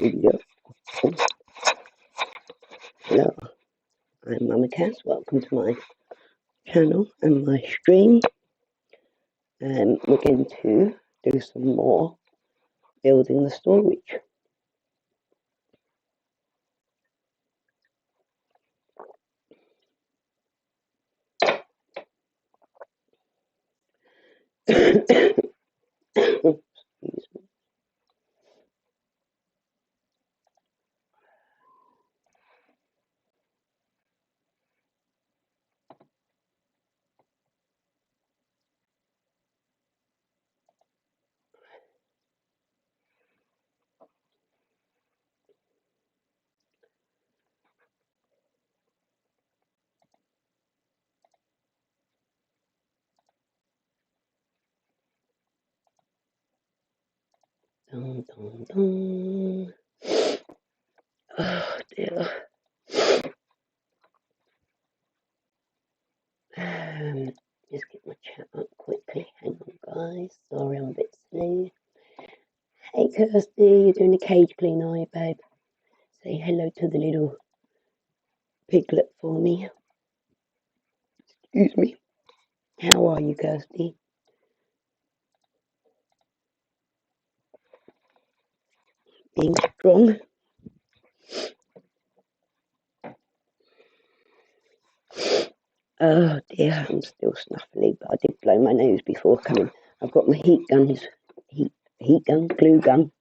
Hello, I'm Mama Cass. Welcome to my channel and my stream. We're going to do some more building the storage. Excuse me. Dun, dun, dun. Oh dear. Just get my chat up quickly. Hang on, guys. Sorry, I'm a bit slow. Hey, Kirsty, you're doing a cage clean, are you, babe? Say hello to the little piglet for me. Excuse me. How are you, Kirsty? Being strong? Oh dear, I'm still snuffly, but I did blow my nose before coming. I've got my heat gun, glue gun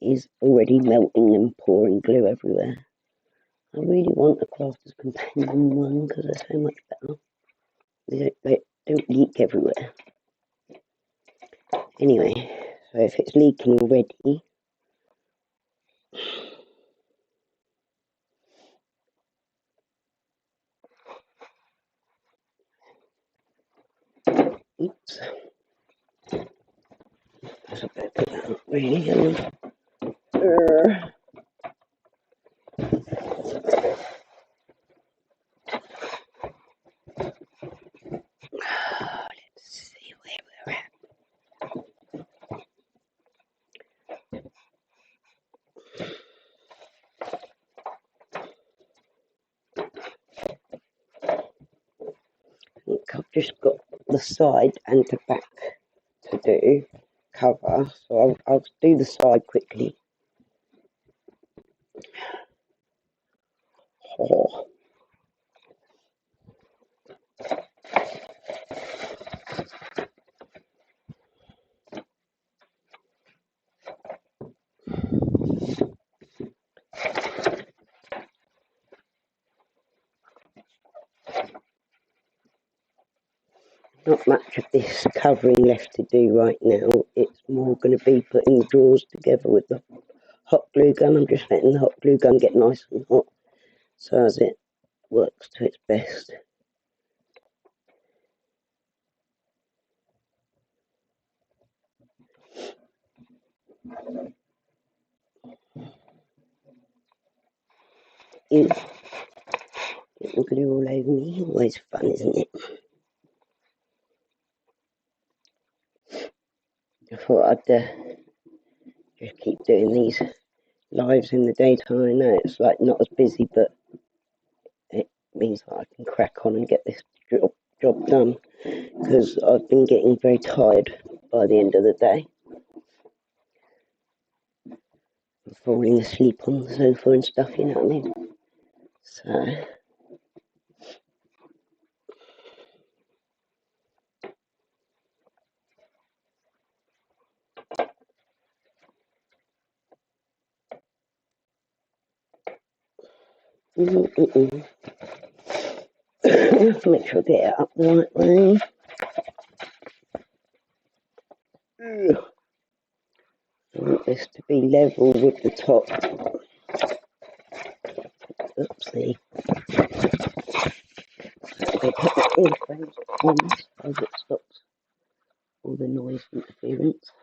is already melting and pouring glue everywhere. I really want a Crafter's Companion one because they're so much better. They don't leak everywhere. Anyway, so if it's leaking already, oops, I better put that up really. Let's see where we're at. I've just got the side and the back to do cover, so I'll do the side quickly. Oh. Not much of this covering left to do right now. It's more going to be putting the drawers together with the hot glue gun. I'm just letting the hot glue gun get nice and hot so as it works to its best. Ew. Getting glue all over me. Always fun, isn't it? I thought I'd just keep doing these lives in the daytime. I know it's like not as busy, but it means that I can crack on and get this job done because I've been getting very tired by the end of the day. I'm falling asleep on the sofa and stuff, you know what I mean? So make sure I get it up the right way. I want this to be level with the top. Oopsie. They put the earphones on as it stops all the noise interference.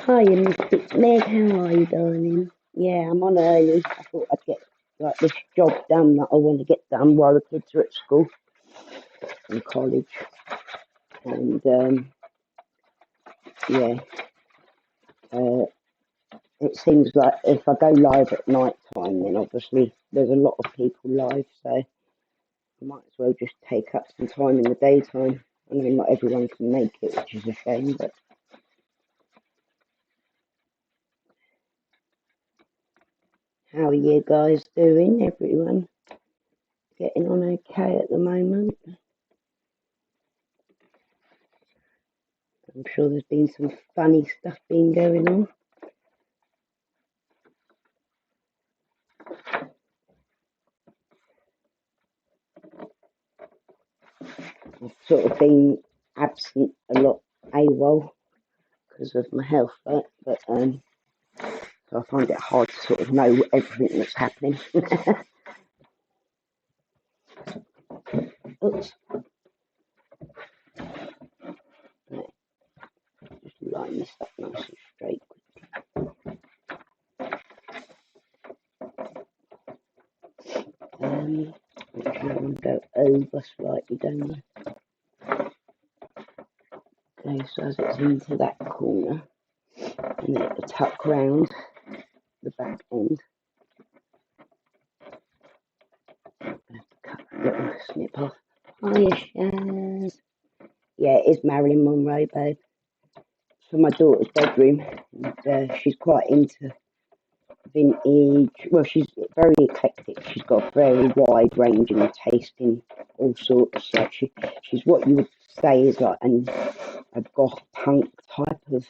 Hi, Mystic Meg, how are you, darling? Yeah, I'm on early. I thought I'd get like this job done that I want to get done while the kids are at school and college. And yeah, it seems like if I go live at night time, then obviously there's a lot of people live, so I might as well just take up some time in the daytime. I know not everyone can make it, which is a shame, but how are you guys doing, everyone? Getting on okay at the moment? I'm sure there's been some funny stuff been going on. I've sort of been absent a lot, AWOL, because of my health, right? But so I find it hard to sort of know everything that's happening. Oops. Right, just line this up nice and straight. Actually, I'm going to go over slightly, don't I? Okay, so as it's into that corner, and then it'll tuck round the back end. I have to cut that little snip off. Oh, yes. Yeah, it is Marilyn Monroe, babe. For my daughter's bedroom, and she's quite into vintage. Well, she's very eclectic. She's got a very wide ranging taste in all sorts. Like she's what you would say is like a goth punk type of,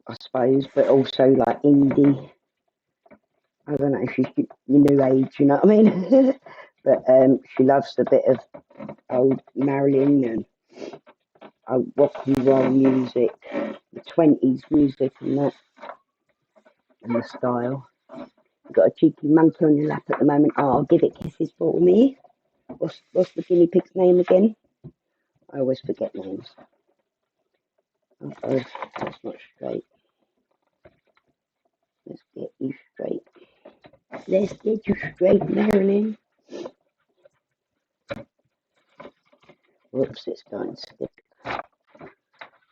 I suppose, but also like indie. I don't know if she's your new age, you know what I mean? But she loves a bit of old Marilyn and old rock and roll music, the 20s music and that, and the style. You've got a cheeky monkey on your lap at the moment. Oh, I'll give it kisses for me. What's the guinea pig's name again? I always forget names. Oh, that's not straight. Let's get you straight. Let's get you straight, Marilyn. Whoops, it's going to stick.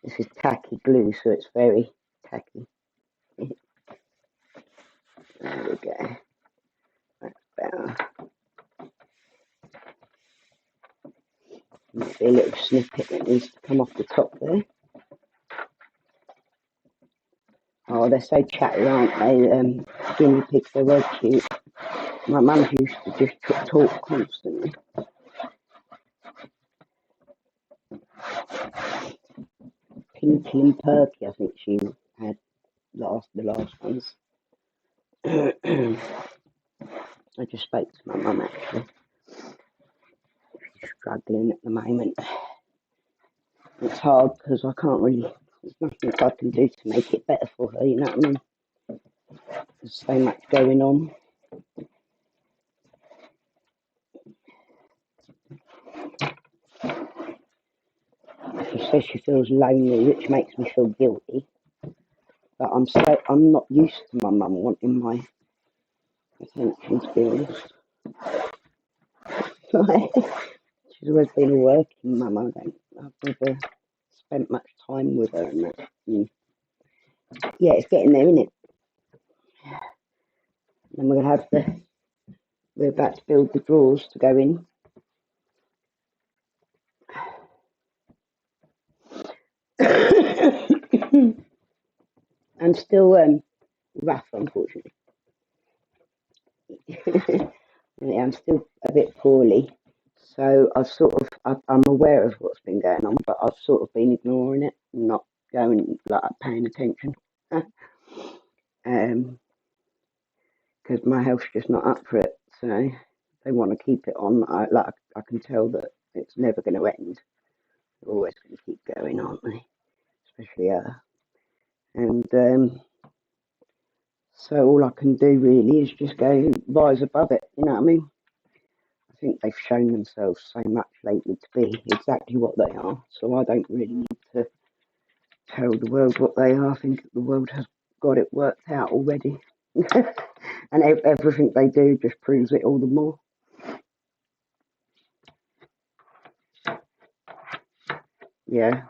This is tacky glue, so it's very tacky. There we go. That's better. Might be a little snippet that needs to come off the top there. Oh, they're so chatty, aren't they? Guinea pigs, they're well cute. My mum used to just talk constantly. Pinky and Perky, I think she had the last ones. I just spoke to my mum actually. She's struggling at the moment. It's hard because I can't really, there's nothing I can do to make it better for her, you know what I mean? There's so much going on. She says she feels lonely, which makes me feel guilty. But I'm not used to my mum wanting my attention, to be honest. She's always been a working mum. I've never spent much time with her and that. And yeah, it's getting there, isn't it? And we're about to build the drawers to go in. I'm still rough, unfortunately. Yeah, I'm still a bit poorly. So I'm aware of what's been going on, but I've sort of been ignoring it, not paying attention. Because my health's just not up for it. So they want to keep it on. I can tell that it's never going to end. They're always going to keep going, aren't they? Especially her. And so all I can do really is just go rise above it. You know what I mean? I think they've shown themselves so much lately to be exactly what they are. So I don't really need to tell the world what they are. I think the world has got it worked out already. And everything they do just proves it all the more. Yeah,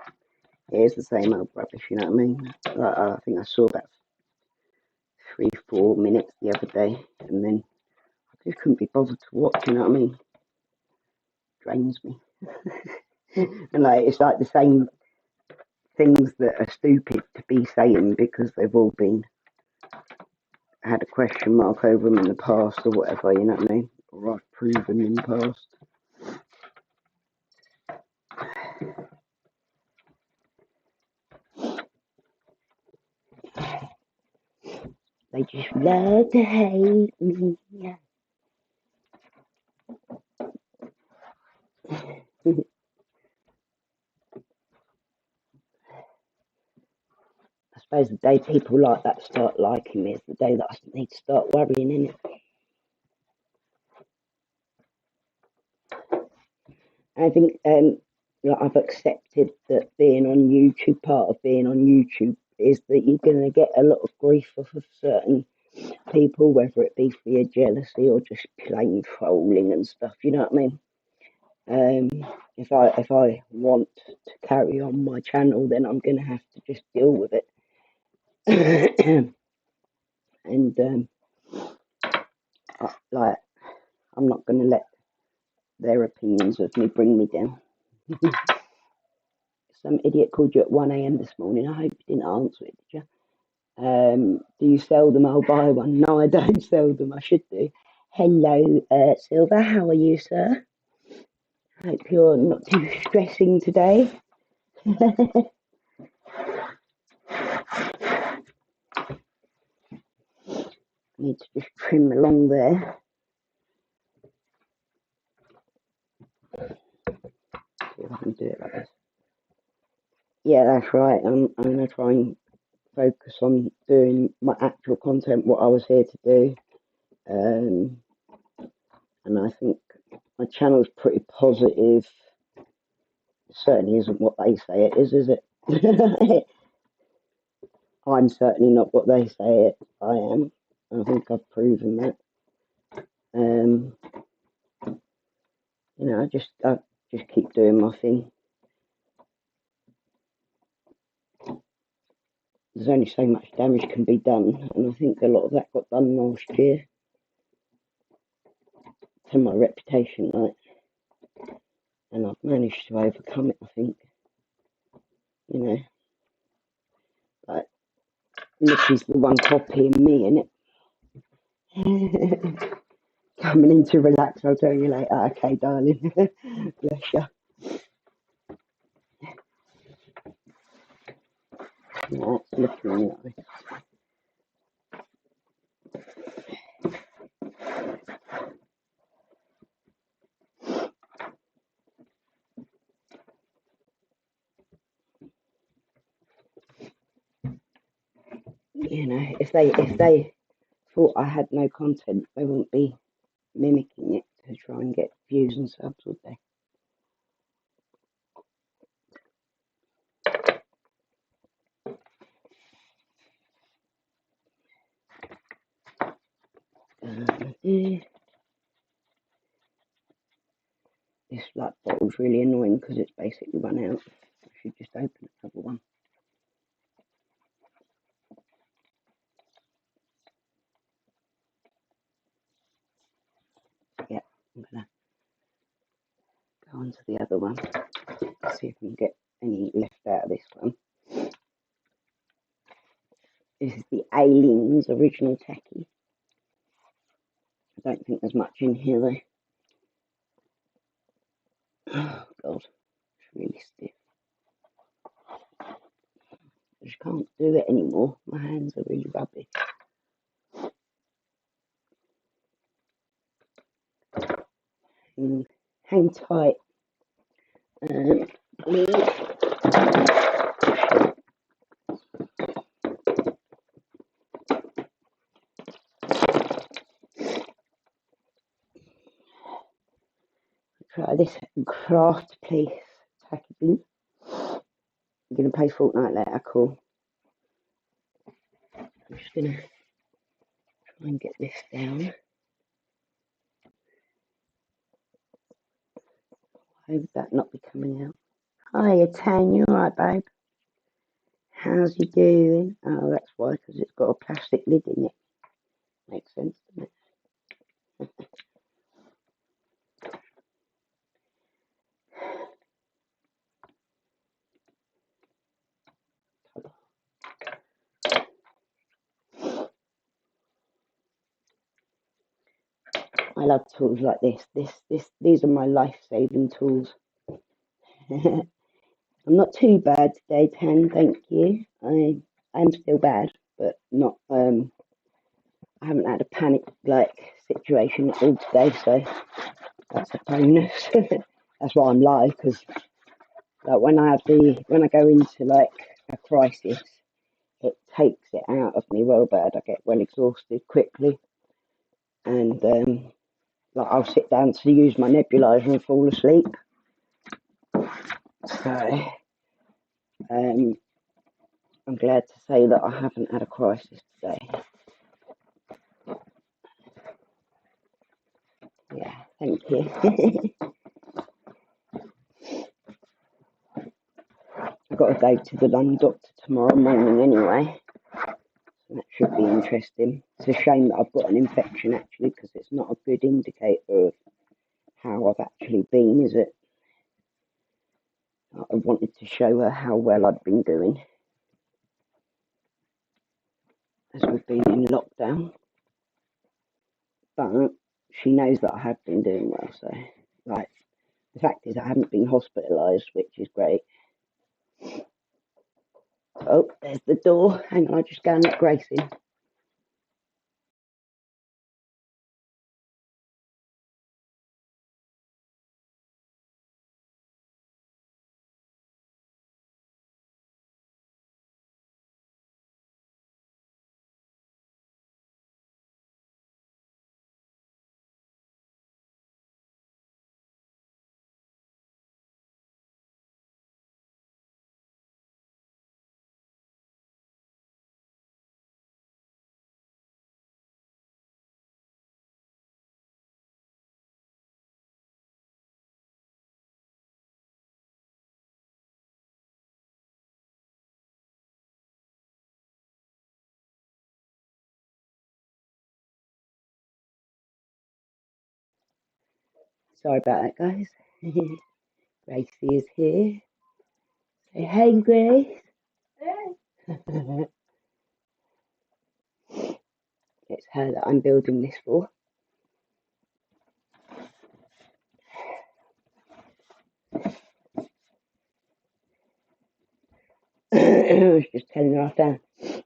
It's the same old rubbish, you know what I mean? I think I saw that 3-4 minutes the other day, and then I just couldn't be bothered to watch, you know what I mean? Drains me. And like, it's like the same things that are stupid to be saying because they've all been had a question mark over them in the past or whatever, you know what I mean? Or I've proven in the past. They just love to hate me. I suppose the day people like that start liking me is the day that I need to start worrying, innit? I think like I've accepted that being on YouTube, part of being on YouTube is that you're going to get a lot of grief off of certain people, whether it be for your jealousy or just plain trolling and stuff, you know what I mean? If I want to carry on my channel, then I'm going to have to just deal with it. And like, I'm not going to let their opinions of me bring me down. Some idiot called you at 1 a.m. this morning. I hope you didn't answer it, did you? Do you sell them? I'll buy one. No, I don't sell them. I should do. Hello, Silver. How are you, sir? Hope you're not too stressing today. Need to just trim along there. See if I can do it like this. Yeah, that's right. I'm going to try and focus on doing my actual content, what I was here to do. And I think my channel's pretty positive. It certainly isn't what they say it is it? I'm certainly not what they say it. I am. I think I've proven that. You know, I just keep doing my thing. There's only so much damage can be done, and I think a lot of that got done last year to my reputation, right? And I've managed to overcome it, I think. You know, like Nikki's the one copying me, innit? Coming in to relax, I'll tell you later. Okay, darling. Bless you. Yeah, it's looking that way. You know, if they thought I had no content, they wouldn't be mimicking it to try and get views and subs, would they? This black bottle's really annoying because it's basically run out. I should just open another one. Yeah, I'm gonna go on to the other one. See if we can get any left out of this one. This is the Aliens original tacky. I don't think there's much in here though. Oh god, it's really stiff. I just can't do it anymore. My hands are really rubbish. Hang tight, please. Try this craft piece tacky blue. I'm gonna pay Fortnite later, cool. I'm just gonna try and get this down. Why would that not be coming out? Hiya, Tan, you alright, babe? How's he doing? Oh, that's why, because it's got a plastic lid in it. Makes sense, doesn't it? I love tools like this. These are my life-saving tools. I'm not too bad today, Tan. Thank you. I am still bad, but not. I haven't had a panic situation at all today, so that's a bonus. That's why I'm live, because when I go into a crisis, it takes it out of me well bad. I get well exhausted quickly, and I'll sit down to use my nebulizer and fall asleep. So I'm glad to say that I haven't had a crisis today. Yeah, thank you. I've got to go to the lung doctor tomorrow morning anyway. So that should be interesting. It's a shame that I've got an infection actually, because it's not a good indicator of how I've actually been, is it? I wanted to show her how well I'd been doing as we've been in lockdown. But she knows that I have been doing well, so the fact is I haven't been hospitalised, which is great. Oh, there's the door. Hang on, I'll just go and let Grace in. Sorry about that, guys. Gracie is here. Say hey, Grace. It's her that I'm building this for. I was just telling her I found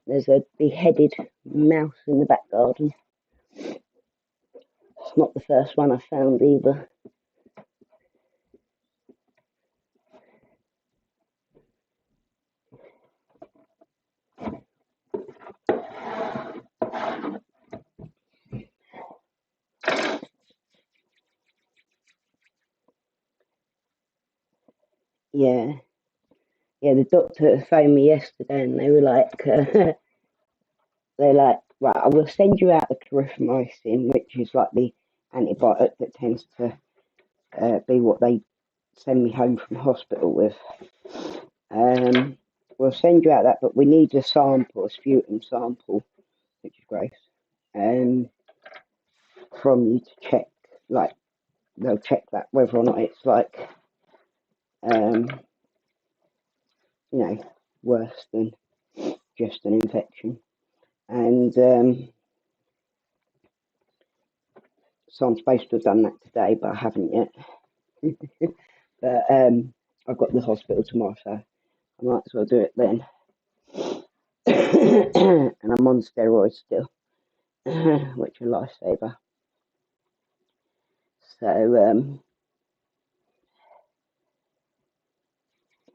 there's a beheaded mouse in the back garden. It's not the first one I found either. Yeah, the doctor phoned me yesterday and they were like, right, I will send you out the clarithromycin, which is like the antibiotic that tends to be what they send me home from hospital with. We'll send you out that, but we need a sample, a sputum sample, which is great, from you to check, they'll check that whether or not it's worse than just an infection. And so I'm supposed to have done that today, but I haven't yet. But I've got the hospital tomorrow, so I might as well do it then. And I'm on steroids still, which are a lifesaver. So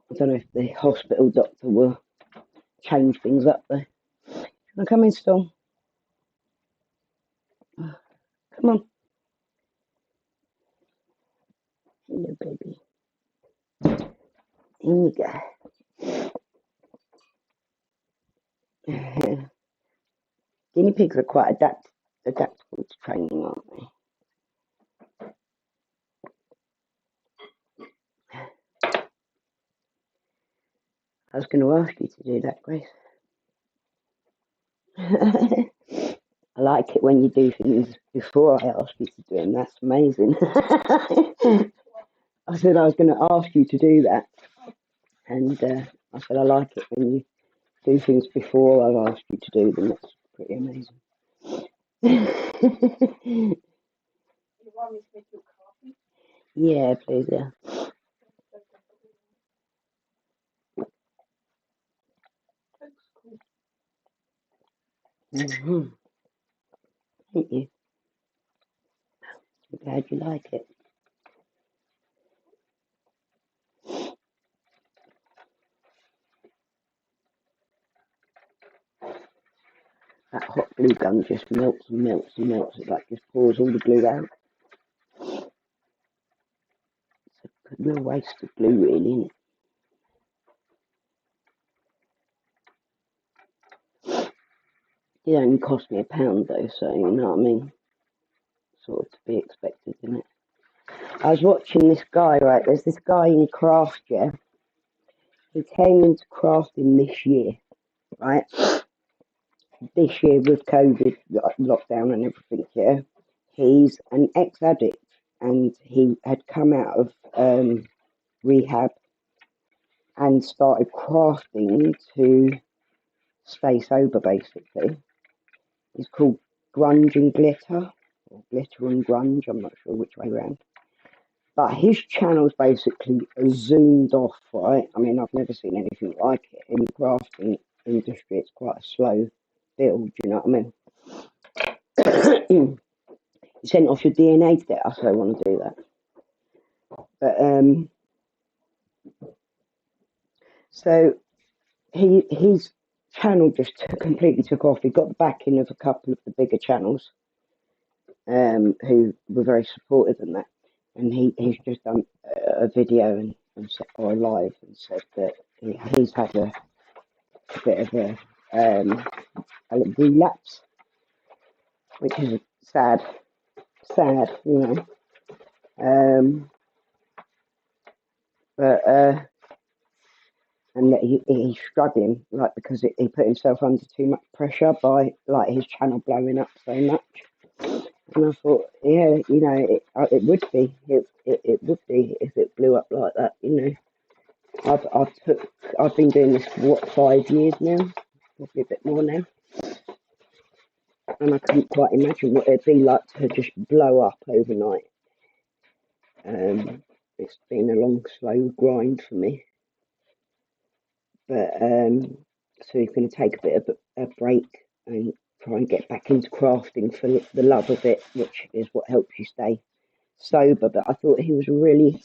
I don't know if the hospital doctor will change things up though. Can I come in, Storm? Come on. Hello, baby. In you go. Guinea pigs are quite adaptable to training, aren't they? I was going to ask you to do that, Grace. I like it when you do things before I ask you to do them. That's amazing. I said I was going to ask you to do that, and I said I like it when you do things before I've asked you to do them. That's pretty amazing. Yeah, please, yeah. Mm-hmm. Thank you. I'm glad you like it. That hot glue gun just melts and melts and melts. It like just pours all the glue out. It's no waste of glue, really, isn't it? It only cost me £1 though, so you know what I mean. Sort of to be expected, isn't it? I was watching this guy, right? There's this guy in craft, yeah. He came into crafting this year, right? This year with COVID lockdown and everything, yeah. He's an ex-addict, and he had come out of rehab and started crafting to stay sober, basically. It's called Grunge and Glitter, or Glitter and Grunge, I'm not sure which way around. But his channel's basically zoomed off, right? I mean, I've never seen anything like it. In the crafting industry, it's quite a slow build, you know what I mean? You sent off your DNA to get us, I want to do that. But, so his channel just completely took off. He got the backing of a couple of the bigger channels, who were very supportive in that. And he's just done a video or a live and said that he's had a bit of a relapse, which is sad, you know. But and that he's struggling, like, because he put himself under too much pressure by, like, his channel blowing up so much. And I thought, yeah, you know, it would be, it would be if it blew up like that, you know. I've been doing this for 5 years now, probably a bit more now, and I couldn't quite imagine what it'd be like to just blow up overnight. It's been a long, slow grind for me, but so he's going to take a bit of a break and try and get back into crafting for the love of it, which is what helps you stay sober. But I thought he was a really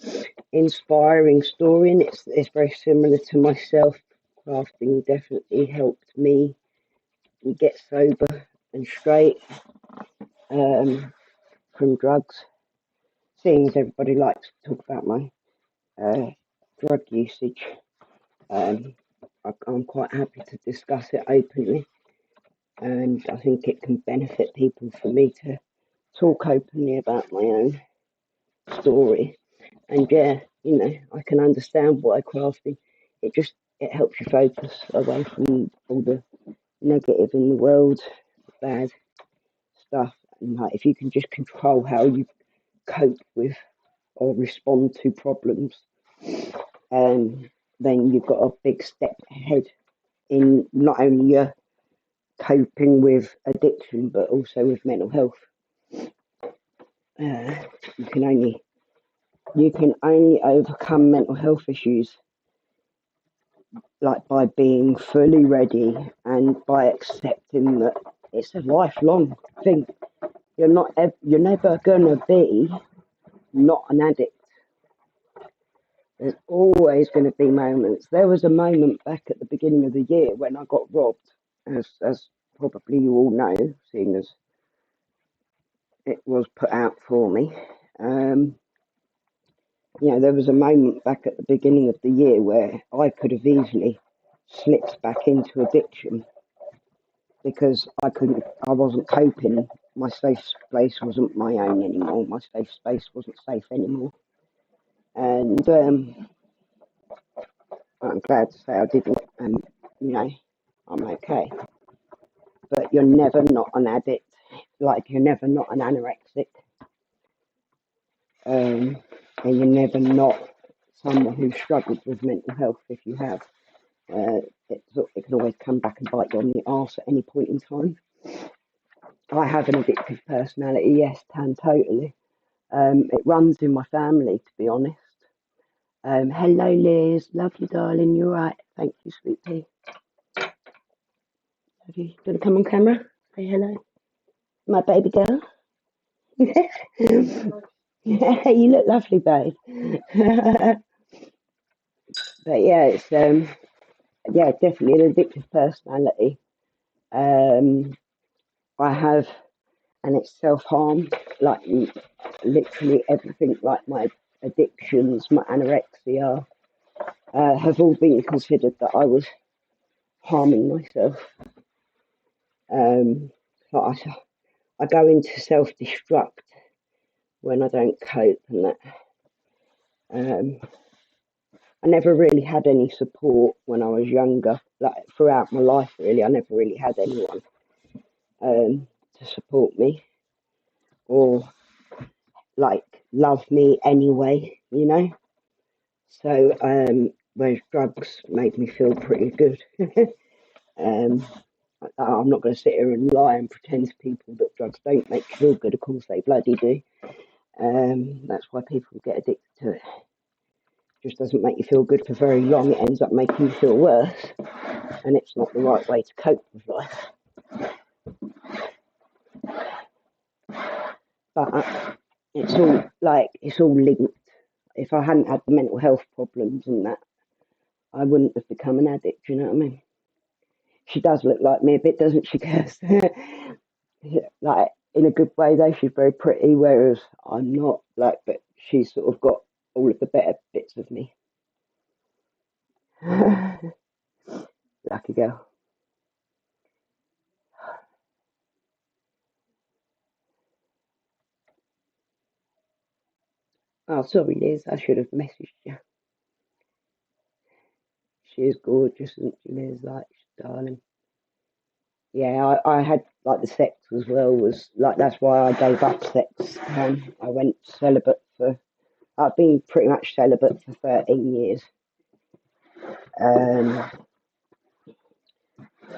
inspiring story, and it's very similar to myself. Crafting definitely helped me get sober and straight from drugs. Seeing as everybody likes to talk about my drug usage, I'm quite happy to discuss it openly, and I think it can benefit people for me to talk openly about my own story. And yeah, you know, I can understand why crafting, it helps you focus away from all the negative in the world, the bad stuff. And like, if you can just control how you cope with or respond to problems, then you've got a big step ahead in not only your coping with addiction but also with mental health. You can only overcome mental health issues like by being fully ready and by accepting that it's a lifelong thing. You're never gonna be not an addict. There's always going to be moments. There was a moment back at the beginning of the year when I got robbed, as probably you all know, seeing as it was put out for me. You know, there was a moment back at the beginning of the year where I could have easily slipped back into addiction because I wasn't coping. My safe space wasn't my own anymore. My safe space wasn't safe anymore. And I'm glad to say I didn't, you know, I'm okay. But you're never not an addict, like you're never not an anorexic, and you're never not someone who struggles with mental health if you have. It can always come back and bite you on the arse at any point in time. I have an addictive personality, yes, Tan, totally. It runs in my family, to be honest. Hello, Liz. Love you, darling. You're right. Thank you, sweet pea. Have you got to come on camera? Say hello. My baby girl. Yeah, you look lovely, babe. But yeah, it's yeah, definitely an addictive personality. Um, I have, and it's self-harm, like literally everything, like my addictions, my anorexia, have all been considered that I was harming myself. Like I go into self-destruct when I don't cope, and that. I never really had any support when I was younger. Like throughout my life, really, I never really had anyone to support me or like love me anyway, you know. So those drugs made me feel pretty good. um, I'm not going to sit here and lie and pretend to people that drugs don't make you feel good. Of course they bloody do. That's why people get addicted to it. It just doesn't make you feel good for very long. It ends up making you feel worse, and it's not the right way to cope with life. But it's all linked. If I hadn't had the mental health problems and that, I wouldn't have become an addict. You know what I mean? She does look like me a bit, doesn't she, Kirsten? Like in a good way though. She's very pretty, whereas I'm not. Like, but she's sort of got all of the better bits of me. Lucky girl. Oh, sorry, Liz. I should have messaged you. She is gorgeous, isn't she, Liz? Like, darling. Yeah, I had like the sex as well. Was like that's why I gave up sex. I went celibate for. I've been pretty much celibate for 13 years. Um,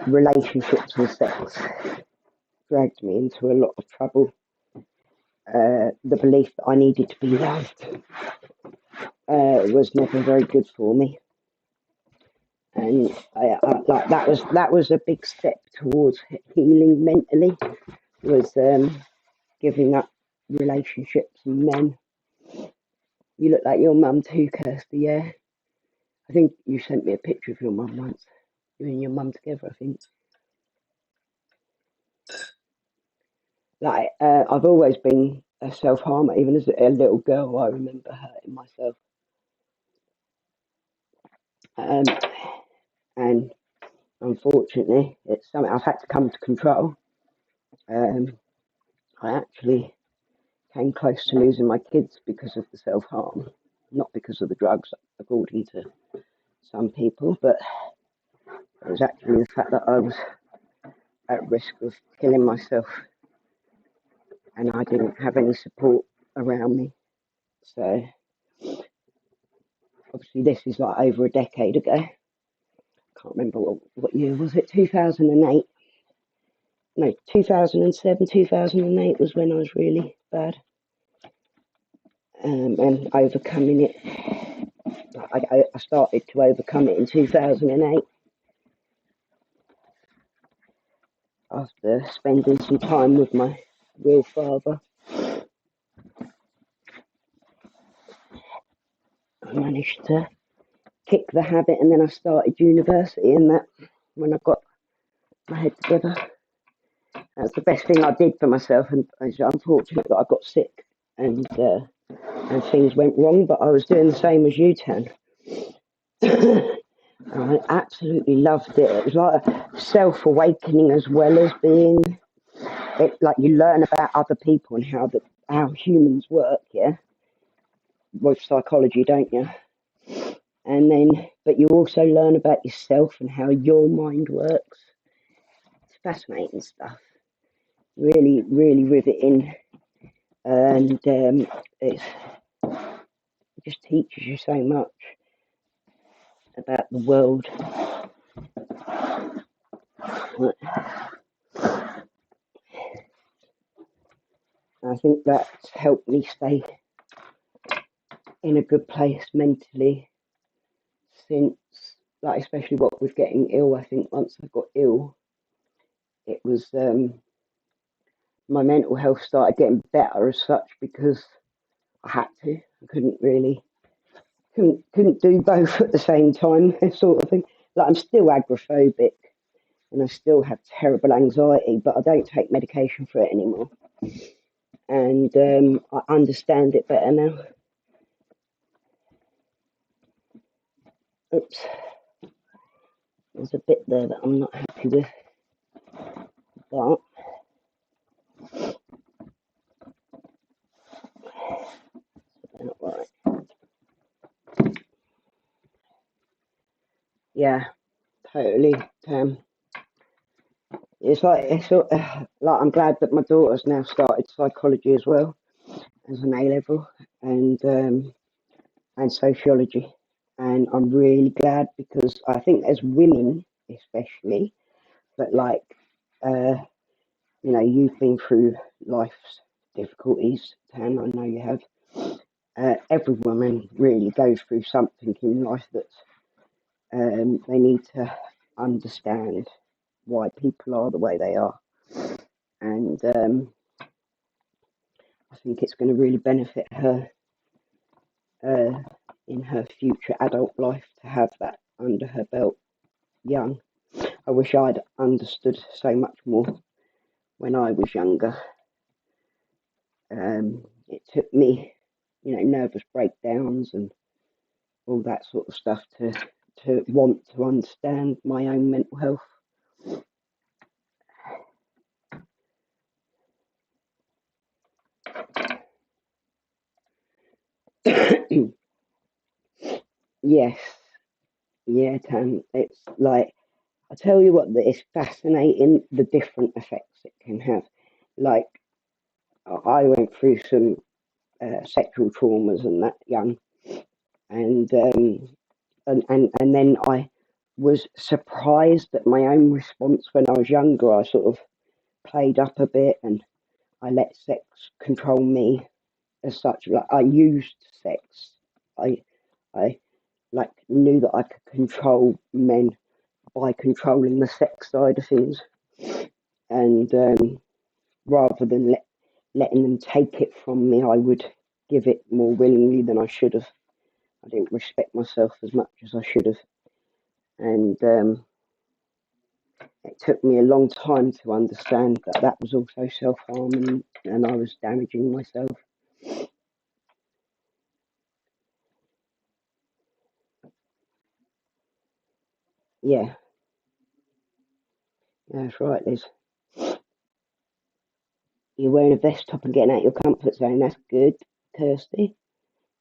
Relationships and sex dragged me into a lot of trouble. The belief that I needed to be loved was never very good for me, and like that was a big step towards healing mentally. Was giving up relationships and men. You look like your mum too, Kirsty. Yeah, I think you sent me a picture of your mum once. You and your mum together, I think. Like I've always been a self harmer, even as a little girl. I remember hurting myself, um, and unfortunately, it's something I've had to come to control. Um, I actually came close to losing my kids because of the self harm, not because of the drugs, according to some people, but it was actually the fact that I was at risk of killing myself and I didn't have any support around me. So obviously, this is like over a decade ago. Can't remember what year was it, 2008? No, 2007, 2008 was when I was really bad. And overcoming it, I started to overcome it in 2008 after spending some time with my real father. I managed to kick the habit, and then I started university, and that when I got my head together, that's the best thing I did for myself. And it's unfortunate that I got sick and things went wrong, but I was doing the same as you, Tan. I absolutely loved it. It was like a self-awakening as well as being it. Like you learn about other people and how humans work. Yeah, with psychology, don't you? and then, but you also learn about yourself and how your mind works. It's fascinating stuff. Really, really riveting, and it just teaches you so much about the world. I think that's helped me stay in a good place mentally since, like, especially what with getting ill. I think once I got ill, it was my mental health started getting better as such because I had to. I couldn't do both at the same time, sort of thing. Like, I'm still agoraphobic and I still have terrible anxiety, but I don't take medication for it anymore. And I understand it better now. Oops, there's a bit there that I'm not happy with, but right. Yeah, totally. It's like I'm glad that my daughter's now started psychology as well as an A level, and sociology, and I'm really glad because I think as women, especially, but like you've been through life's difficulties, Tan. I know you have. Every woman really goes through something in life that they need to understand why people are the way they are, and I think it's going to really benefit her in her future adult life to have that under her belt young. I wish I'd understood so much more when I was younger. It took me, nervous breakdowns and all that sort of stuff to want to understand my own mental health. Yes, yeah, Tan. It's like, I tell you what, it's fascinating the different effects it can have. Like, I went through some sexual traumas and that young, and and then I was surprised at my own response when I was younger. I sort of played up a bit and I let sex control me as such. Like, I used sex. I like knew that I could control men by controlling the sex side of things, and rather than letting them take it from me, I would give it more willingly than I should have. I didn't respect myself as much as I should have, and it took me a long time to understand that that was also self-harm, and I was damaging myself. Yeah, that's right, Liz. You're wearing a vest top and getting out your comfort zone. That's good, Kirsty.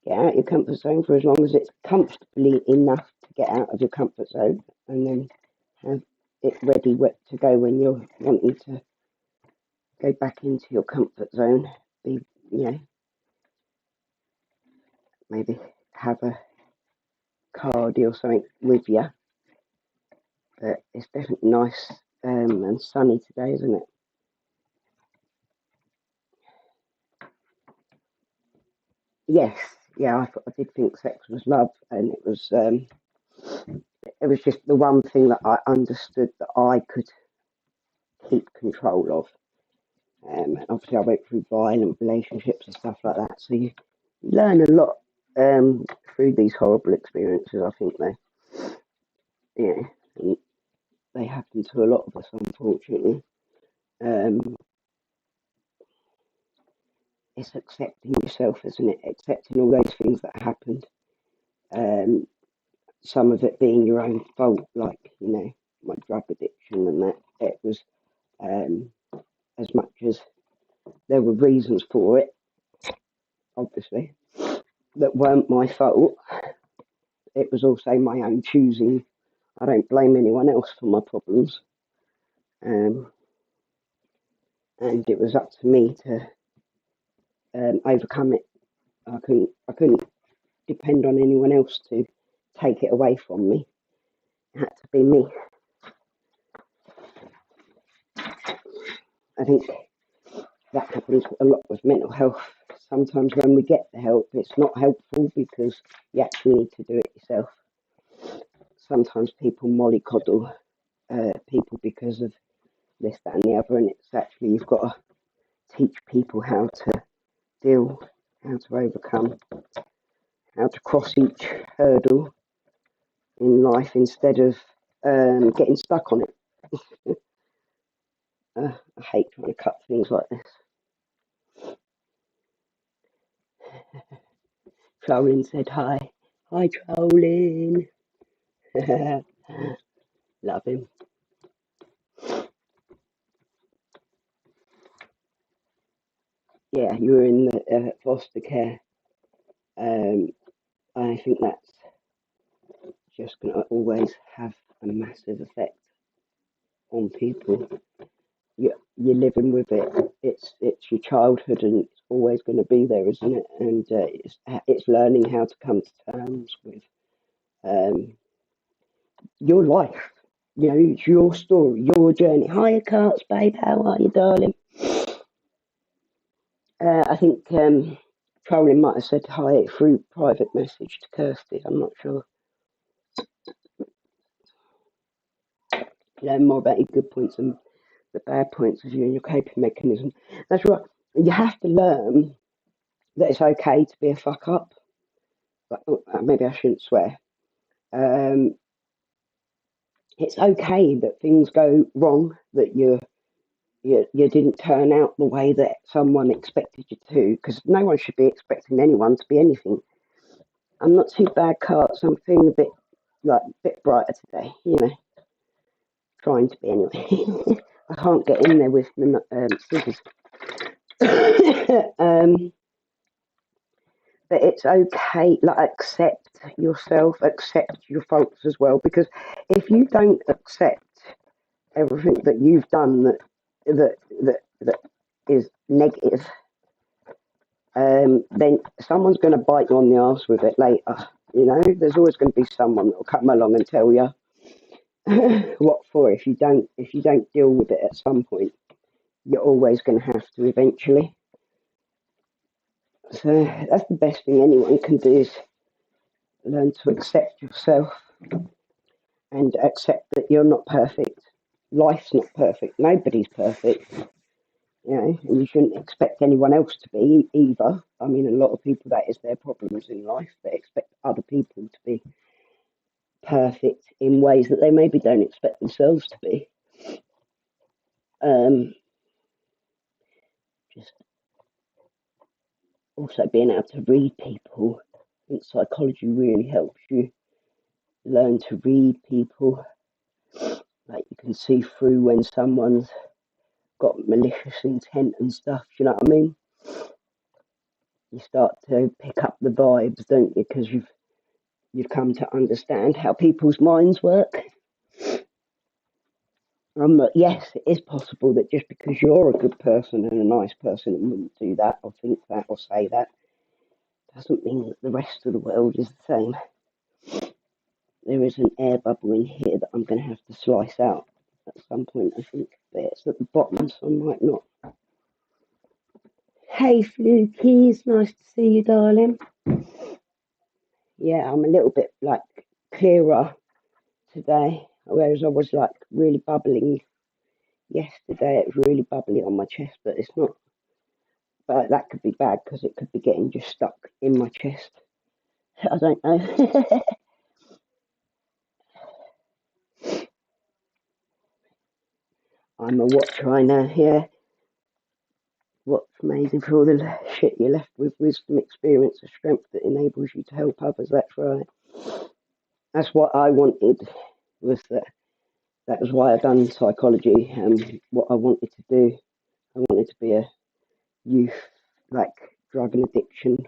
Get out your comfort zone for as long as it's comfortably enough to get out of your comfort zone, and then have it ready to go when you're wanting to go back into your comfort zone. Be, maybe have a cardi or something with you. But it's definitely nice and sunny today, isn't it? Yes, yeah, I did think sex was love, and it was just the one thing that I understood that I could keep control of. And obviously, I went through violent relationships and stuff like that, so you learn a lot through these horrible experiences. I think yeah, and they happen to a lot of us, unfortunately. Um, it's accepting yourself, isn't it? Accepting all those things that happened. Um, some of it being your own fault, like, my drug addiction and that. It was, um, as much as there were reasons for it, obviously, that weren't my fault. it was also my own choosing. I don't blame anyone else for my problems. And it was up to me to overcome it. I couldn't depend on anyone else to take it away from me. It had to be me. I think that happens a lot with mental health. Sometimes when we get the help, it's not helpful because you actually need to do it yourself. Sometimes people mollycoddle people because of this, that, and the other, and it's actually you've got to teach people how to deal, how to overcome, how to cross each hurdle in life instead of getting stuck on it. I hate trying to cut things like this. Trolling said hi. Hi, Trolling. Love him. Yeah, you were in the foster care. I think that's just going to always have a massive effect on people. You're living with it. It's your childhood, and it's always going to be there, isn't it? And it's learning how to come to terms with your life. You know, it's your story, your journey. Hiya, Carts, babe. How are you, darling? I think Trolling might have said hi through private message to Kirsty. I'm not sure. Learn more about your good points and the bad points of you and your coping mechanism. That's right. You have to learn that it's okay to be a fuck up. But, maybe I shouldn't swear. It's okay that things go wrong, that you didn't turn out the way that someone expected you to, because no one should be expecting anyone to be anything. I'm not too bad, Carts. I'm feeling a bit brighter today, you know. Trying to be anyway. I can't get in there with the scissors. But it's okay, like accept yourself, accept your faults as well, because if you don't accept everything that you've done that is negative, then someone's going to bite you on the arse with it later. You know, there's always going to be someone that will come along and tell you what for. If you don't deal with it at some point, you're always going to have to eventually. So that's the best thing anyone can do, is learn to accept yourself and accept that you're not perfect. Life's not perfect. Nobody's perfect. You know, and you shouldn't expect anyone else to be either. I mean, a lot of people, that is their problems in life. They expect other people to be perfect in ways that they maybe don't expect themselves to be. Just also being able to read people. I think psychology really helps you learn to read people. Like, you can see through when someone's got malicious intent and stuff. Do you know what I mean? You start to pick up the vibes, don't you? Because you've come to understand how people's minds work. Yes, it is possible that just because you're a good person and a nice person and wouldn't do that or think that or say that, doesn't mean that the rest of the world is the same. There is an air bubble in here that I'm going to have to slice out at some point, I think. But it's at the bottom, so I might not. Hey, Flukies, nice to see you, darling. Yeah, I'm a little bit clearer today, whereas I was really bubbling yesterday. It was really bubbly on my chest, but it's not. But that could be bad because it could be getting just stuck in my chest. I don't know. I'm a watch right now. Yeah, what's amazing for all the shit you're left with: wisdom, experience, and strength that enables you to help others. That's right. That's what I wanted. Was that? That was why I done psychology and what I wanted to do. I wanted to be a youth drug and addiction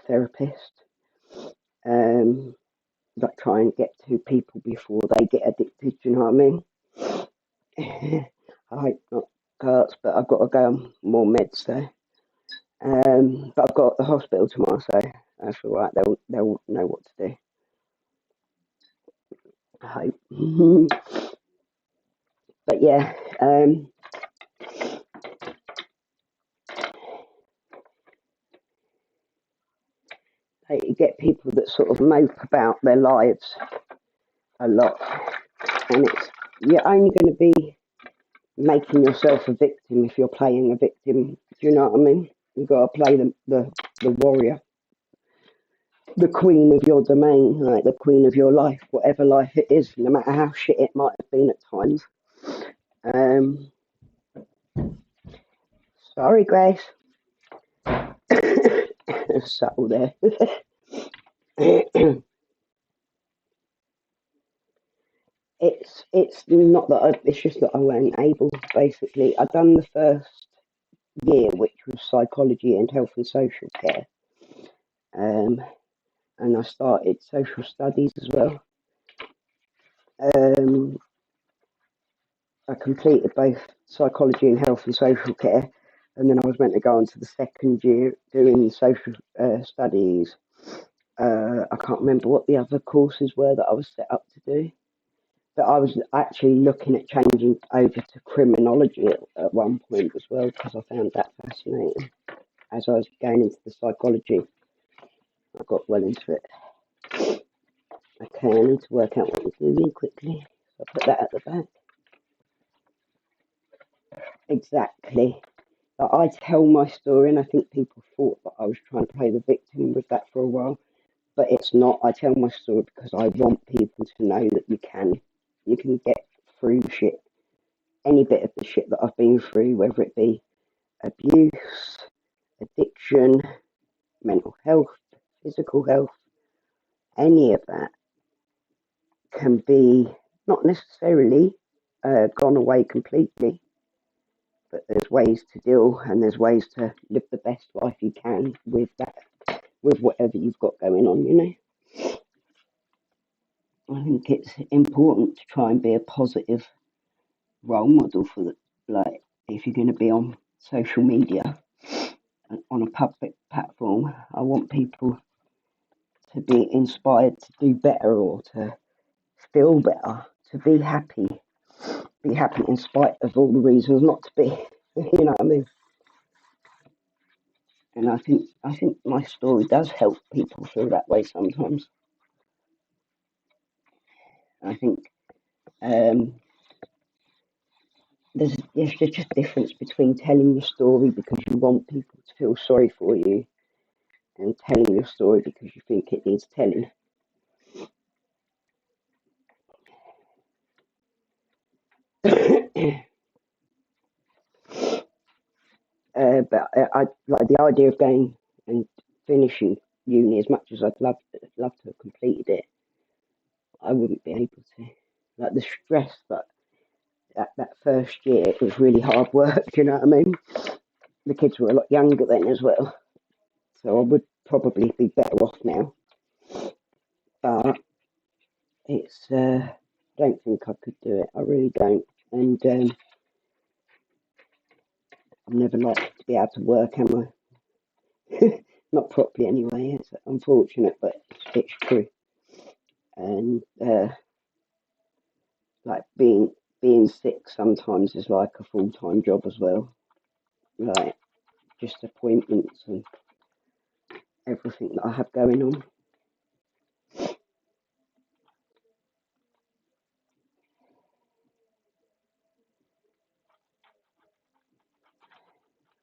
therapist. like try and get to people before they get addicted. Do you know what I mean? I hope not hurts, but I've got to go on more meds. So, but I've got the hospital tomorrow, so that's all right. They'll know what to do. I hope. But yeah, you get people that sort of mope about their lives a lot, and you're only going to be making yourself a victim if you're playing a victim. Do you know what I mean? You've got to play the warrior, the queen of your domain, like the queen of your life, whatever life it is, no matter how shit it might have been at times. Sorry, Grace. Subtle there. It's not that it's just that I weren't able. Basically, I'd done the first year, which was psychology and health and social care, and I started social studies as well. I completed both psychology and health and social care, and then I was meant to go on to the second year doing social studies. I can't remember what the other courses were that I was set up to do. But I was actually looking at changing over to criminology at one point as well because I found that fascinating. As I was going into the psychology, I got well into it. Okay, I need to work out what I'm doing quickly. So I'll put that at the back. Exactly. But I tell my story, and I think people thought that I was trying to play the victim with that for a while. But it's not. I tell my story because I want people to know that you can get through shit. Any bit of the shit that I've been through, whether it be abuse, addiction, mental health, physical health, any of that can be not necessarily gone away completely, but there's ways to deal and there's ways to live the best life you can with that, with whatever you've got going on, you know. I think it's important to try and be a positive role model for like if you're going to be on social media on a public platform. I want people to be inspired to do better or to feel better, to be happy in spite of all the reasons not to be. You know what I mean? And I think my story does help people feel that way sometimes. I think there's just a difference between telling your story because you want people to feel sorry for you and telling your story because you think it needs telling. But I like the idea of going and finishing uni as much as I'd love to have completed it. I wouldn't be able to. Like the stress that first year, it was really hard work. Do you know what I mean? The kids were a lot younger then as well, so I would probably be better off now. But it's I don't think I could do it. I really don't, and I'm never likely to be able to work, am I? Not properly anyway. It's unfortunate, but it's true. And like being sick sometimes is like a full-time job as well. Like just appointments and everything that I have going on.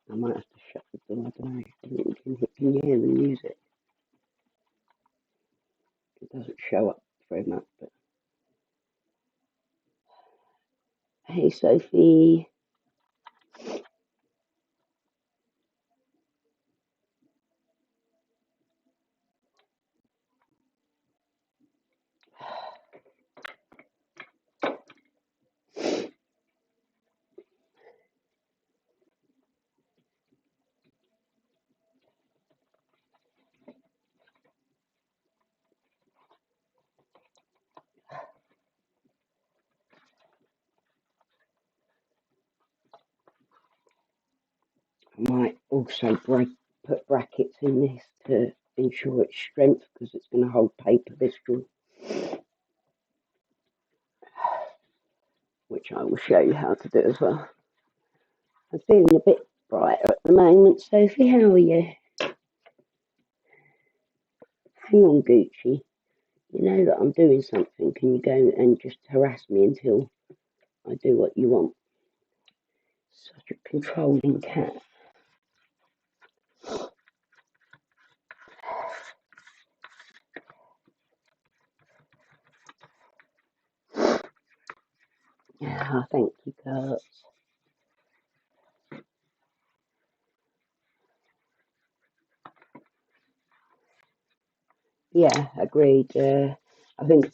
I might have to shut the door. I don't know. Can you hear the music? It doesn't show up very much, but hey, Sophie. I might also put brackets in this to ensure its strength because it's going to hold paper, this straw, which I will show you how to do as well. I'm feeling a bit brighter at the moment. Sophie, how are you? Hang on, Gucci. You know that I'm doing something. Can you go and just harass me until I do what you want? Such a controlling cat. Yeah, thank you, Kurt. Yeah, agreed. I think,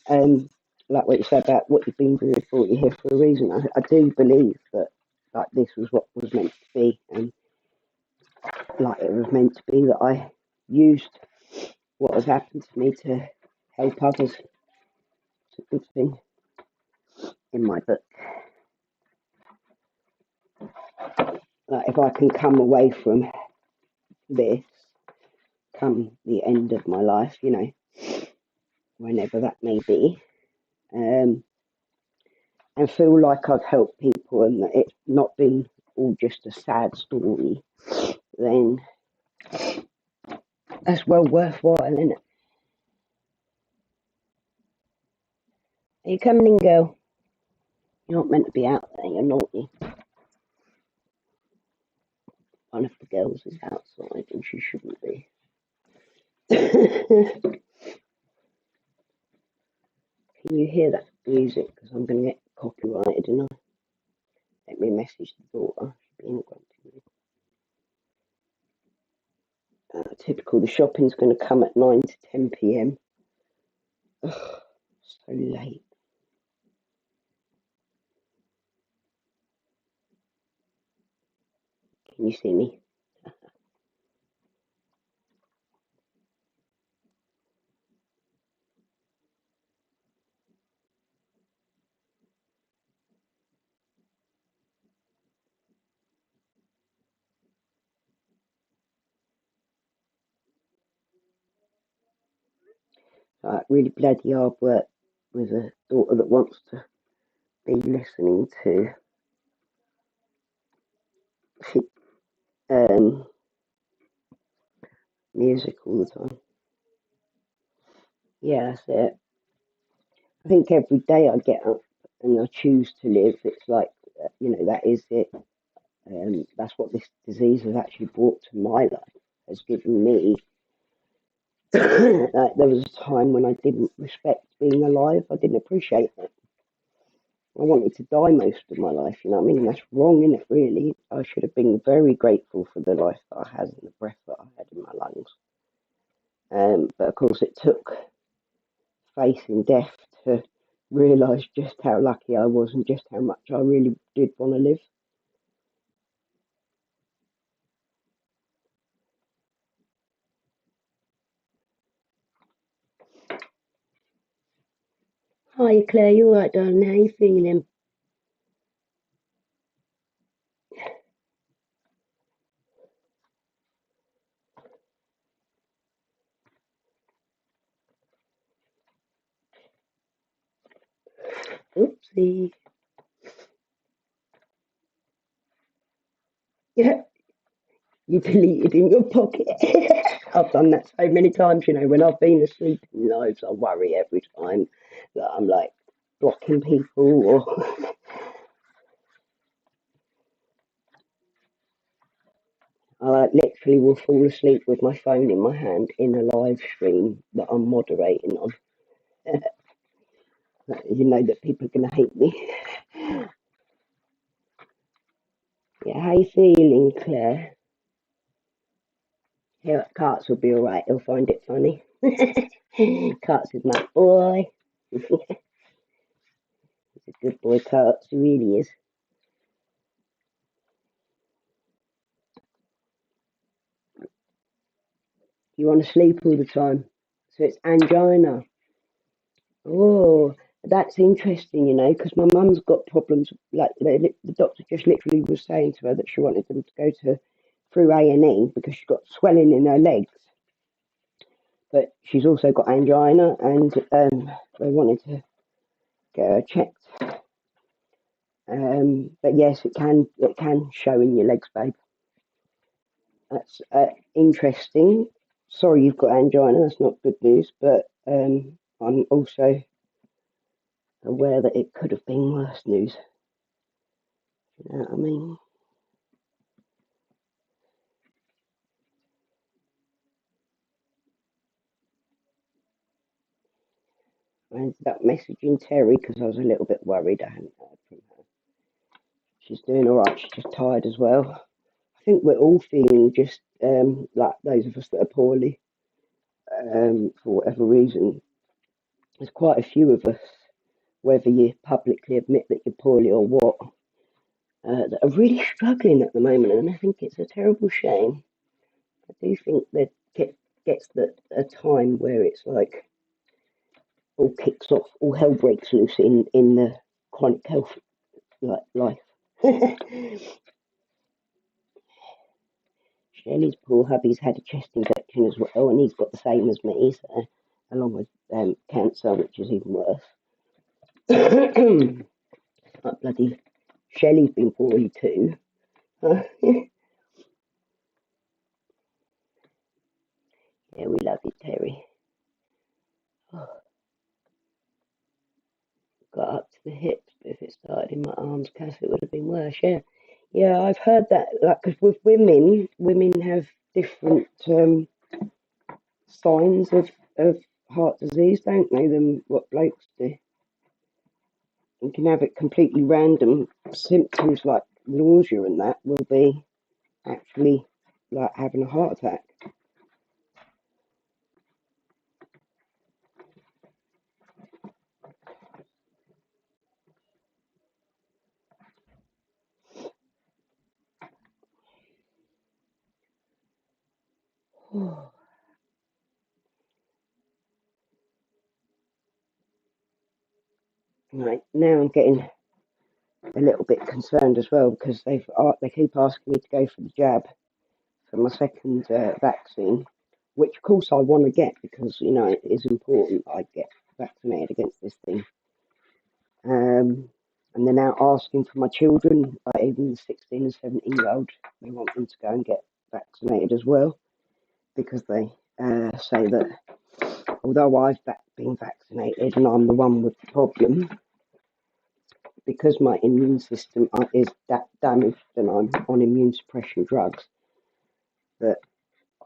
like what you said about what you've been through before, you're here for a reason. I do believe that like this was what was meant to be, and like it was meant to be that I used what has happened to me to help others. It's a good thing in my book. Like if I can come away from this, come the end of my life, you know, whenever that may be, and feel like I've helped people and that it's not been all just a sad story, then that's well worthwhile, isn't it? Are you coming in, girl? You're not meant to be out there, you're naughty. One of the girls is outside and she shouldn't be. Can you hear that music? Because I'm going to get copyrighted, and let me message the daughter. She's being grumpy. Typical, the shopping's going to come at 9 to 10 p.m. Ugh, so late. Can you see me? Really bloody hard work with a daughter that wants to be listening to music all the time. Yeah, that's it. I think every day I get up and I choose to live, it's like, you know, that is it. That's what this disease has actually brought to my life, has given me. Like, there was a time when I didn't respect being alive. I didn't appreciate it. I wanted to die most of my life, you know what I mean? That's wrong, isn't it, really? I should have been very grateful for the life that I had and the breath that I had in my lungs. But of course, it took facing death to realise just how lucky I was and just how much I really did want to live. Hi, Claire, you alright, darling? How you feeling? Oopsie. Yeah, you deleted in your pocket. I've done that so many times, you know, when I've been asleep in lives, I worry every time that I'm like blocking people or I literally will fall asleep with my phone in my hand in a live stream that I'm moderating on. You know that people are going to hate me. Yeah, how you feeling, Claire? Yeah, Carts will be alright, he'll find it funny. Carts is my boy. He's a good boy, Carts, he really is. You want to sleep all the time. So it's angina. Oh, that's interesting, you know, because my mum's got problems. Like the doctor just literally was saying to her that she wanted them to go to through A&E because she's got swelling in her legs, but she's also got angina, and they wanted to get her checked. But yes, it can show in your legs, babe. That's interesting. Sorry you've got angina. That's not good news, but I'm also aware that it could have been worse news. You know what I mean? I ended up messaging Terry because I was a little bit worried. I hadn't heard from her. She's doing all right. She's just tired as well. I think we're all feeling just like those of us that are poorly for whatever reason. There's quite a few of us, whether you publicly admit that you're poorly or what, that are really struggling at the moment, and I think it's a terrible shame. I do think that gets a time where it's like all kicks off, all hell breaks loose in the chronic health life. Shelley's poor hubby's had a chest infection as well, and he's got the same as me, so, along with cancer, which is even worse. Like bloody Shelley's been poorly too. Yeah, we love you, Terry. Oh, got up to the hips, but if it started in my arms, Cass, it would have been worse. Yeah, yeah, I've heard that. Like, because with women have different signs of heart disease, don't they, than what blokes do. You can have it completely random. Symptoms like nausea and that will be actually like having a heart attack. Right, now I'm getting a little bit concerned as well because they keep asking me to go for the jab for my second vaccine, which of course I want to get because it is important I get vaccinated against this thing. And they're now asking for my children, like even the 16 and 17-year-old, they want them to go and get vaccinated as well because they say that although I've been vaccinated and I'm the one with the problem, because my immune system is damaged and I'm on immune suppression drugs, that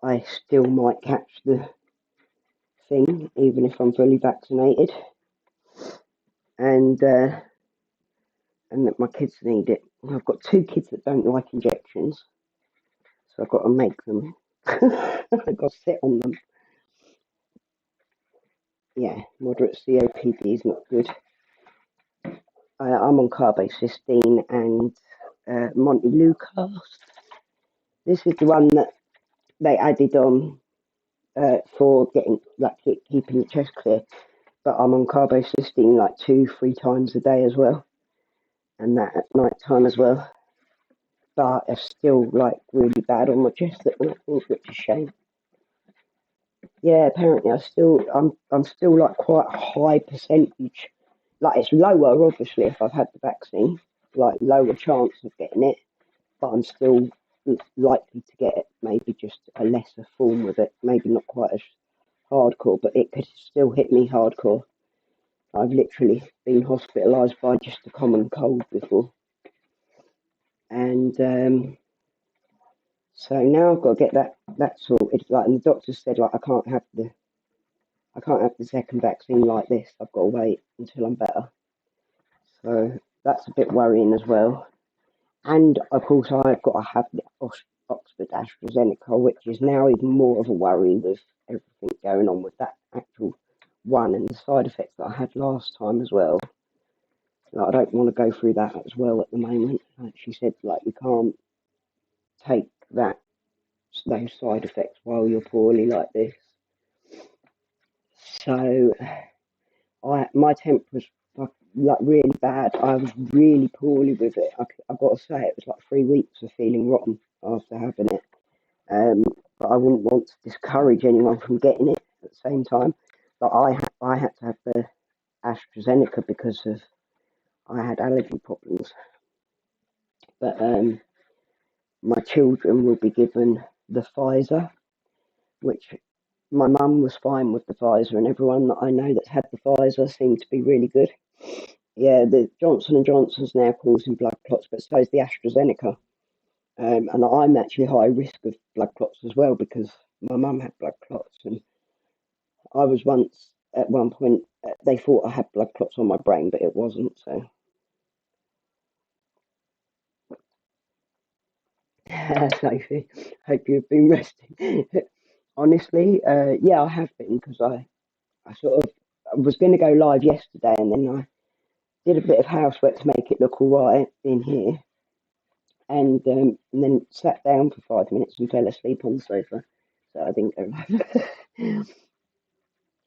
I still might catch the thing even if I'm fully vaccinated, and that my kids need it. I've got 2 kids that don't like injections, so I've got to make them. I've got to sit on them. Yeah, moderate COPD is not good. I'm on carbocystine and Montelukast. This is the one that they added on for getting keeping the chest clear. But I'm on carbocystine like 2-3 times a day as well, and that at night time as well. But it's still like really bad on my chest at the moment, which is a shame. Yeah, apparently I'm still like quite a high percentage. Like it's lower obviously if I've had the vaccine, like lower chance of getting it, but I'm still likely to get it. Maybe just a lesser form of it. Maybe not quite as hardcore, but it could still hit me hardcore. I've literally been hospitalised by just a common cold before, and so now I've got to get that sorted. Like, and the doctor said, like I can't have the second vaccine like this. I've got to wait until I'm better. So that's a bit worrying as well. And of course, I've got to have the Oxford AstraZeneca, which is now even more of a worry with everything going on with that actual one and the side effects that I had last time as well. Like, I don't want to go through that as well at the moment. Like she said, like you can't take those side effects while you're poorly like this. So my temp was like really bad. I was really poorly with it. I've got to say it was like 3 weeks of feeling rotten after having it. But I wouldn't want to discourage anyone from getting it at the same time. But I had to have the AstraZeneca because of I had allergy problems. But my children will be given the Pfizer, which my mum was fine with the Pfizer, and everyone that I know that's had the Pfizer seemed to be really good. Yeah, the Johnson and Johnson's now causing blood clots, but so is the AstraZeneca. And I'm actually high risk of blood clots as well because my mum had blood clots, and I was once at one point they thought I had blood clots on my brain, but it wasn't. So Sophie, hope you've been resting. Honestly, yeah, I have been because I sort of I was going to go live yesterday, and then I did a bit of housework to make it look all right in here, and then sat down for 5 minutes and fell asleep on the sofa. So I didn't go live.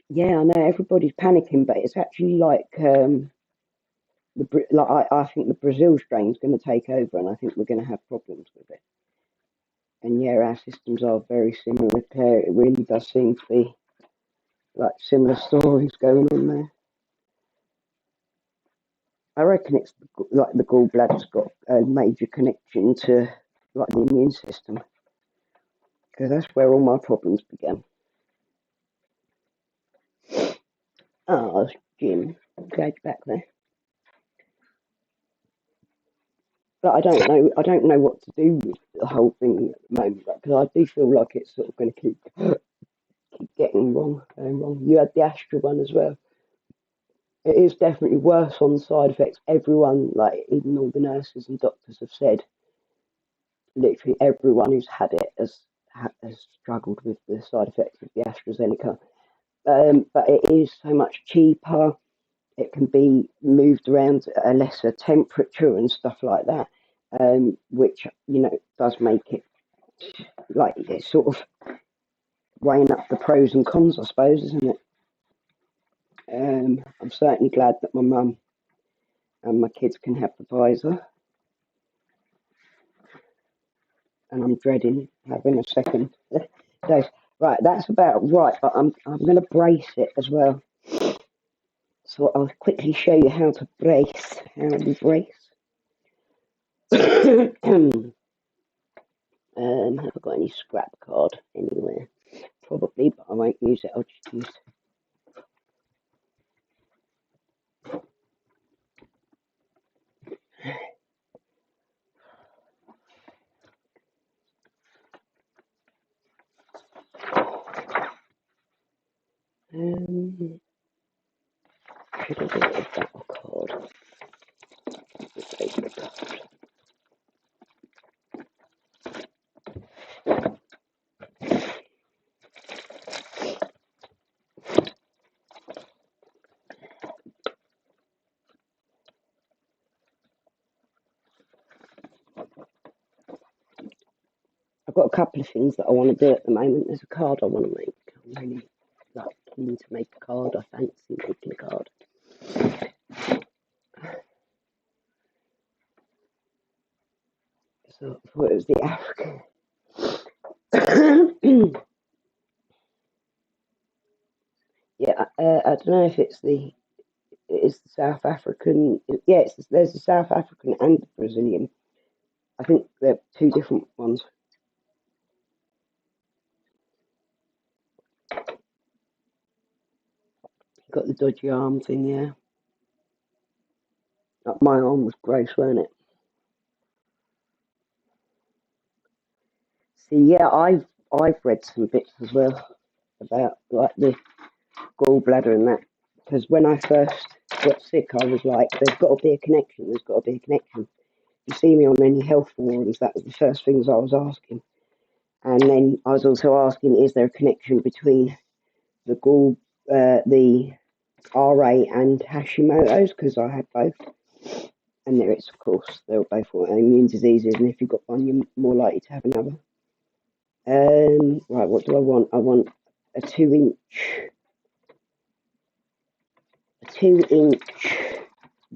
Yeah, I know everybody's panicking, but it's actually like I think the Brazil strain is going to take over, and I think we're going to have problems with it. And yeah, our systems are very similar with Claire. It really does seem to be like similar stories going on there. I reckon it's like the gallbladder's got a major connection to like the immune system because that's where all my problems began. Ah, Jim, glad you're back there. But I don't know what to do with the whole thing at the moment because I do feel like it's sort of going to keep getting wrong, going wrong. You had the Astra one as well. It is definitely worse on the side effects. Everyone, like even all the nurses and doctors, have said literally everyone who's had it has struggled with the side effects of the AstraZeneca. But it is so much cheaper. It can be moved around at a lesser temperature and stuff like that, which does make it like it's sort of weighing up the pros and cons, I suppose, isn't it? I'm certainly glad that my mum and my kids can have the Pfizer, and I'm dreading having a second dose. Right, that's about right, but I'm going to brace it as well. So I'll quickly show you how to brace, how we brace. Have I got any scrap card anywhere? Probably, but I won't use it. I'll just use. Should I do it with that card? I've got a couple of things that I want to do at the moment. There's a card I want to make. I'm really keen to make a card. I fancy making a card. So I thought it was the African. Yeah, I don't know if it's the South African. Yeah, there's the South African and the Brazilian. I think they're two different ones. Got the dodgy arm thing, yeah. My arm was gross, wasn't it? See, yeah, I've read some bits as well about like the gallbladder and that. Because when I first got sick, I was like, "There's got to be a connection. There's got to be a connection." You see me on any health forums, that was the first things I was asking. And then I was also asking, is there a connection between the RA and Hashimoto's? Because I had both. And there is, of course, they were both immune diseases, and if you've got one, you're more likely to have another. Right, what do I want? I want a 2-inch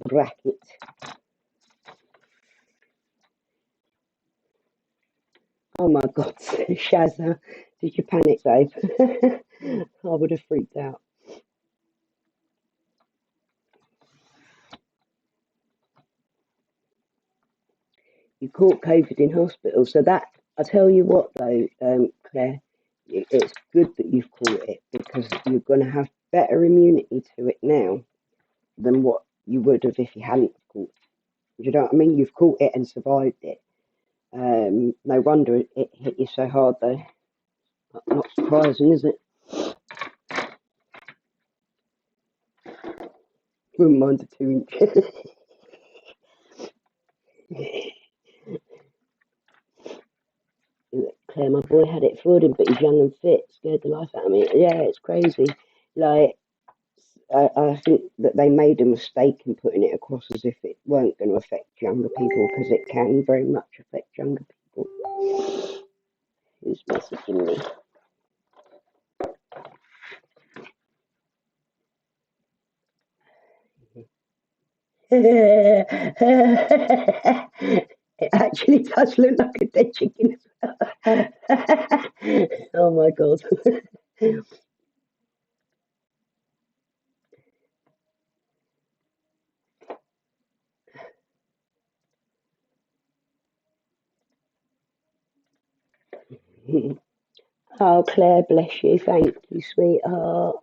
bracket. Oh my God, Shazza, did you panic, babe? I would have freaked out. You caught COVID in hospital, so that, I tell you what though, Claire, it's good that you've caught it because you're going to have better immunity to it now than what you would have if you hadn't caught it. Do you know what I mean? You've caught it and survived it. No wonder it hit you so hard though. Not surprising, is it? Wouldn't mind the 2 inch. Claire, my boy had it for him, but he's young and fit. Scared the life out of me. Yeah, it's crazy. Like, I think that they made a mistake in putting it across as if it weren't going to affect younger people because it can very much affect younger people. Who's messaging me? It actually does look like a dead chicken as well. Oh my God. Oh, Claire, bless you. Thank you, sweetheart.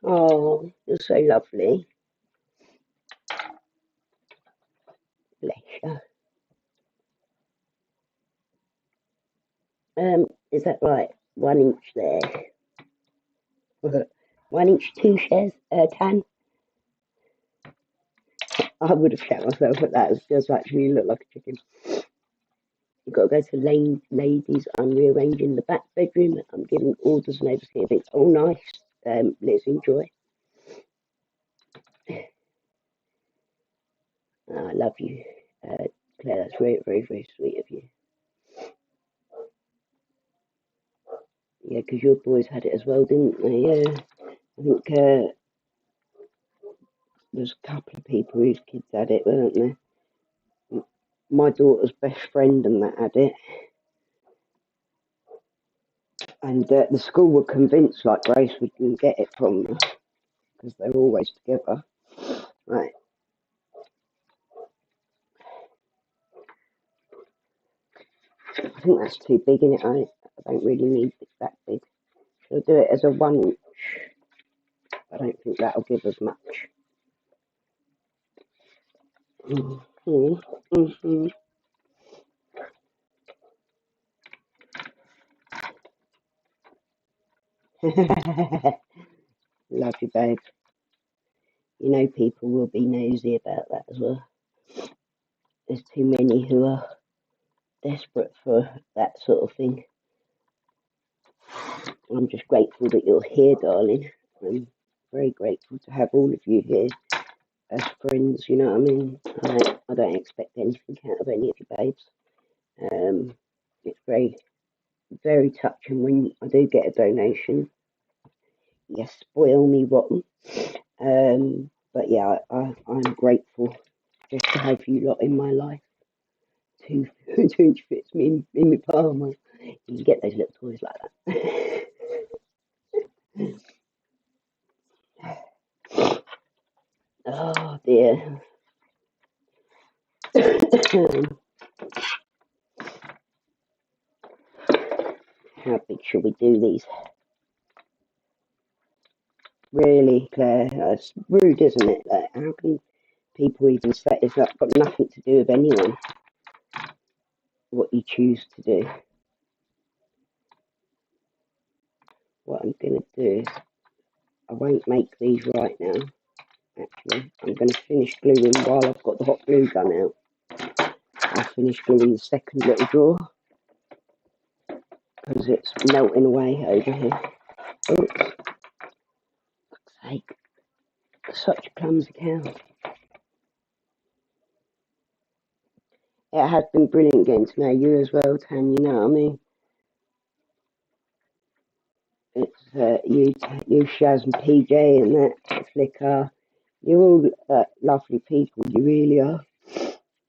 Oh, you're so lovely. Bless you. Is that right? 1 inch there. 1 inch, 2 shares, tan. I would have shot myself at that. It does actually look like a chicken. You've got to go to ladies. I'm rearranging the back bedroom. I'm giving orders and everything. It's all nice. Let's enjoy. I love you, Claire. That's very, very, very sweet of you. Yeah, because your boys had it as well, didn't they? Yeah. I think there's a couple of people whose kids had it, weren't there? My daughter's best friend and that had it. And the school were convinced, like Grace wouldn't get it from her because they're always together. Right. I think that's too big in it. I don't really need it that big. She'll do it as a 1 inch. I don't think that'll give us much. Mm-hmm. Mm-hmm. Love you, babe. You know people will be nosy about that as well. There's too many who are desperate for that sort of thing. I'm just grateful that you're here, darling. I'm very grateful to have all of you here as friends, you know what I mean? I don't expect anything out of any of you babes. It's very, very touching when I do get a donation. You spoil me rotten. But yeah, I'm grateful just to have you lot in my life. 2 inch fits me in my palm. You can get those little toys like that. Oh dear. How big should we do these? Really, Claire? It's rude, isn't it? Like, how can people even say it's got nothing to do with anyone? What you choose to do. What I'm going to do is I won't make these right now. Actually, I'm going to finish gluing while I've got the hot glue gun out. I'll finish gluing the second little drawer because it's melting away over here. Oops. Fuck's sake. Such a clumsy cow. It has been brilliant getting to know you as well, Tan, you know what I mean? It's you, Shaz and PJ and that Flicker. You're all lovely people, you really are.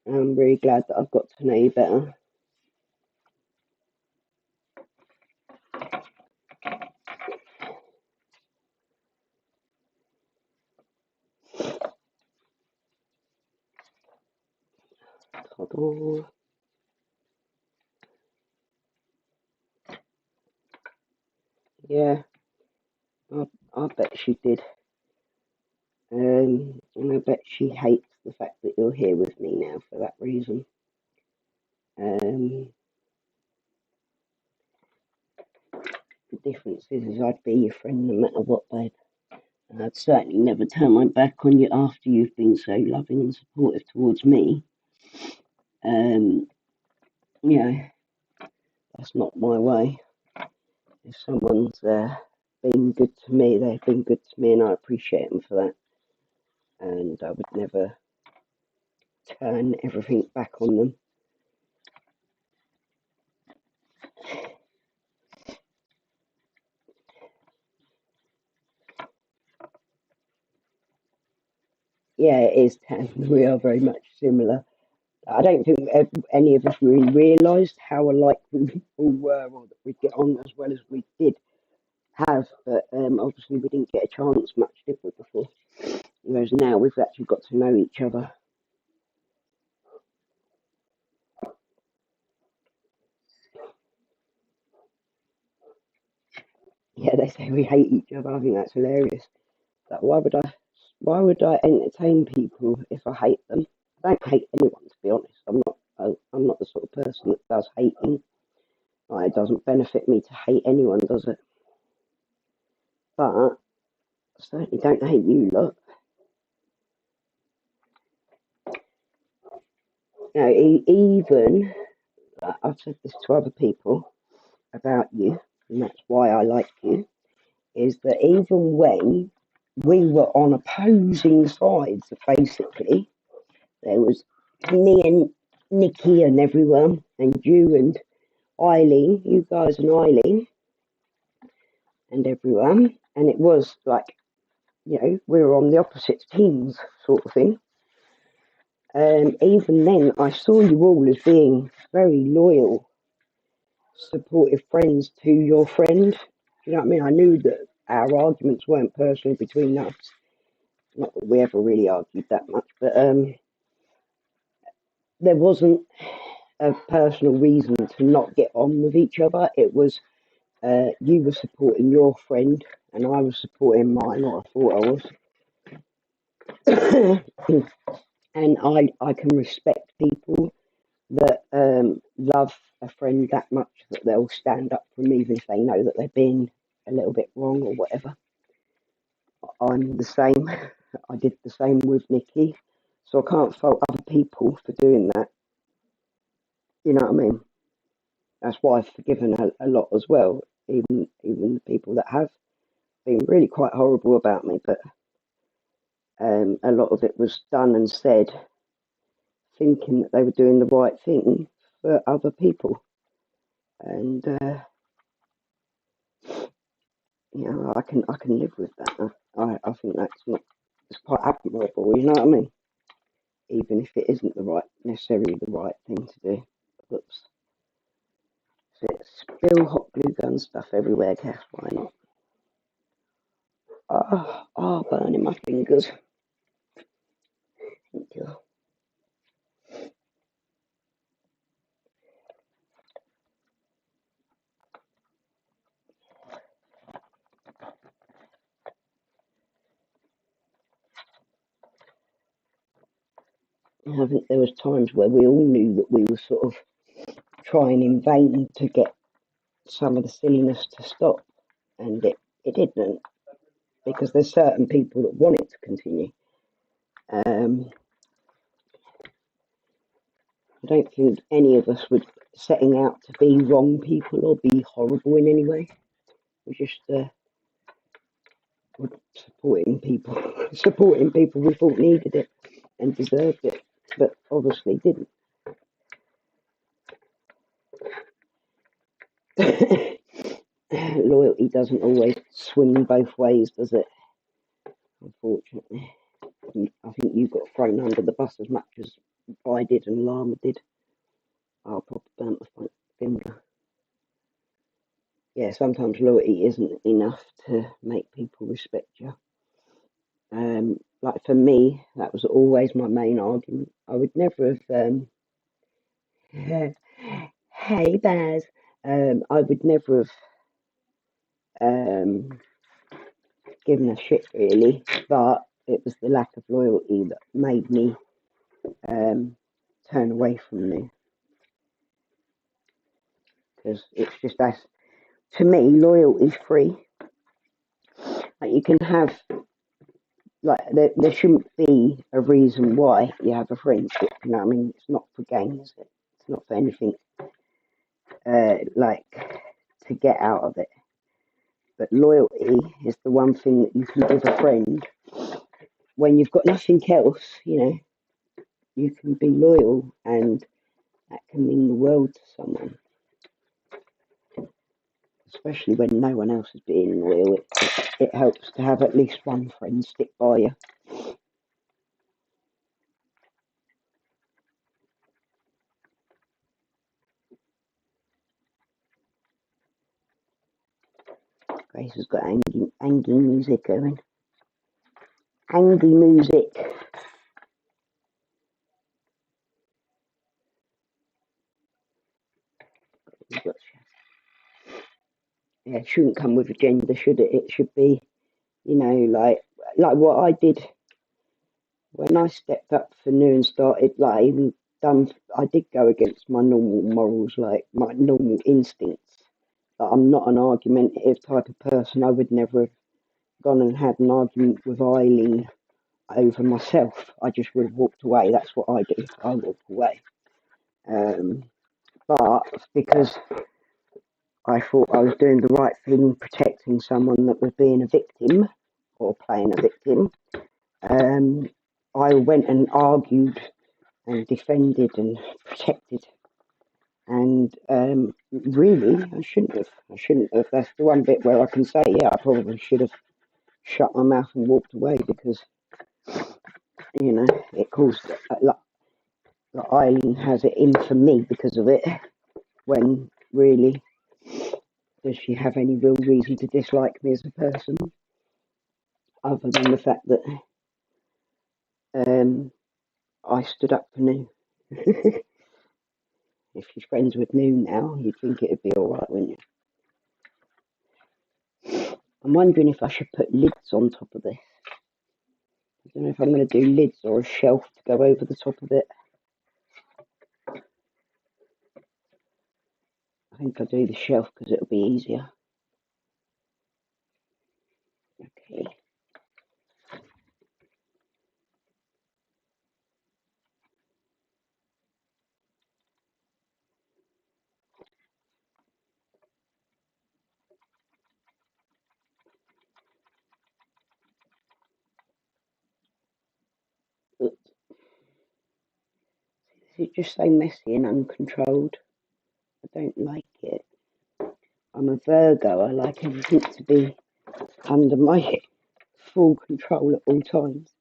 I'm really glad that I've got to know you better. Ta-da. Yeah, I bet she did. And I bet she hates the fact that you're here with me now for that reason. Um, the difference is I'd be your friend no matter what, babe. And I'd certainly never turn my back on you after you've been so loving and supportive towards me. You know, that's not my way. If someone's been good to me, they've been good to me, and I appreciate them for that. And I would never turn everything back on them. Yeah, it is, Tam. We are very much similar. I don't think any of us really realised how alike we all were, or that we'd get on as well as we did have. But obviously, we didn't get a chance much, did we, before? Whereas now we've actually got to know each other. Yeah, they say we hate each other. I think that's hilarious. Like, why would I entertain people if I hate them? I don't hate anyone, to be honest. I'm not the sort of person that does hating. Like, it doesn't benefit me to hate anyone, does it? But I certainly don't hate you, look. You know, even I've said this to other people about you, and that's why I like you. Is that even when we were on opposing sides, basically, there was me and Nikki and everyone, and you and Eileen, you guys and Eileen, and everyone, and it was like, you know, we were on the opposite teams, sort of thing. And even then, I saw you all as being very loyal, supportive friends to your friend. You know what I mean? I knew that our arguments weren't personal between us. Not that we ever really argued that much, but there wasn't a personal reason to not get on with each other. It was you were supporting your friend, and I was supporting mine, or I thought I was. And I can respect people that love a friend that much that they'll stand up for them even if they know that they're being a little bit wrong or whatever. I'm the same. I did the same with Nikki, so I can't fault other people for doing that. You know what I mean? That's why I've forgiven a lot as well. Even the people that have been really quite horrible about me, but a lot of it was done and said thinking that they were doing the right thing for other people. And you know, I can live with that. I think that's not it's quite admirable. You know what I mean? Even if it isn't necessarily the right thing to do. Whoops! So spill hot glue gun stuff everywhere, Cass. Why not? Burning my fingers. Thank you. I think there was times where we all knew that we were sort of trying in vain to get some of the silliness to stop, and it didn't, because there's certain people that want it to continue. I don't think any of us were setting out to be wrong people or be horrible in any way. We're just supporting people we thought needed it and deserved it, but obviously didn't. Loyalty doesn't always swing both ways, does it? Unfortunately, I think you got thrown under the bus as much as I did and Lama did. I'll probably burnt my finger. Yeah, sometimes loyalty isn't enough to make people respect you. Like for me, that was always my main argument. I would never have Hey, Baz. I would never have given a shit really, but it was the lack of loyalty that made me turn away from you. Because it's just as to me, loyalty's free. Like you can have like there shouldn't be a reason why you have a friendship. You know what I mean? It's not for gain, is it? It's not for anything like to get out of it. But loyalty is the one thing that you can give a friend when you've got nothing else. You know, you can be loyal, and that can mean the world to someone. Especially when no one else is being loyal, it helps to have at least one friend stick by you. Grace has got angry music going. Angry music. Yeah, it shouldn't come with a gender, should it? It should be, you know, like what I did when I stepped up for new and started, like even done. I did go against my normal morals, like my normal instincts. But I'm not an argumentative type of person. I would never have gone and had an argument with Eileen over myself. I just would have walked away. That's what I do. I walk away. Um, but because I thought I was doing the right thing, protecting someone that was being a victim or playing a victim, I went and argued and defended and protected. And really, I shouldn't have. I shouldn't have. That's the one bit where I can say, yeah, I probably should have shut my mouth and walked away because, you know, it caused, like Eileen has it in for me because of it, when really, does she have any real reason to dislike me as a person, other than the fact that I stood up for New? If she's friends with New now, you'd think it'd be alright, wouldn't you? I'm wondering if I should put lids on top of this. I don't know if I'm going to do lids or a shelf to go over the top of it. I think I'll do the shelf because it'll be easier. Okay. Does it just so messy and uncontrolled? I don't like it. I'm a Virgo. I like everything to be under my full control at all times.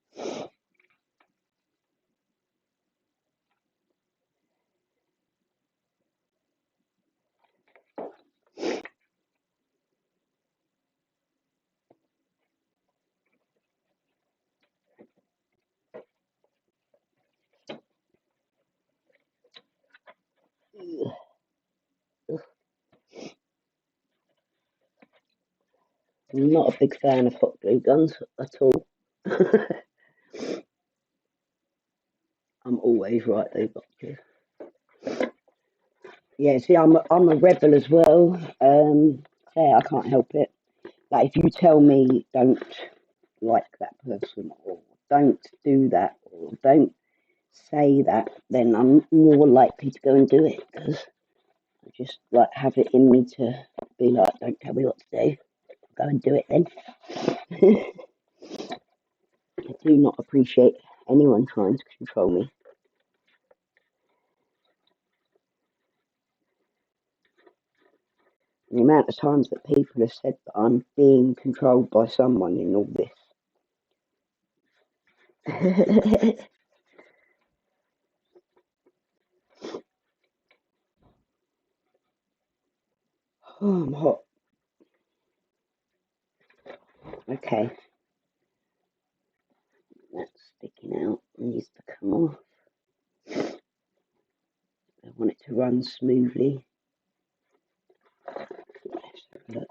I'm not a big fan of hot glue guns at all. I'm always right though, Doctor. Yeah, see, I'm a rebel as well. Yeah, I can't help it. Like if you tell me don't like that person or don't do that or don't say that, then I'm more likely to go and do it because I just like have it in me to be like, don't tell me what to do, go and do it then. I do not appreciate anyone trying to control me. The amount of times that people have said that I'm being controlled by someone in all this. Oh, I'm hot. Okay, that's sticking out. It needs to come off. want it to run smoothly. Let's have a look.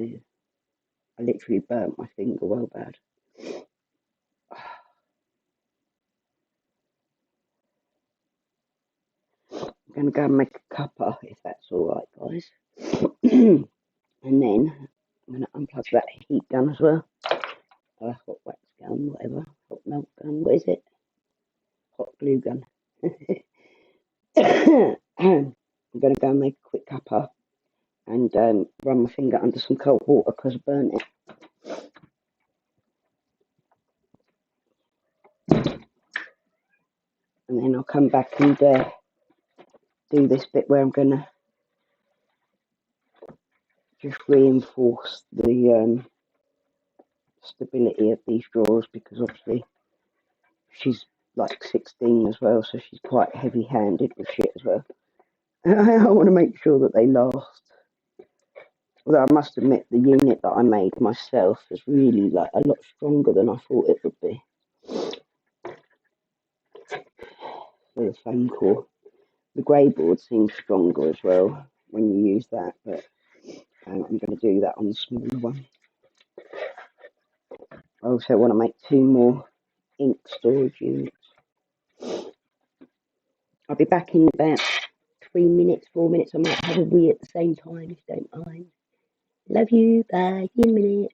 Ugh, I literally burnt my finger well bad. I'm going to go and make a cuppa, if that's alright, guys. And then I'm going to unplug that heat gun as well. Hot wax gun, whatever. Hot melt gun, what is it? Hot glue gun. I'm going to go and make a quick cuppa and run my finger under some cold water because I burnt it. And then I'll come back and do this bit where I'm going to just reinforce the stability of these drawers, because obviously she's like 16 as well, so she's quite heavy-handed with shit as well. And I want to make sure that they last. Although I must admit, the unit that I made myself is really like a lot stronger than I thought it would be. For the foam core, the grey board seems stronger as well when you use that, but I'm going to do that on the smaller one. I also want to make 2 more ink storage units. I'll be back in about 3 minutes, 4 minutes. I might have a wee at the same time, if you don't mind. Love you. Bye. See you in a minute.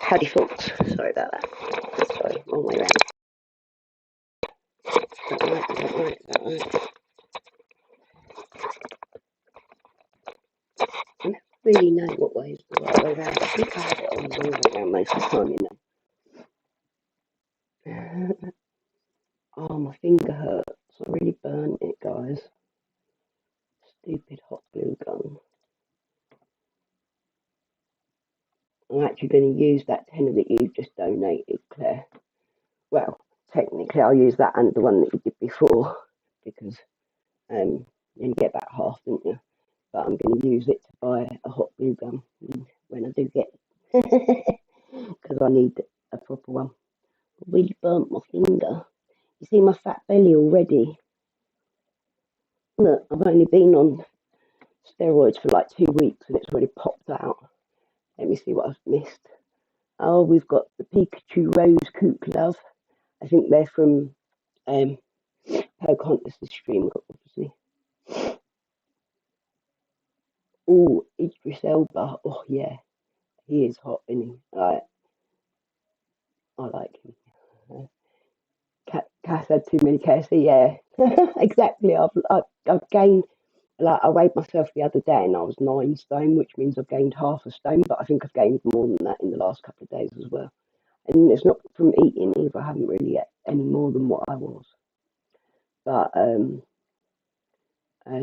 How default. Sorry about that. Sorry, wrong way around. Is that right? Is that right? Is that right? I don't really know what way is the right way around. I think I have it on the wrong way around most of the time, you know. Oh, my finger hurts. I really burnt it, guys. Stupid hot glue gun. I'm actually going to use that tenner that you just donated, Claire. Well, technically I'll use that and the one that you did before, because you get about half, don't you? But I'm going to use it to buy a hot glue gun when I do get it, because I need a proper one. I really burnt my finger. You see my fat belly already? Look, I've only been on steroids for like 2 weeks and it's already popped out. Let me see what I've missed. Oh, we've got the Pikachu Rose Coop Love. I think they're from Pocahontas' stream, obviously. Oh, Idris Elba. Oh, yeah. He is hot, isn't he? I like him. Cass had too many KFC, yeah. Exactly. I've gained, like, I weighed myself the other day and I was 9 stone, which means I've gained half a stone, but I think I've gained more than that in the last couple of days as well. And it's not from eating either. I haven't really ate any more than what I was. But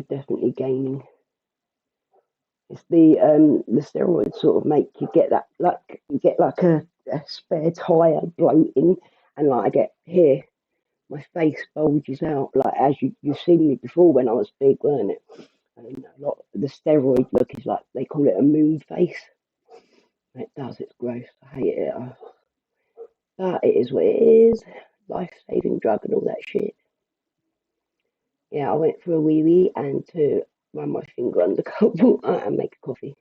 definitely gaining. It's the steroids sort of make you get that, like you get like a spare tire bloating, and like I get here, my face bulges out, like as you've seen me before when I was big, weren't it? And a lot of the steroid look is like they call it a moon face. It does. It's gross. I hate it. But it is what it is. Life-saving drug and all that shit. Yeah, I went for a wee wee and to run my finger under cold water and make a coffee.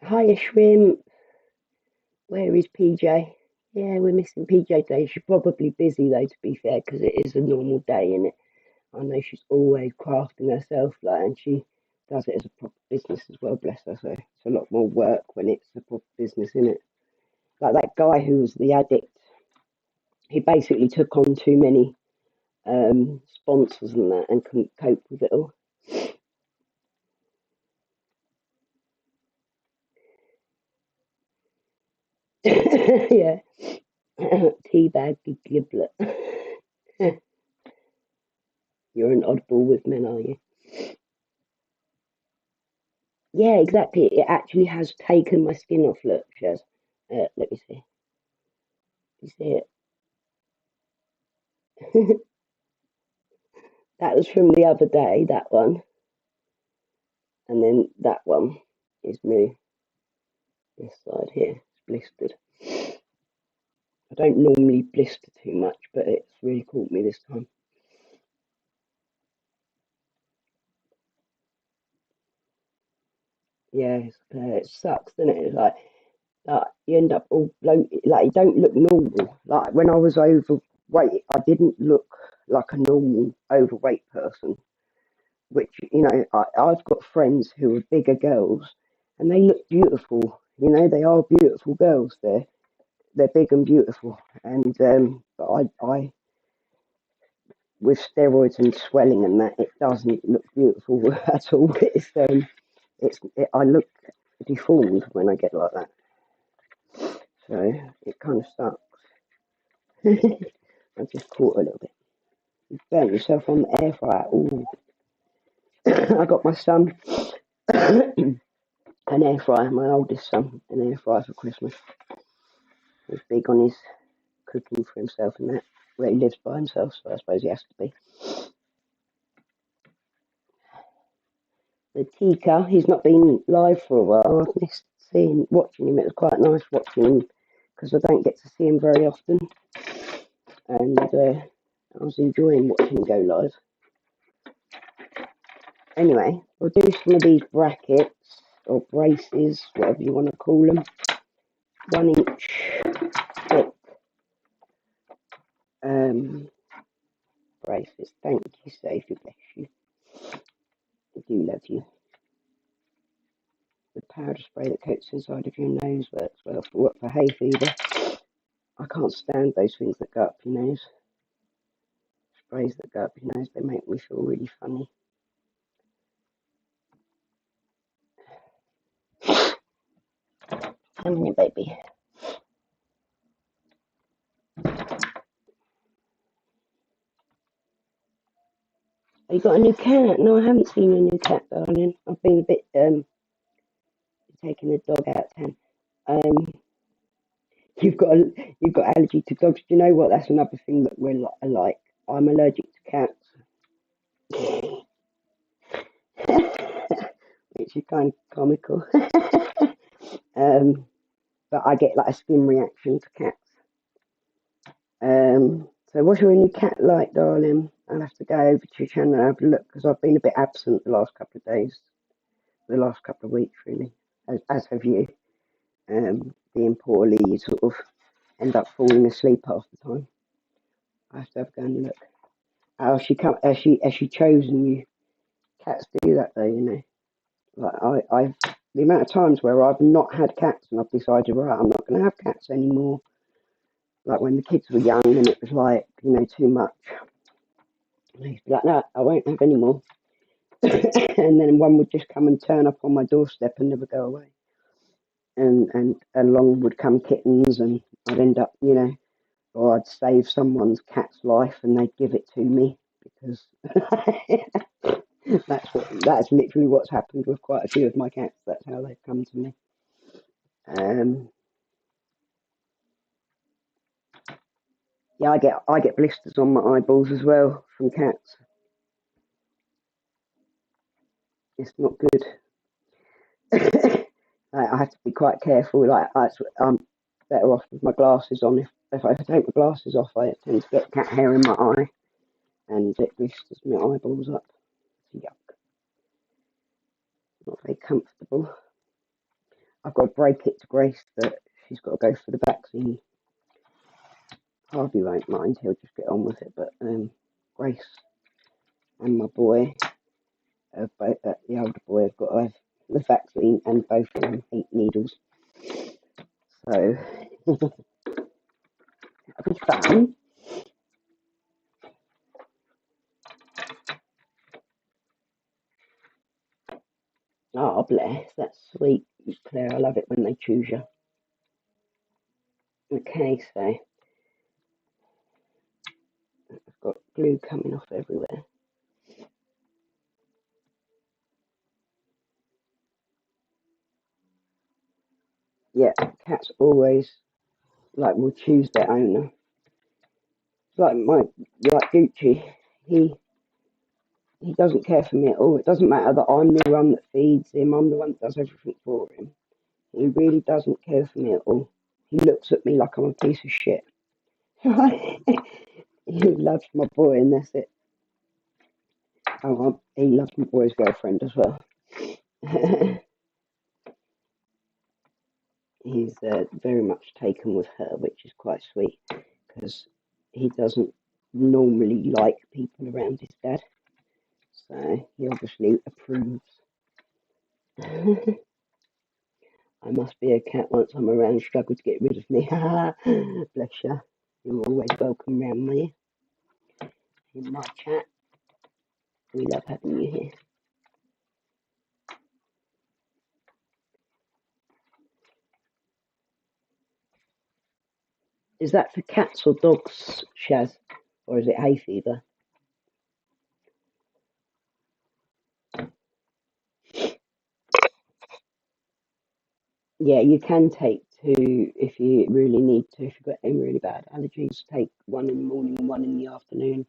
Hiya, shrimp. Where is PJ? Yeah, we're missing PJ today. She's probably busy though, to be fair, because it is a normal day, and I know she's always crafting herself, like, and she does it as a proper business as well. Bless her. So it's a lot more work when it's a proper business, isn't it? Like that guy who was the addict, he basically took on too many sponsors and that, and couldn't cope with it all. Yeah, teabag giblet. You're an oddball with men, are you? Yeah, exactly. It actually has taken my skin off. Look, Shaz. Let me see. You see it? That was from the other day, that one. And then that one is new. This side here is blistered. I don't normally blister too much, but it's really caught me this time. Yeah, it sucks, doesn't it? It's like you end up all bloated, like you don't look normal. Like when I was overweight, I didn't look like a normal overweight person. Which I've got friends who are bigger girls, and they look beautiful. They are beautiful girls. They're big and beautiful, and but I with steroids and swelling and that, it doesn't look beautiful at all. I look deformed when I get like that, so it kind of sucks. I just caught a little bit. You burnt yourself on the air fryer. Ooh. I got my son an air fryer, my oldest son, an air fryer for Christmas. He's big on his cooking for himself and that, where he lives by himself, so I suppose he has to be. The Tika, he's not been live for a while. I've missed watching him. It was quite nice watching him because I don't get to see him very often, and I was enjoying watching him go live. Anyway, we'll do some of these brackets or braces, whatever you want to call them. 1 inch thick braces. Thank you, Sophie. Bless you. I do love you. the powder spray that coats inside of your nose works well for hay fever. I can't stand those things that go up your nose. Sprays that go up your nose, they make me feel really funny. Come here, baby. Have you got a new cat? No, I haven't seen a new cat, darling. I've been a bit taking the dog out of town. Um, you've got allergy to dogs. Do you know what? That's another thing that we're alike. I'm allergic to cats, which is kind of comical. But I get like a skin reaction to cats. So what's your new cat like, darling? I'll have to go over to your channel and have a look because I've been a bit absent the last couple of days, the last couple of weeks, really, as have you. Being poorly, you sort of end up falling asleep half the time. I have to have a go and look. Has she chosen you? Cats do that though, you know. Like I've the amount of times where I've not had cats and I've decided, right, I'm not going to have cats anymore. Like when the kids were young and it was like, you know, too much. And I used to be like, no, I won't have any more. And then one would just come and turn up on my doorstep and never go away. And along would come kittens and I'd end up, you know, or I'd save someone's cat's life and they'd give it to me because that's literally what's happened with quite a few of my cats. That's how they've come to me. Yeah, I get blisters on my eyeballs as well from cats. It's not good. I have to be quite careful. Like I'm better off with my glasses on. If I take my glasses off, I tend to get cat hair in my eye, and it blisters my eyeballs up. Yuck! Not very comfortable. I've got to break it to Grace that she's got to go for the vaccine. Harvey won't mind; he'll just get on with it. But Grace and my boy, the older boy, have got to have the vaccine, and both of them hate needles. So that'll be fun. Oh, bless. That's sweet, Claire. I love it when they choose you. Okay, so I've got glue coming off everywhere. Yeah, cats always will choose their owner. It's like Gucci. He doesn't care for me at all. It doesn't matter that I'm the one that feeds him. I'm the one that does everything for him. He really doesn't care for me at all. He looks at me like I'm a piece of shit. He loves my boy, and that's it. Oh, he loves my boy's girlfriend as well. He's very much taken with her, which is quite sweet because he doesn't normally like people around his dad, so he obviously approves. I must be a cat once I'm around, struggle to get rid of me. Bless you. You're always welcome round me in my chat. We love having you here. Is that for cats or dogs, Shaz? Or is it hay fever? Yeah, you can take two if you really need to. If you've got any really bad allergies, take one in the morning and one in the afternoon.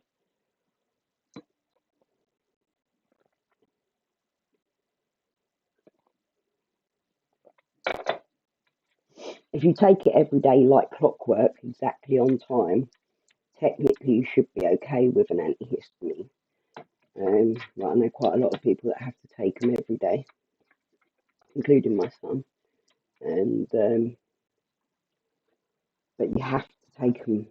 If you take it every day like clockwork, exactly on time, technically you should be okay with an antihistamine. I know quite a lot of people that have to take them every day, including my son. And but you have to take them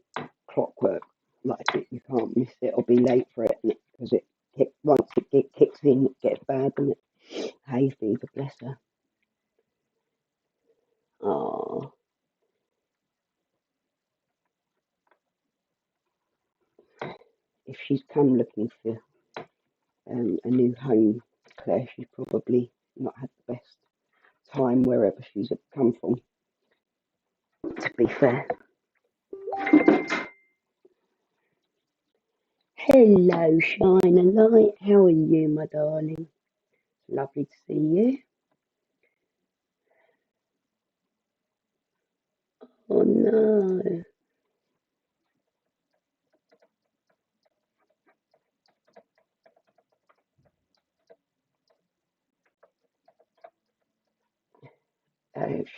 clockwork. Like you can't miss it or be late for it because once it kicks in, it gets bad, and it hay fever. Bless her. if she's come looking for a new home, Claire, she's probably not had the best time wherever she's come from, to be fair. Hello, Shine a Light. How are you, my darling? Lovely to see you. Oh no.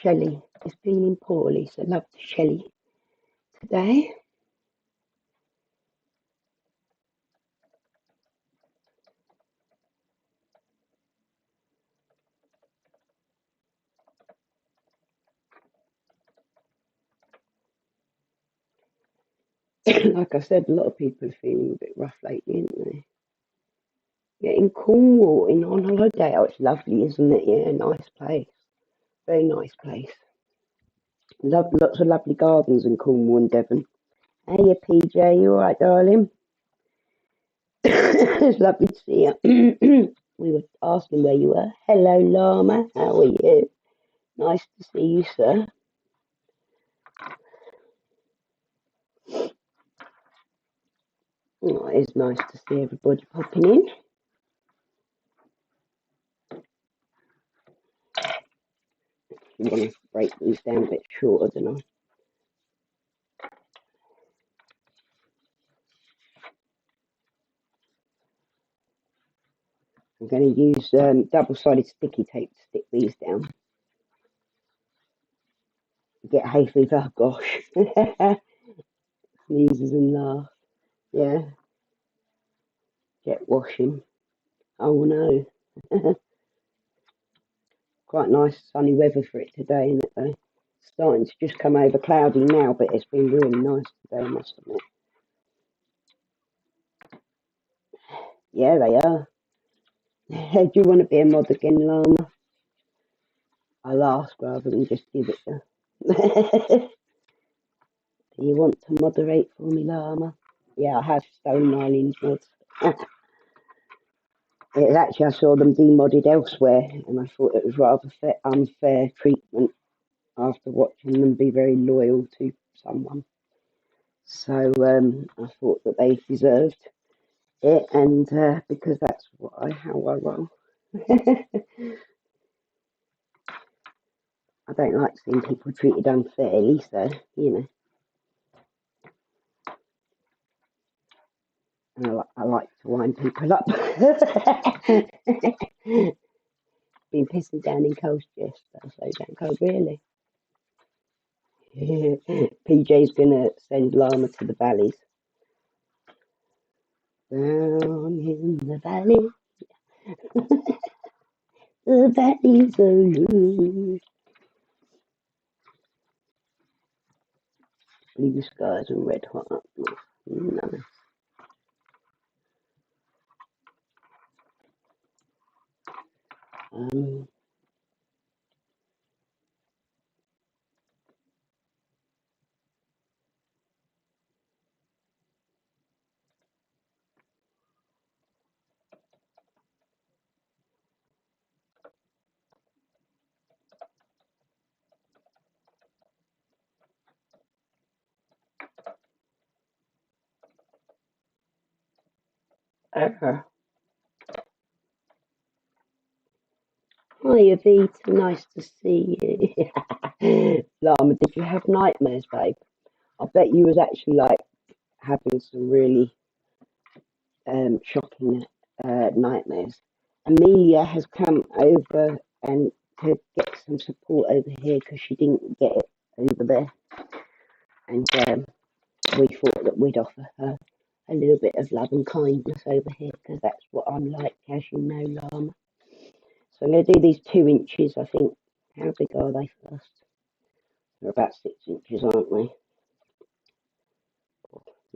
Shelley is feeling poorly, so love to Shelley today. Like I said, a lot of people are feeling a bit rough lately, aren't they? Yeah, in Cornwall, on holiday. Oh, it's lovely, isn't it? Yeah, nice place. Very nice place. Lots of lovely gardens in Cornwall and Devon. Hey, PJ, you alright, darling? It's lovely to see you. We were asking where you were. Hello, Llama. How are you? Nice to see you, sir. Oh, it's nice to see everybody popping in. I'm going to break these down a bit shorter than I. I'm going to use double-sided sticky tape to stick these down. Get hay fever, gosh. Sneezes and laugh. Yeah. Get washing. Oh no. Quite nice sunny weather for it today, isn't it though? Starting to just come over cloudy now, but it's been really nice today, I must admit. Yeah, they are. Do you want to be a mod again, Llama? I'll ask rather than just give it to. Do you want to moderate for me, Llama? Yeah, I have stolen Eileen's mods. Actually, I saw them demodded elsewhere, and I thought it was rather unfair treatment after watching them be very loyal to someone. So I thought that they deserved it, and because that's how I roll. I don't like seeing people treated unfairly, so you know. And I like to wind people up. Been pissing down in Coast yesterday, so down cold, really. PJ's gonna send Llama to the valleys. Down in the valley, the valleys are blue. Blue skies and red hot up north. Nice. Hiya, Vita. Nice to see you. Llama, did you have nightmares, babe? I bet you was actually like having some really shocking nightmares. Amelia has come over and to get some support over here because she didn't get it over there, and we thought that we'd offer her a little bit of love and kindness over here because that's what I'm like, as you know, Llama. So I'm going to do these 2 inches, I think. How big are they first? They're about 6 inches, aren't they?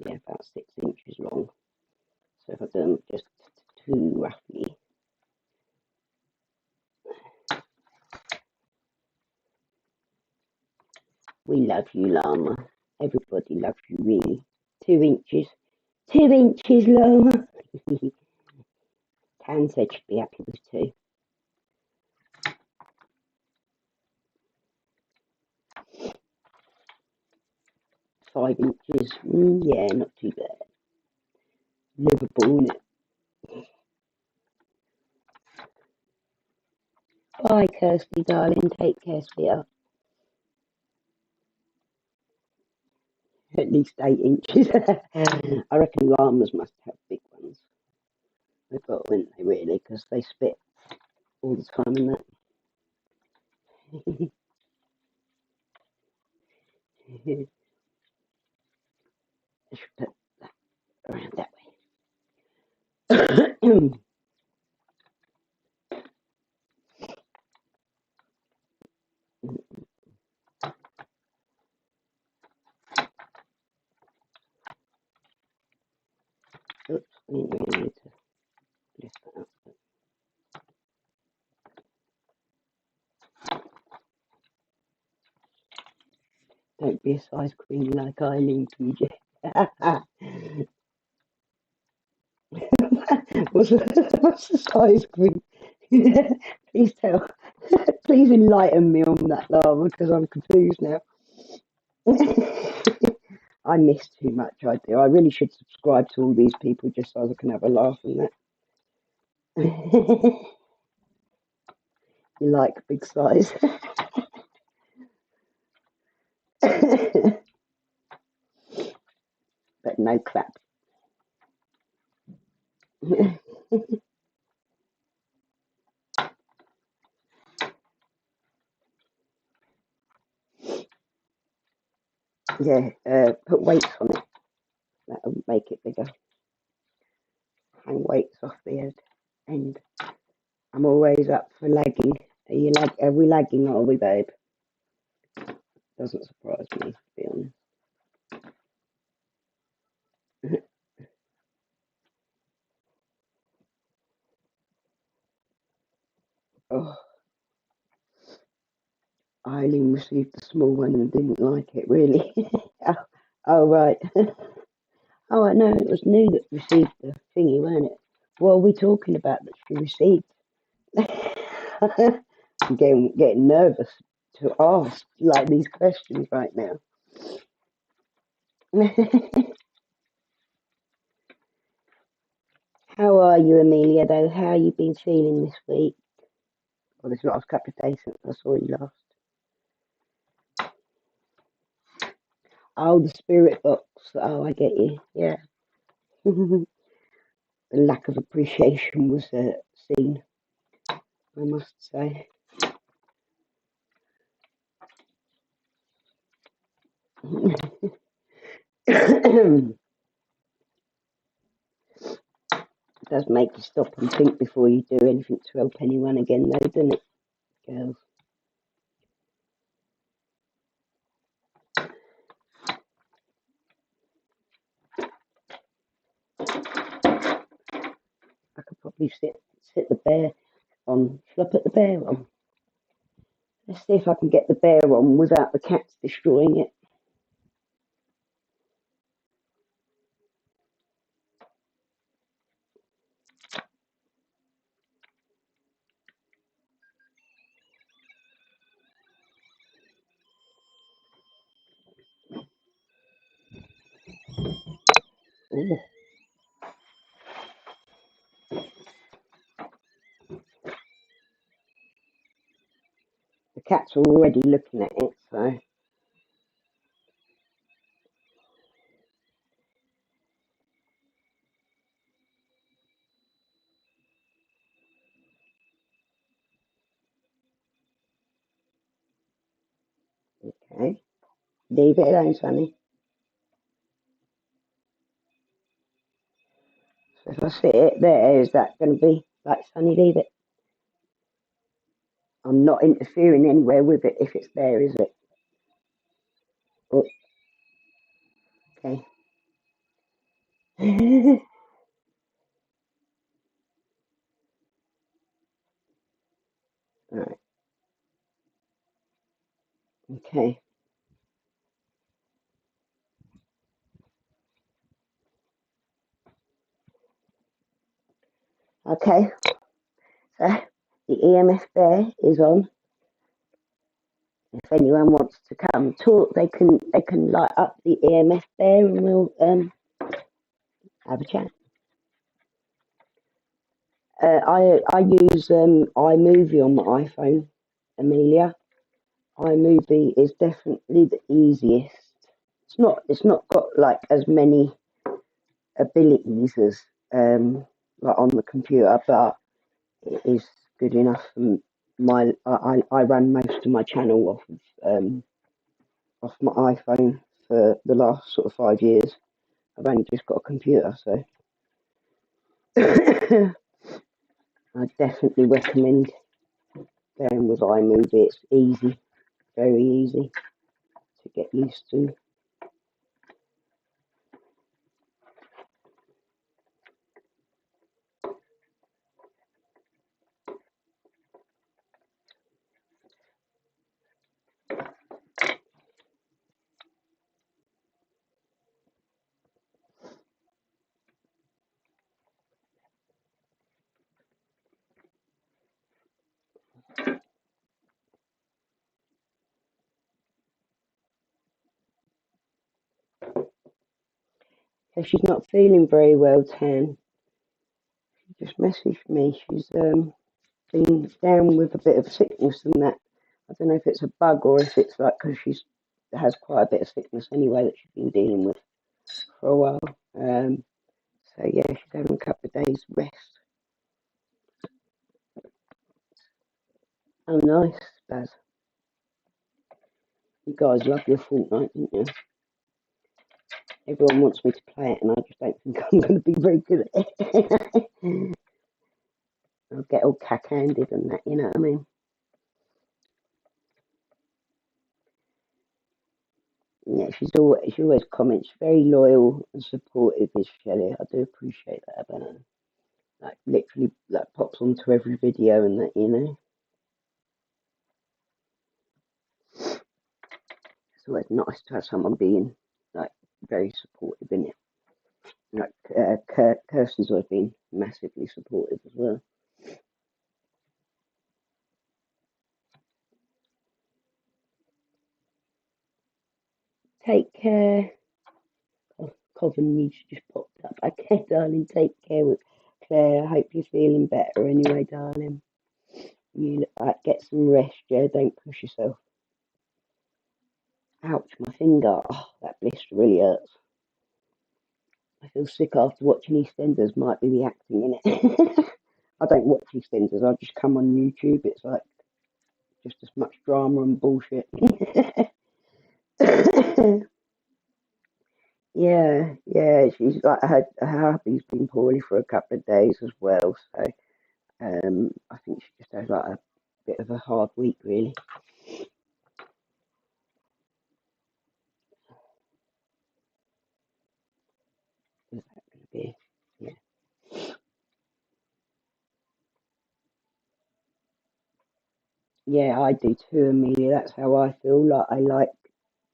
Yeah, about 6 inches long. So if I do them just 2 roughly. We love you, Llama. Everybody loves you, really. 2 inches. 2 inches long. Tan said she'd be happy with 2. 5 inches. Yeah, not too bad. Livable, isn't it? Bye, Kirsty, darling. Take care, sweetheart. At least 8 inches. I reckon llamas must have big ones. They've got, wouldn't they, really? Because they spit all the time and that. I should put that around that way. Oops, I didn't really need to lift that up. Don't be a size queen like Eileen, PJ. what's the size queen? Please tell. Please enlighten me on that, Lava, because I'm confused now. I miss too much, I do. I really should subscribe to all these people just so I can have a laugh and that. You like big size. But no clap. Yeah, put weights on it. That'll make it bigger. Hang weights off the end. I'm always up for lagging. Are we lagging, or are we, babe? Doesn't surprise me, to be honest. Oh, Eileen received the small one and didn't like it, really. Oh, right. Oh, I know, it was new that received the thingy, weren't it? What are we talking about that she received? I'm getting nervous to ask like these questions right now. How are you, Amelia, though? How you been feeling this week? Well, this last couple of days since I saw you last. Oh, the spirit box. Oh, I get you. Yeah. The lack of appreciation was seen, I must say. It does make you stop and think before you do anything to help anyone again, though, doesn't it, girls? I could probably sit the bear on. Shall I put the bear on? Let's see if I can get the bear on without the cats destroying it. Ooh. The cats are already looking at it, so. Okay. Leave it alone, Sonny. So if I sit it there, is that going to be like, Sonny, leave it? I'm not interfering anywhere with it if it's there, is it? Oh, okay. All right. Okay. Okay, so the EMF there is on. If anyone wants to come talk, they can light up the EMF there, and we'll have a chat. I use iMovie on my iPhone, Amelia. iMovie is definitely the easiest. It's not got like as many abilities as like on the computer, but it is good enough for I run most of my channel off my iPhone for the last sort of 5 years. I've only just got a computer, so I definitely recommend going with iMovie. It's easy, very easy to get used to. So she's not feeling very well, Tan. She just messaged me. She's been down with a bit of sickness and that. I don't know if it's a bug or if it's like because she's has quite a bit of sickness anyway that she's been dealing with for a while. So yeah, she's having a couple of days rest. Oh, nice, Baz. You guys love your Fortnite, don't you? Everyone wants me to play it, and I just don't think I'm going to be very good at it. I'll get all cack-handed and that, you know what I mean? Yeah, she always comments, very loyal and supportive, is Shelley. I do appreciate that about her. Like, literally, like, pops onto every video and that, you know? It's always nice to have someone being, like, very supportive in it. Like, Kirsty's always been massively supportive as well. Take care. Oh, Coven needs just popped up. Okay, darling, take care with Claire. I hope you're feeling better anyway, darling. You get some rest, yeah? Don't push yourself. Ouch, my finger. Oh, that blister really hurts. I feel sick after watching EastEnders. Might be the acting in it. I don't watch EastEnders. I just come on YouTube. It's like just as much drama and bullshit. Yeah. She's like her hubby's been poorly for a couple of days as well. So I think she just has like a bit of a hard week, really. Is that going to be? Yeah. Yeah, I do too, Amelia. That's how I feel. Like I like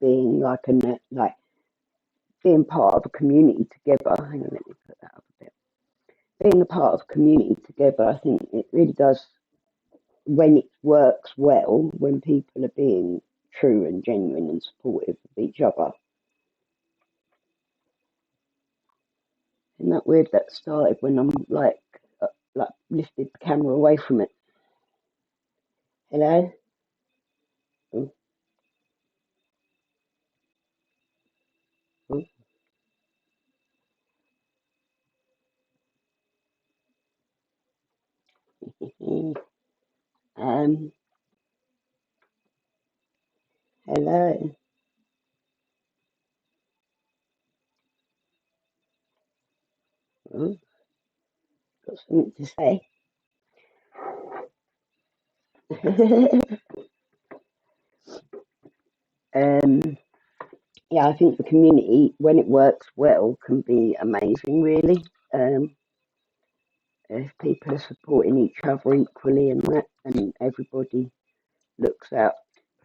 being like being part of a community together. Hang on, let me put that up a bit. Being a part of a community together, I think it really does when it works well, when people are being true and genuine and supportive of each other. Isn't that weird? That started when I'm like lifted the camera away from it. Hello. Oh, oh. Hello. Oh, got something to say. um, yeah, I think the community, when it works well, can be amazing, really. If people are supporting each other equally and that, and everybody looks out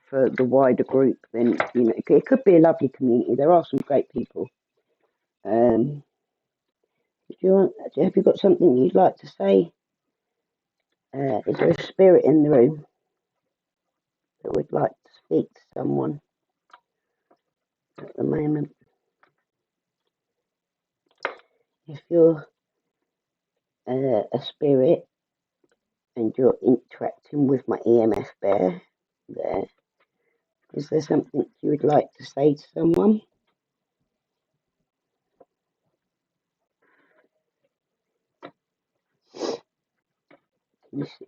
for the wider group, then it could be a lovely community. There are some great people. Do you have you got something you'd like to say, Is there a spirit in the room that would like to speak to someone at the moment? If you're a spirit and you're interacting with my EMF bear there, is there something you would like to say to someone?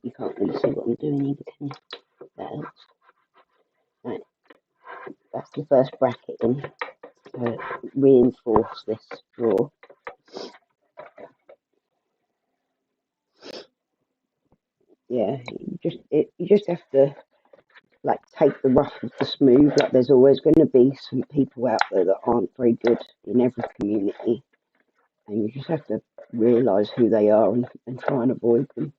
You can't really see what I'm doing either, can you? That helps. Right, that's the first bracket in to reinforce this draw. Yeah, you just have to like take the rough with the smooth. Like there's always going to be some people out there that aren't very good in every community, and you just have to realise who they are and try and avoid them,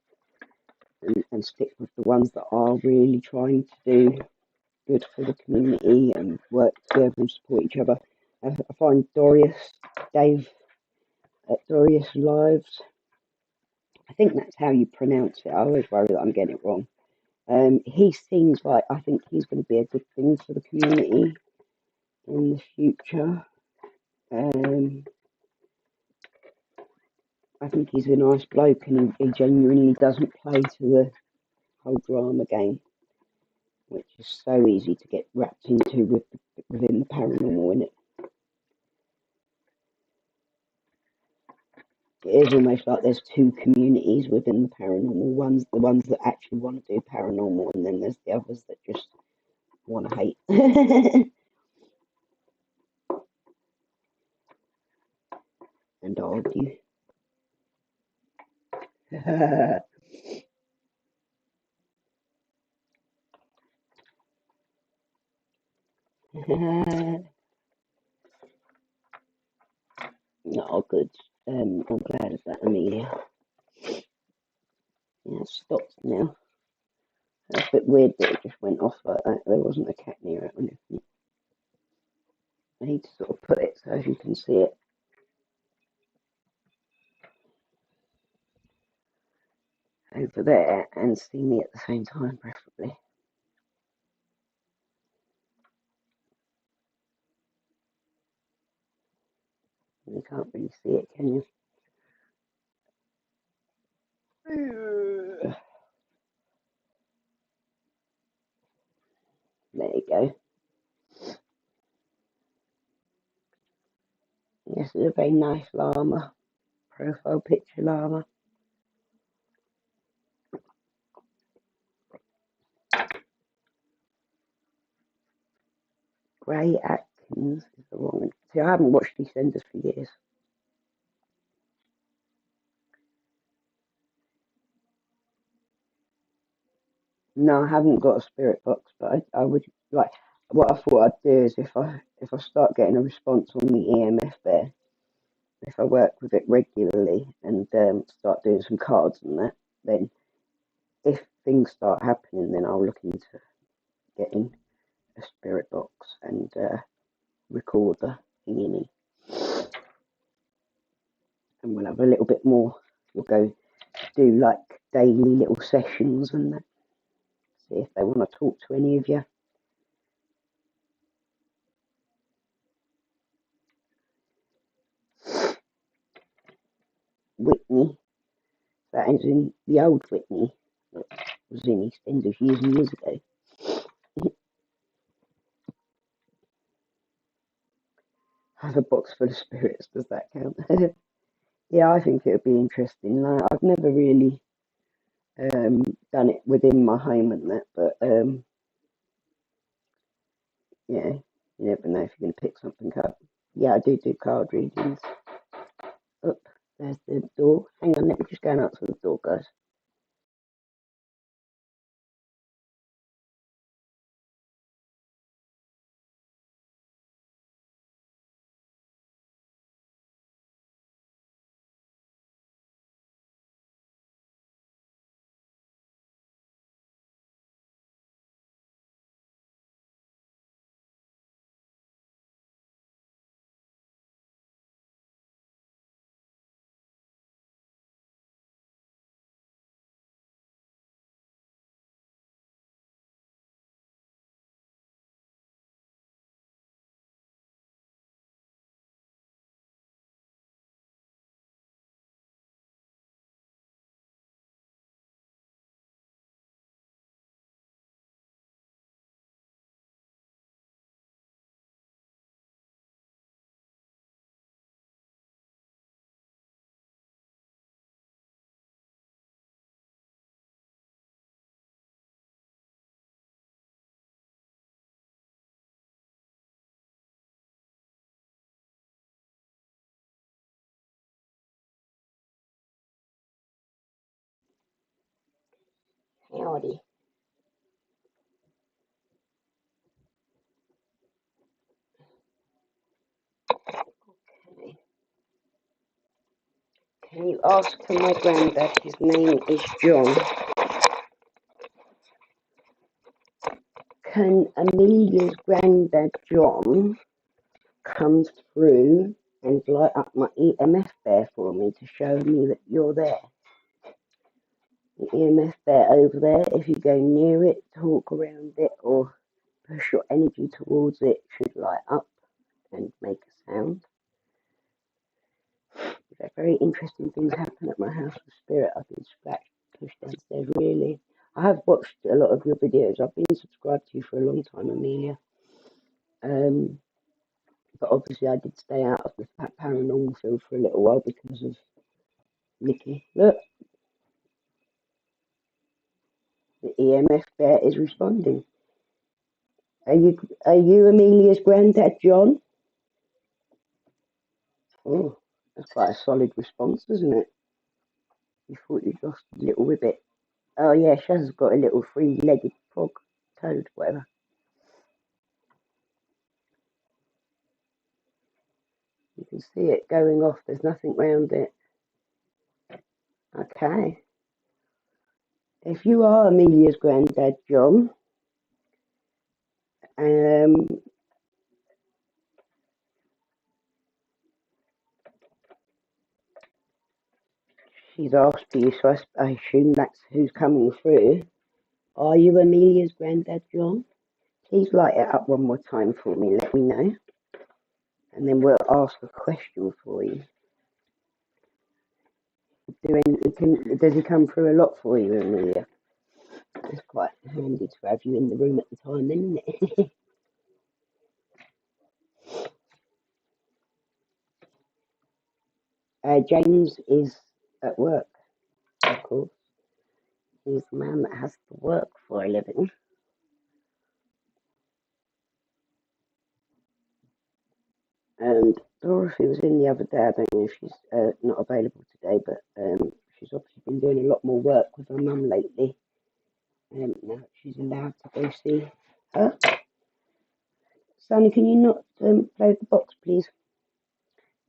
and stick with the ones that are really trying to do good for the community and work together and support each other. I find Dave at Dorius Lives, I think that's how you pronounce it. I always worry that I'm getting it wrong. He seems like, I think he's going to be a good thing for the community in the future. I think he's a nice bloke, and he genuinely doesn't play to the whole drama game, which is so easy to get wrapped into within the paranormal, isn't it? It is almost like there's two communities within the paranormal. The ones that actually want to do paranormal, and then there's the others that just want to hate. And argue. No, good. I'm glad of that, Amelia. Yeah, it stopped now. It's a bit weird that it just went off like that. There wasn't a cat near it. I need to sort of put it so you can see it over there and see me at the same time, preferably. You can't really see it, can you? There you go. This is a very nice llama. Profile picture llama. Gray Atkins is the one. See, I haven't watched EastEnders for years. No, I haven't got a spirit box, but I would like. What I thought I'd do is if I start getting a response on the EMF there, if I work with it regularly and start doing some cards and that, then if things start happening, then I'll look into getting a spirit box and recorder thingy, and we'll have a little bit more. We'll go do like daily little sessions and that. See if they want to talk to any of you. Whitney, that is in the old Whitney that was in EastEnders years and years ago. I have a box full of spirits. Does that count? Yeah, I think it would be interesting. Like, I've never really done it within my home and that, but yeah, you never know if you're going to pick something up. Yeah, I do card readings. Up, there's the door. Hang on, let me just go and answer the door, guys. hardy. Okay. Can you ask for my granddad? His name is John. Can Amelia's granddad John come through and light up my EMF bear for me to show me that you're there? The EMF bear over there, if you go near it, talk around it, or push your energy towards it, should light up and make a sound. Very interesting things happen at my house with spirit. I've been scratched, pushed downstairs, really. I have watched a lot of your videos. I've been subscribed to you for a long time, Amelia. But obviously I did stay out of the paranormal field for a little while because of Nikki. Look, the EMF bear is responding. Are you Amelia's granddad, John? Oh, that's quite a solid response, isn't it? You thought you'd lost a little ribbit. Oh yeah, Shaz has got a little three-legged frog, toad, whatever. You can see it going off. There's nothing round it. Okay. If you are Amelia's granddad, John, she's asked for you, so I assume that's who's coming through. Are you Amelia's granddad, John? Please light it up one more time for me. Let me know. And then we'll ask a question for you. Does he come through a lot for you, Amelia? It's quite handy to have you in the room at the time, isn't it? James is at work, of course. He's the man that has to work for a living. And Dorothy was in the other day. I don't know if she's not available today, but she's obviously been doing a lot more work with her mum lately. Now she's allowed to go see her. Sonny, can you not play the box, please?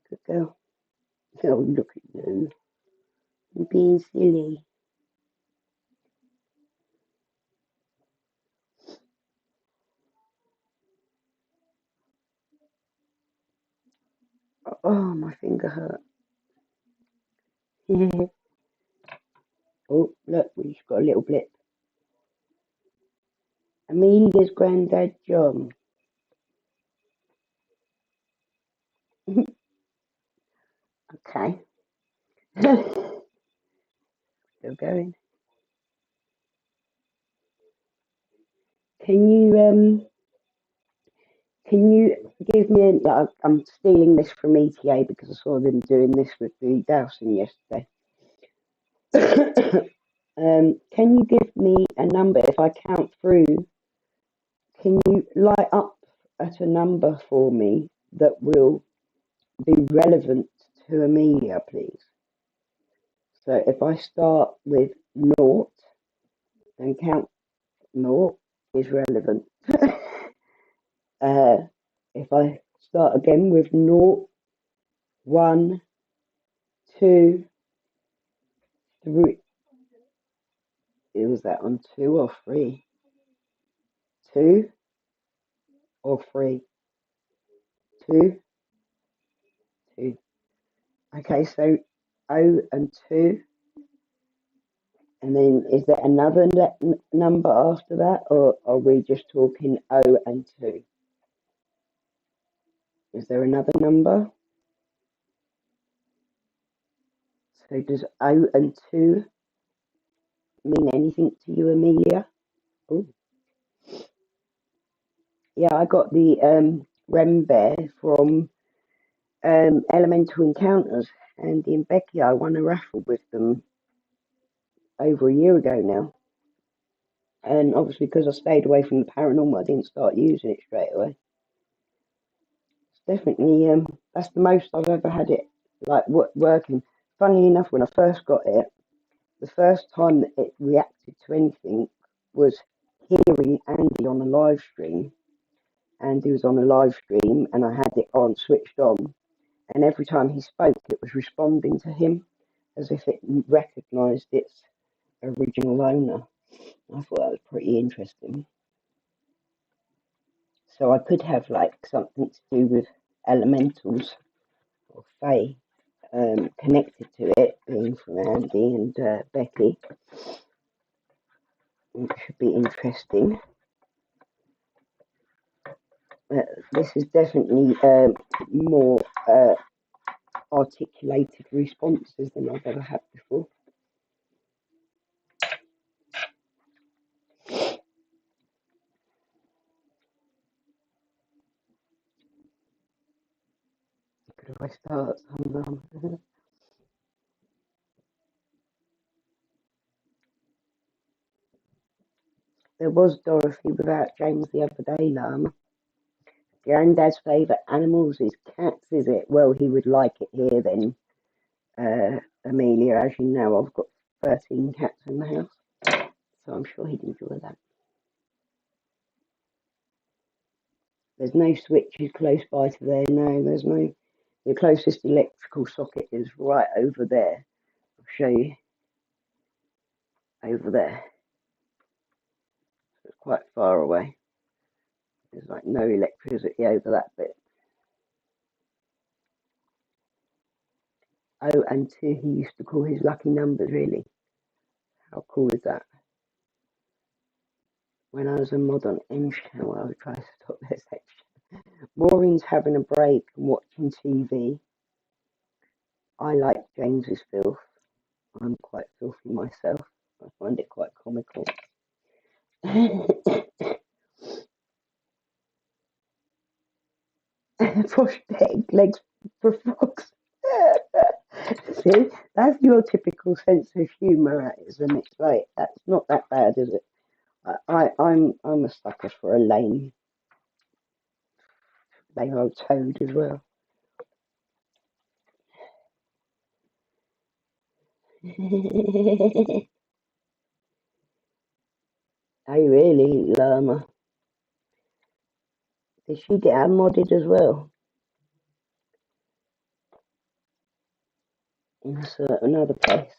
Good girl. Oh, look at you. You're being silly. Oh, my finger hurt. Oh, look, we've got a little blip. Amelia's granddad, John. Okay. Still going. Can you give me I'm stealing this from ETA because I saw them doing this with the dowsing yesterday. Can you give me a number if I count through? Can you light up at a number for me that will be relevant to Amelia, please? So if I start with naught and count naught is relevant. If I start again with naught, 1, 2, 3. Was that on 2 or 3? 2 or 3? 2, 2. Okay, so O and 2. And then is there another number after that, or are we just talking O and 2? Is there another number? So does O and 2 mean anything to you, Amelia? Oh, yeah, I got the Rem Bear from Elemental Encounters, Andy and Becky. I won a raffle with them over a year ago now. And obviously, because I stayed away from the paranormal, I didn't start using it straight away. It's definitely, that's the most I've ever had it, like, working. Funnily enough, when I first got it, the first time that it reacted to anything was hearing Andy on a live stream. Andy was on a live stream and I had it on, switched on, and every time he spoke, it was responding to him as if it recognised its original owner. I thought that was pretty interesting. So I could have like something to do with elementals or fae connected to it, being from Andy and Becky. It should be interesting. This is definitely more articulated responses than I've ever had before. Could I start some? There was Dorothy without James the other day, Llama. Granddad's favourite animals is cats, is it? Well, he would like it here then, Amelia. As you know, I've got 13 cats in the house, so I'm sure he'd enjoy that. There's no switches close by to there. No, there's no. The closest electrical socket is right over there. I'll show you. Over there. So it's quite far away. There's like no electricity over that bit. Oh, and two, he used to call his lucky numbers, really. How cool is that? When I was a mod on M-Channel, I would try to stop this section. Maureen's having a break and watching TV. I like James's filth. I'm quite filthy myself. I find it quite comical. Prosthetic legs for frogs. See, that's your typical sense of humour, and it's like that's not that bad, is it? I'm a sucker for a lame old toad as well. Oh really, Llama? Did she get modded as well? That's another place.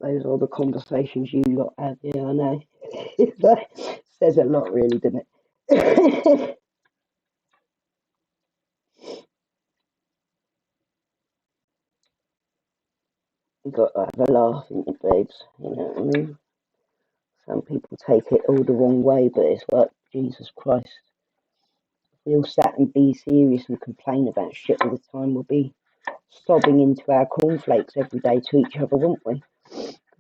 Those are the conversations you lot have. Yeah, I know. That says a lot, really, doesn't it? You've got to have a laugh, in it, babes. You know what I mean? Some people take it all the wrong way, but it's like, Jesus Christ. If we all sat and be serious and complain about shit all the time, we'll be sobbing into our cornflakes every day to each other, won't we?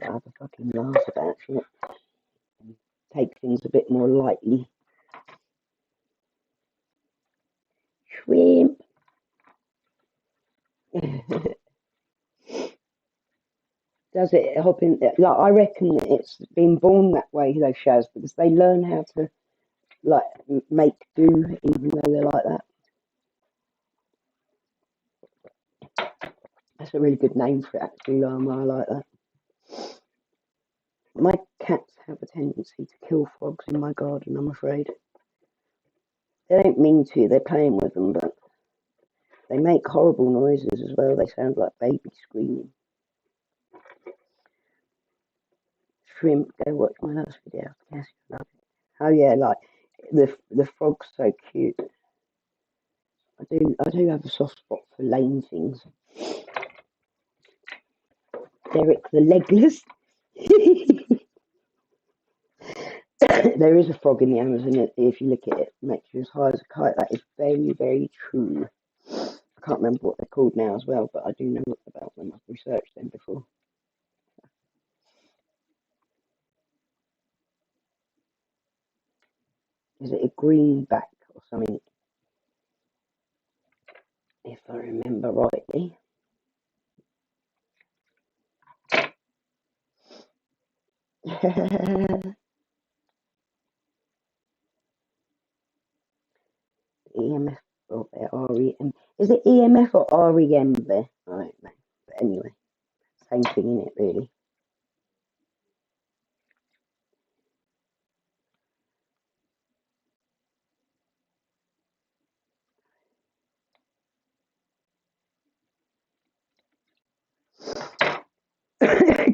Gotta have a fucking laugh about shit. And take things a bit more lightly. Shrimp. Does it hop in? Like, I reckon that it's been born that way, those shows, because they learn how to like make do, even though they're like that. That's a really good name for it, actually, Llama. I like that. My cats have a tendency to kill frogs in my garden, I'm afraid. They don't mean to, they're playing with them, but they make horrible noises as well. They sound like babies screaming. Shrimp, go watch my last video. Yes, love it. Oh yeah, like the frog's so cute. I do have a soft spot for lame things. Derek the legless. There is a frog in the Amazon. If you look at it, it makes you as high as a kite. That is very, very true. I can't remember what they're called now as well, but I do know about them. I've researched them before. Is it a greenback or something? If I remember rightly. EMF or REM. Is it EMF or REM there? I don't know. But anyway, Same thing in it, really.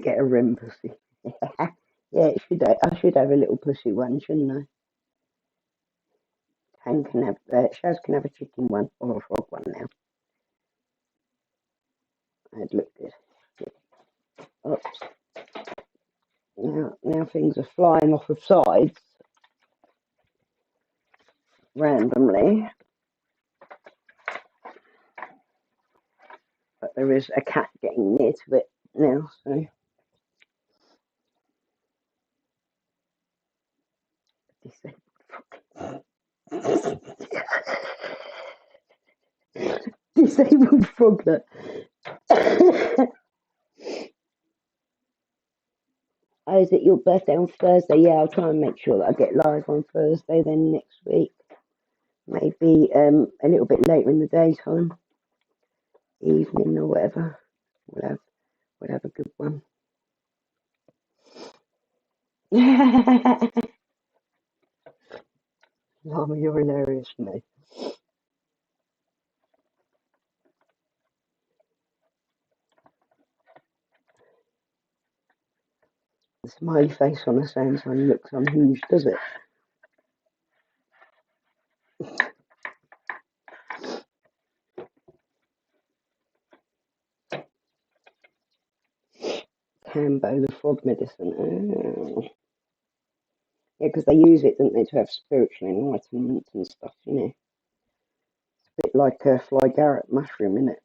Get a rim pussy. Yeah, I should have a little pussy one, shouldn't I? Shaz can have a chicken one or a frog one now. That'd look good. Oops. Now things are flying off of sides randomly. But there is a cat getting near to it now, so. Disabled froglet. Oh, is it your birthday on Thursday? Yeah, I'll try and make sure that I get live on Thursday then next week. Maybe a little bit later in the daytime, evening or whatever. We'll have a good one. Mama, you're hilarious, mate. The smiley face on the same time looks unhinged, does it? Cambo, the frog medicine. Oh. Yeah, because they use it, don't they, to have spiritual enlightenment and stuff, you know. It's a bit like a fly garret mushroom, isn't it?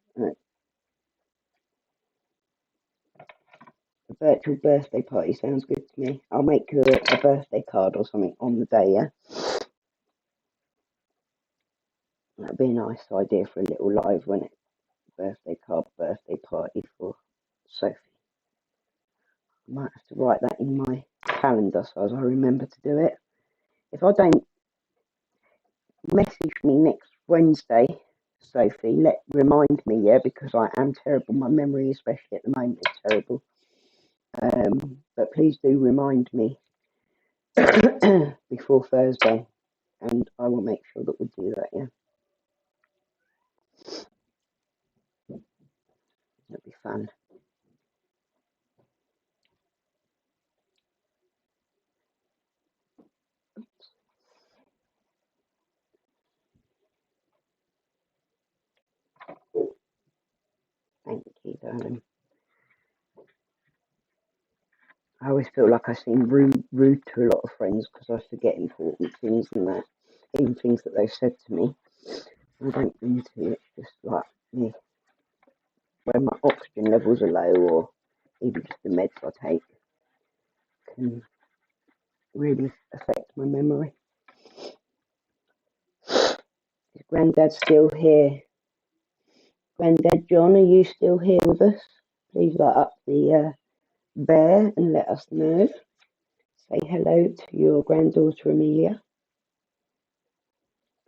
A virtual birthday party sounds good to me. I'll make you a birthday card or something on the day, yeah? That'd be a nice idea for a little live, wouldn't it? Birthday card, birthday party for Sophie. I might have to write that in my calendar so as I remember to do it. If I don't, message me next Wednesday, Sophie. Remind me, yeah, because I am terrible. My memory, especially at the moment, is terrible. But please do remind me before Thursday, and I will make sure that we do that. Yeah, it'll be fun. Thank you, darling. I always feel like I seem rude to a lot of friends because I forget important things and that, even things that they've said to me. I don't mean to. It's just like me. When my oxygen levels are low, or even just the meds I take, can really affect my memory. Is Grandad still here? Grandad John, are you still here with us? Please light up the bear and let us know. Say hello to your granddaughter Amelia.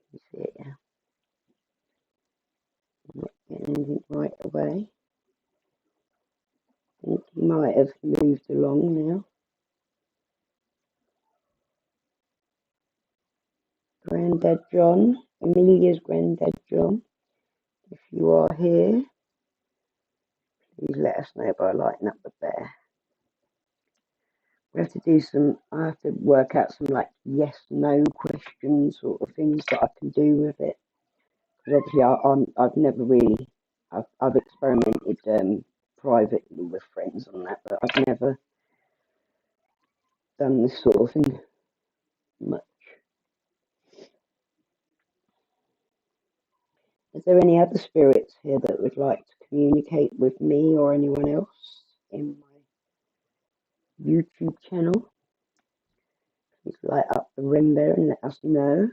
Can you see it? Yeah. I'm not getting anything right away. I think he might have moved along now. Grandad John, Amelia's Grandad John, if you are here, please let us know by lighting up the bear. We have to do I have to work out some like yes, no questions sort of things that I can do with it. Because obviously I've never really, I've experimented privately with friends on that, but I've never done this sort of thing much. Is there any other spirits here that would like to communicate with me or anyone else in my YouTube channel? Please light up the ring there and let us know.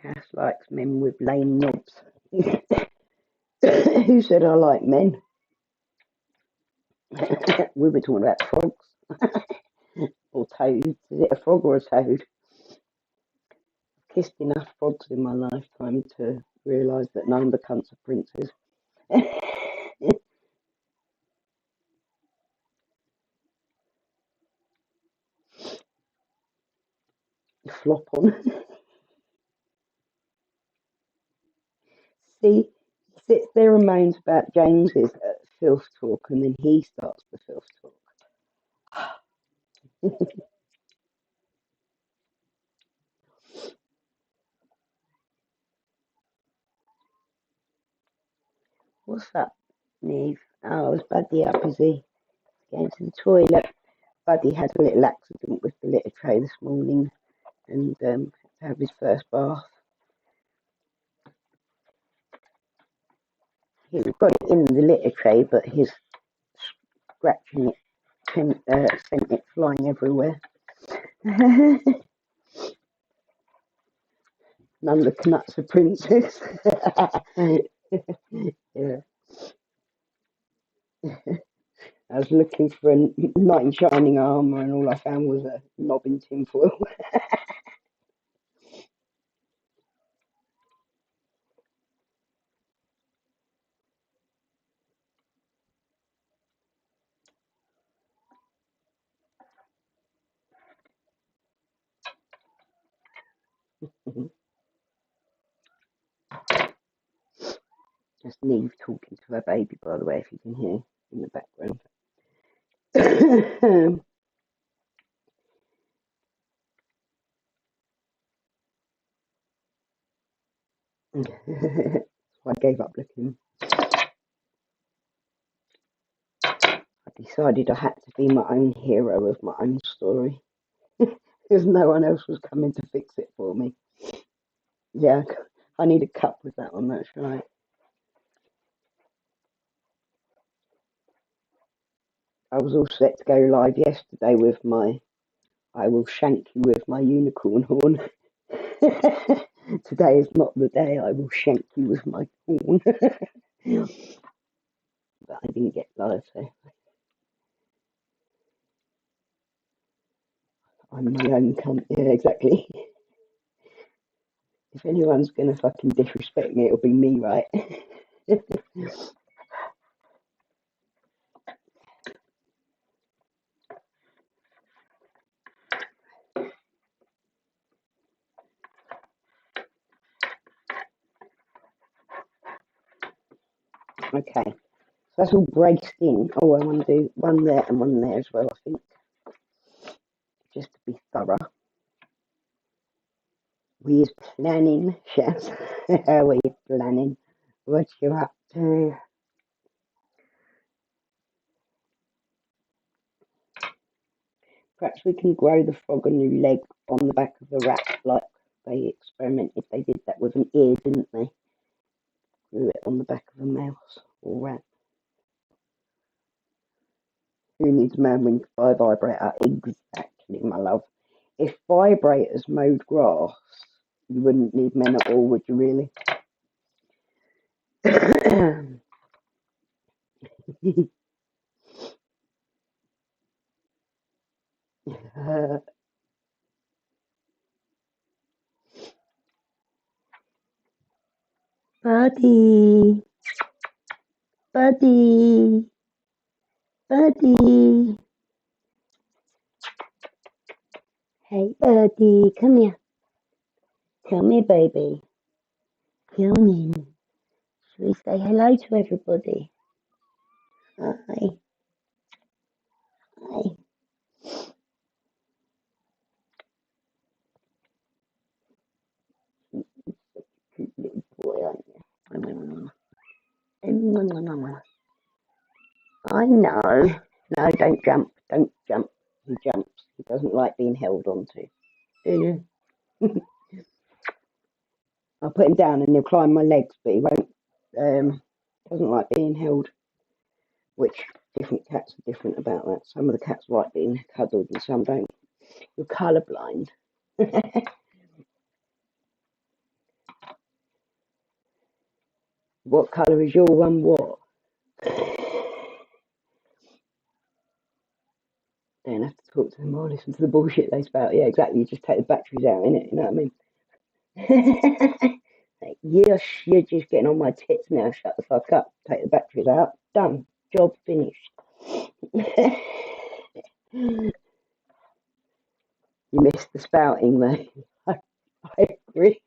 Cass likes men with lame knobs. Who said I like men? We were talking about frogs. Or toads. Is it a frog or a toad? I've kissed enough frogs in my lifetime to realised that none of the cunts are princes. Flop on. See, he sits there and moans about James's filth talk, and then he starts the filth talk. What's up, Neve? Oh, is Buddy up? Is he going to the toilet? Buddy had a little accident with the litter tray this morning and had to have his first bath. He got it in the litter tray, but his scratching it sent it flying everywhere. None of the nuts are princes. Yeah. I was looking for a knight in shining armour, and all I found was a knob in tinfoil. Just Neve talking to her baby, by the way, if you can hear in the background. So I gave up looking. I decided I had to be my own hero of my own story. Because no one else was coming to fix it for me. Yeah, I need a cup with that on, that's right. I was all set to go live yesterday with my I will shank you with my unicorn horn. Today is not the day I will shank you with my horn. But I didn't get live, so I'm my own cunt. Yeah, exactly. If anyone's gonna fucking disrespect me, it'll be me, right? Okay, so that's all braced in. Oh, I want to do one there and one there as well, I think, just to be thorough. We're planning, Chef. We're planning. What you up to? Perhaps we can grow the frog a new leg on the back of the rat, like they experimented. They did that with an ear, didn't they? Grew it on the back of a mouse or rat. Who needs man wing by vibrator? Exactly, my love. If vibrators mowed grass, you wouldn't need men at all, would you really? Buddy, buddy, buddy. Hey, buddy, come here. Come here, baby. Come in. Should we say hello to everybody? Hi. Hi. Cute little boy, aren't you? I know. No, don't jump. Don't jump. He jumps. He doesn't like being held onto. Do you? I'll put him down and he'll climb my legs, but he won't. Doesn't like being held. Which different cats are different about that. Some of the cats like being cuddled and some don't. You're colourblind. What colour is your one? What? Don't have to talk to them or listen to the bullshit they spout. Yeah, exactly. You just take the batteries out, innit? You know what I mean? Like, yes, you're just getting on my tits now. Shut the fuck up. Take the batteries out. Done. Job finished. You missed the spouting, mate. I agree.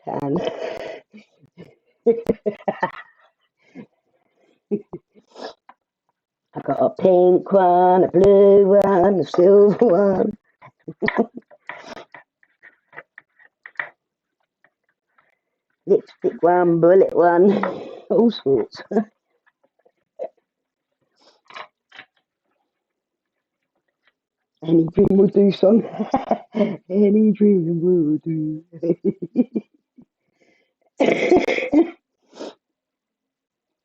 Tan. I got a pink one, a blue one, a silver one. Lipstick one, bullet one, all sorts. Any dream will do, son. Any dream will do.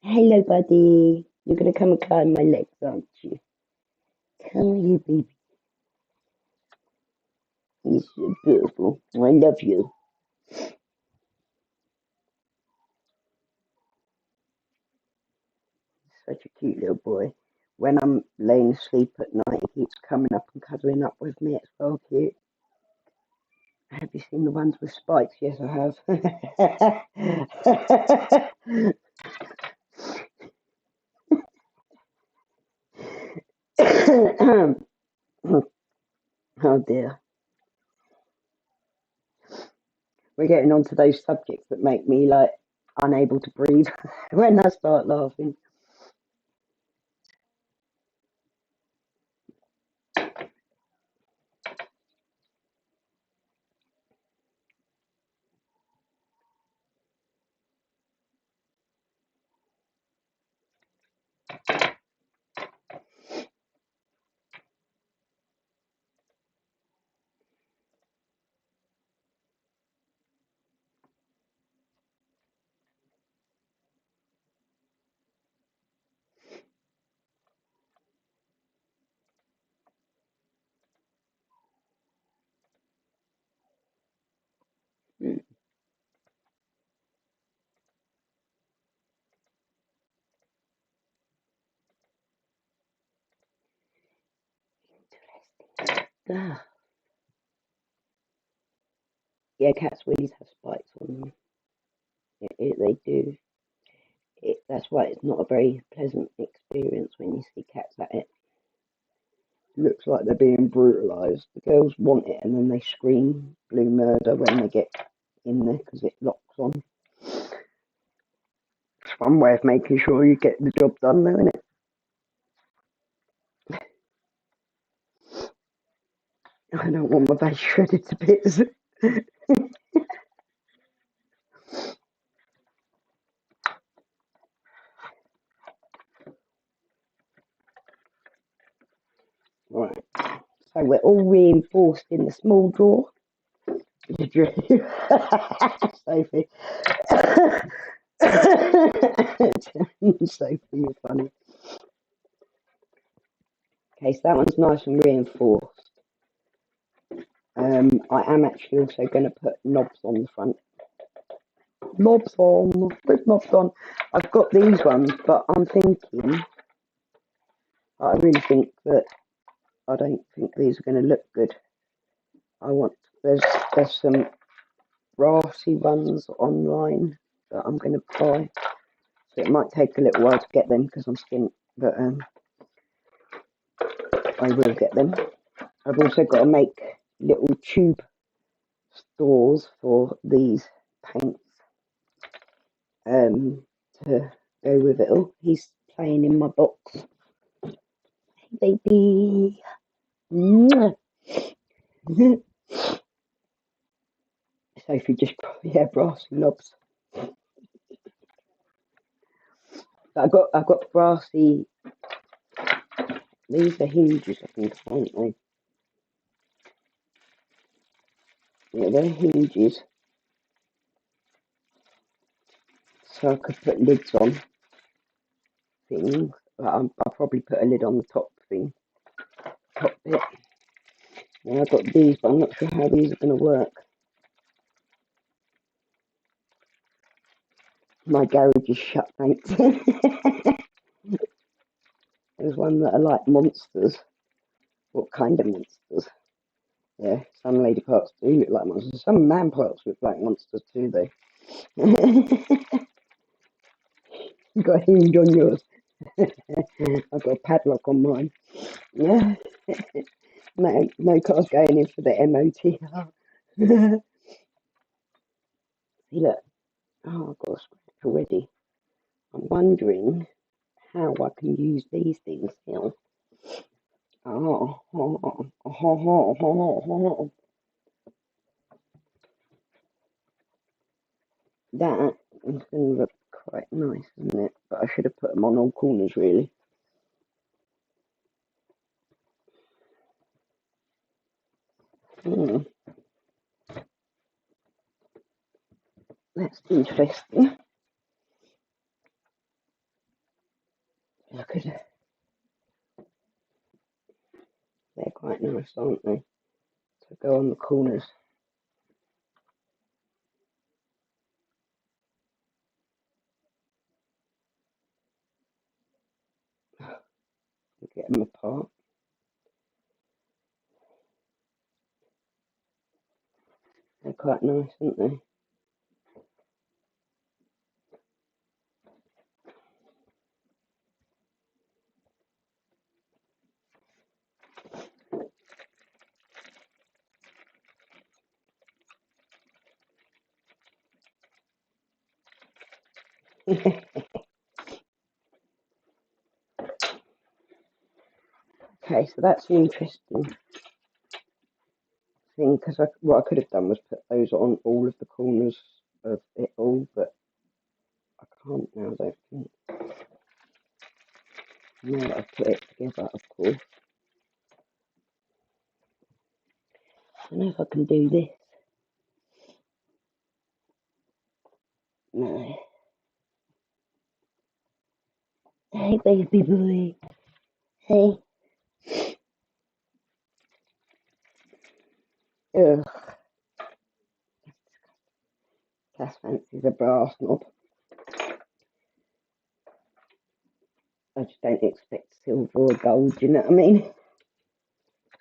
Hello, buddy. You're going to come and climb my legs, aren't you? Come here, baby. You're so beautiful. I love you. Such a cute little boy. When I'm laying asleep at night, he keeps coming up and cuddling up with me. It's so cute. Have you seen the ones with spikes? Yes, I have. Oh dear. We're getting on to those subjects that make me like unable to breathe when I start laughing. Ah. Yeah, cats' willies have spikes on them. They do. That's why it's not a very pleasant experience when you see cats at it. Looks like they're being brutalised. The girls want it and then they scream blue murder when they get in there because it locks on. It's one way of making sure you get the job done, though, isn't it? I don't want my face shredded to bits. Right, so we're all reinforced in the small drawer. Sophie. Sophie, you're funny. Okay, so that one's nice and reinforced. I am actually also going to put knobs on the front. Knobs on, with knobs on. I've got these ones, but I'm thinking, I really think that I don't think these are going to look good. There's some brassy ones online that I'm going to buy. So it might take a little while to get them because I'm skint, but I will get them. I've also got to make little tube stores for these paints to go with it all. He's playing in my box. Hey, baby. Sophie just, yeah, brassy knobs. I've got brassy. These are hinges, I think, aren't they? Yeah, they're hinges. So I could put lids on things. I'll probably put a lid on the top thing, top bit. And I've got these, but I'm not sure how these are going to work. My garage is shut, thanks. There's one that are like monsters. What kind of monsters? Yeah, some lady parts do look like monsters. Some man parts look like monsters too, though. You got a hinge on yours. I've got a padlock on mine. Yeah. No car's going in for the MOT. See, look. Oh, I've got a scratch already. I'm wondering how I can use these things here. That is going to look quite nice, isn't it? But I should have put them on all corners, really. That's interesting. Look at it. They're quite nice, aren't they? To go on the corners. Get them apart. They're quite nice, aren't they? Okay, so that's an interesting thing, because what I could have done was put those on all of the corners of it all, but I can't now, I don't think. Now that I've put it together, of course. I don't know if I can do this. No. Hey, baby boy. Hey. Ugh. Cass fancies a brass knob. I just don't expect silver or gold, you know what I mean?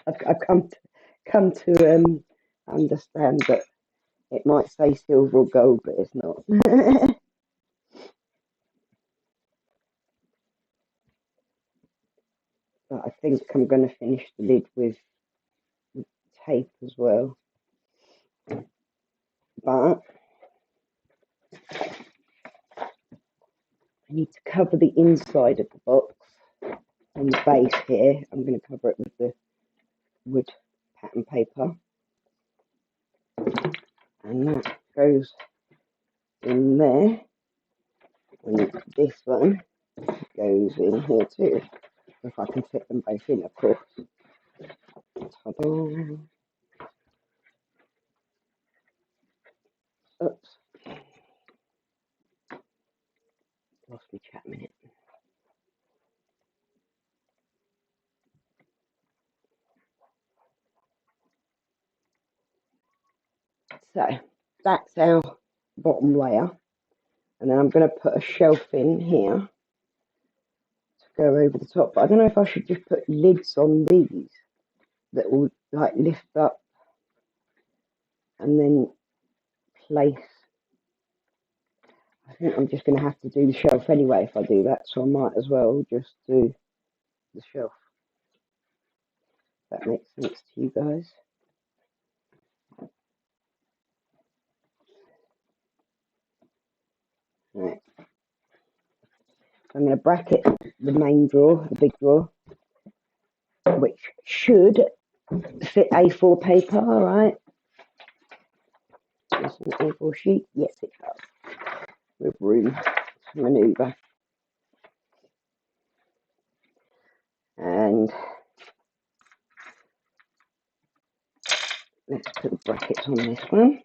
I've come to understand that it might say silver or gold, but it's not. But I think I'm going to finish the lid with tape as well. But I need to cover the inside of the box on the base here. I'm going to cover it with the wood pattern paper. And that goes in there. And this one goes in here too. If I can fit them both in, of course. Ta-da. Oops. Lost my chat a minute. So that's our bottom layer. And then I'm going to put a shelf in here to go over the top. But I don't know if I should just put lids on these that will like lift up and then place. I think I'm just going to have to do the shelf anyway if I do that. So I might as well just do the shelf. That makes sense to you guys. Right. I'm going to bracket the main drawer, the big drawer, which should fit A4 paper, all right? This is an A4 sheet. Yes, it does. With room to manoeuvre. And let's put the brackets on this one.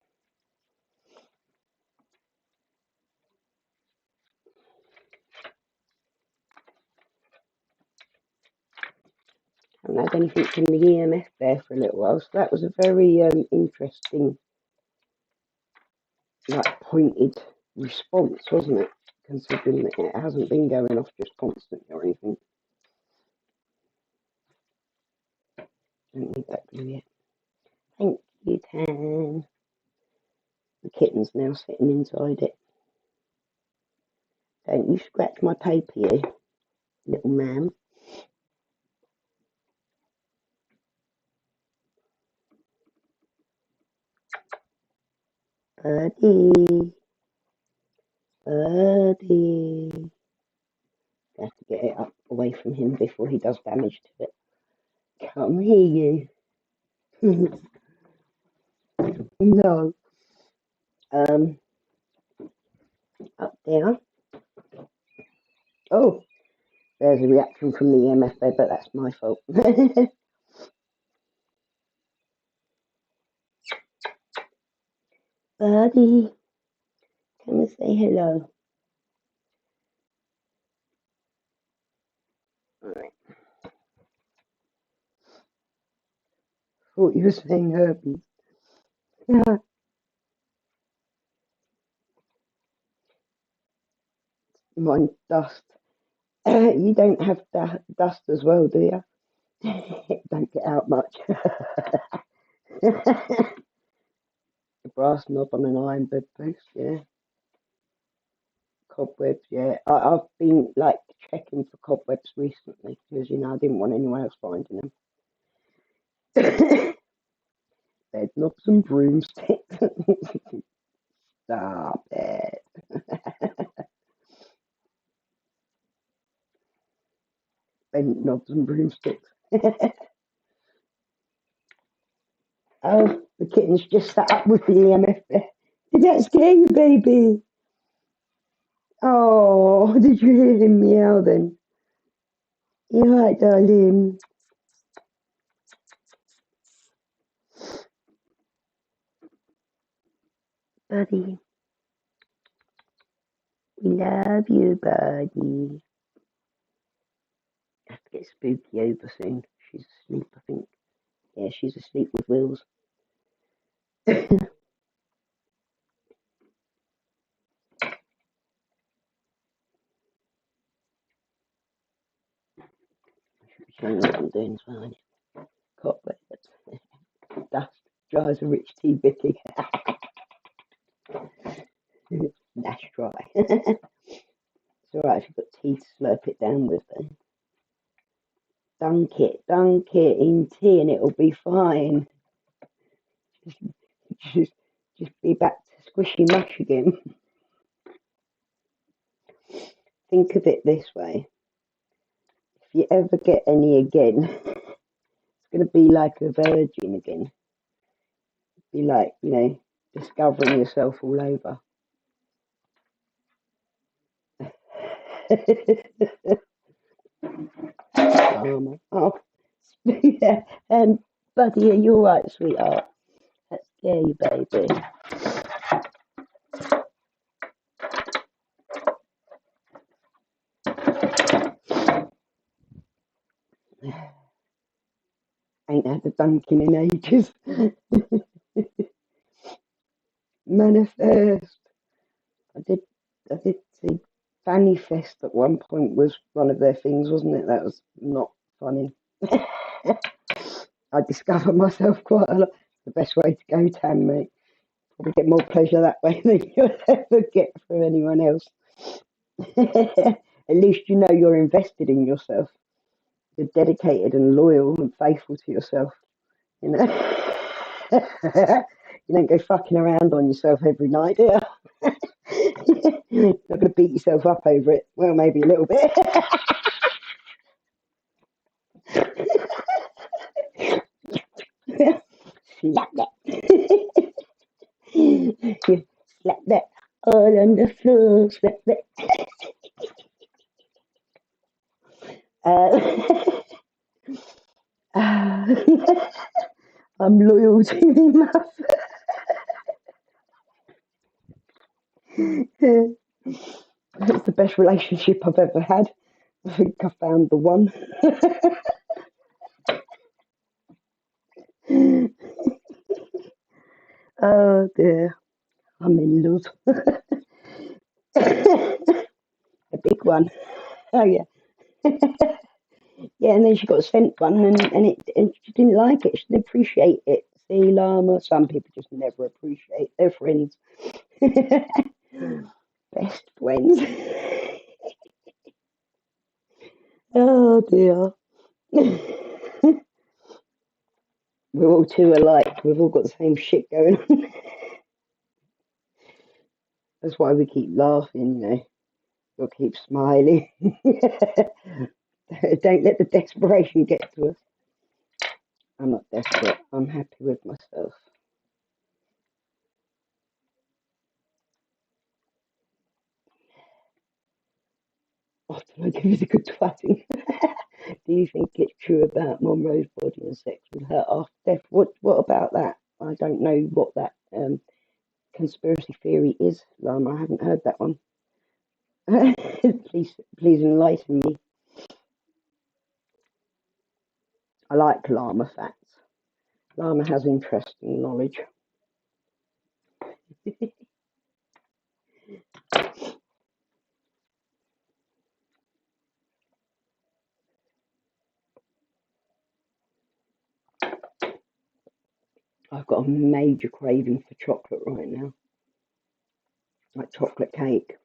I haven't had anything from the EMF there for a little while, so that was a very interesting, like, pointed response, wasn't it? Considering that it hasn't been going off just constantly or anything. Don't need that glue yet. Thank you, Tan. The kitten's now sitting inside it. Don't you scratch my paper, you little man. Birdie. Birdie. I have to get it up away from him before he does damage to it. Come here, you. No. Up there. Oh, there's a reaction from the EMF there, but that's my fault. Birdie, come and say hello. Alright. Thought you were saying herpes. Yeah. Mine dust. You don't have dust as well, do you? It don't get out much. The brass knob on an iron bedpost, yeah. Cobwebs, yeah. I've been like checking for cobwebs recently because I didn't want anyone else finding them. Bed knobs and broomsticks. Stop it. Bed knobs and broomsticks. Oh, the kitten's just sat up with the EMF there. Did that scare you, baby? Oh, did you hear him meow then? You're right, darling. Buddy. We love you, buddy. I have to get Spooky over soon. She's asleep, I think. Yeah, she's asleep with Wills. Showing what I'm doing as well. Cobwebs. Dust drives a rich tea bitty. That's dry. It's alright if you've got tea to slurp it down with though. Dunk it in tea and it'll be fine. Just be back to squishy mush again. Think of it this way. If you ever get any again, it's going to be like a virgin again. Be like, discovering yourself all over. Oh, yeah. Buddy, are you alright, sweetheart? Let's scare you, baby. Ain't had a dunking in ages. Manifest. I did see Fanny Fest at one point was one of their things, wasn't it? That was not funny. I discovered myself quite a lot. The best way to go, Tam, mate. Probably get more pleasure that way than you'll ever get from anyone else. At least you know you're invested in yourself. You're dedicated and loyal and faithful to yourself. You don't go fucking around on yourself every night, do you? You're not going to beat yourself up over it. Well, maybe a little bit. Slap that. Slap that all on the floor. Slap that. I'm loyal to him. It's the best relationship I've ever had. I think I found the one. Oh dear, I'm in love. A big one. Oh yeah. Yeah, and then she got sent one and she didn't like it. She didn't appreciate it sea llama. Some people just never appreciate their friends. Best friends. Oh dear. We're all too alike. We've all got the same shit going on. That's why we keep laughing, you know. We'll keep smiling. Don't let the desperation get to us. I'm not desperate. I'm happy with myself. Often I give it a good twatting. Do you think it's true about Monroe's body and sex with her after death? What about that? I don't know what that conspiracy theory is, Lama. I haven't heard that one. Please enlighten me. I like Lama facts. Lama has interesting knowledge. I've got a major craving for chocolate right now, like chocolate cake.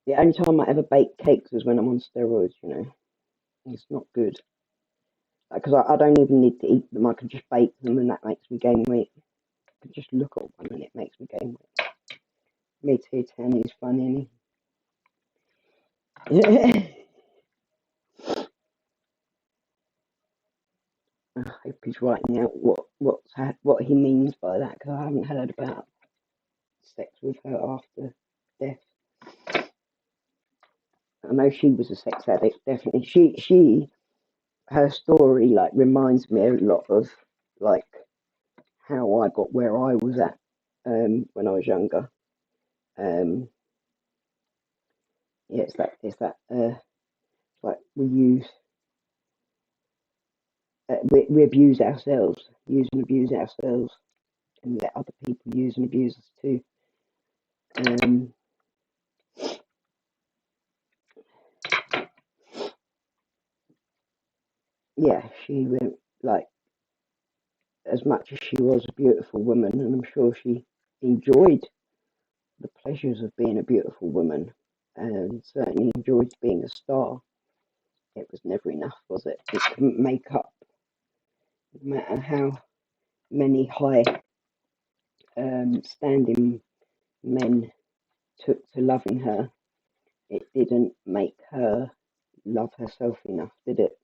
The only time I ever bake cakes is when I'm on steroids, you know. It's not good. Because I don't even need to eat them. I can just bake them and that makes me gain weight. I can just look at one and it makes me gain weight. Me too, Tammy's funny, isn't he? I hope he's writing out what he means by that, because I haven't heard about sex with her after death. I know she was a sex addict, definitely. Her story like reminds me a lot of like how I got where I was at when I was younger. Yeah, it's that like we abuse ourselves, use and abuse ourselves, and let other people use and abuse us too. Yeah, she went like, as much as she was a beautiful woman, and I'm sure she enjoyed the pleasures of being a beautiful woman, and certainly enjoyed being a star. It was never enough, was it? It couldn't make up, no matter how many high standing men took to loving her. It didn't make her love herself enough, did it?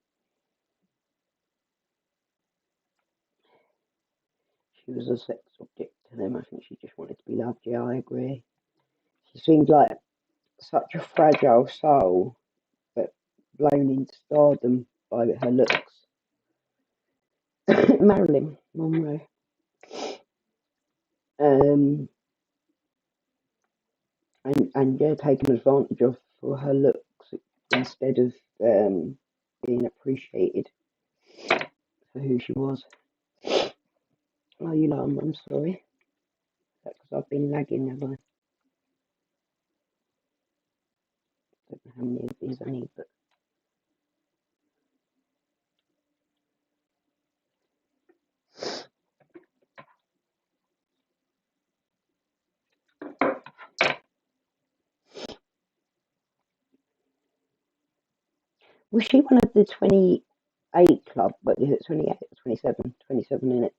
She was a sex object to them. I think she just wanted to be loved. Yeah, I agree. She seemed like such a fragile soul, but blown into stardom by her looks. Marilyn Monroe. And yeah, taken advantage of for her looks instead of being appreciated for who she was. Oh, you know, I'm sorry. That's because I've been lagging, have I? Don't know how many of these I need, but was she one of the 28 club? But is it 28 or 27? 27 in it.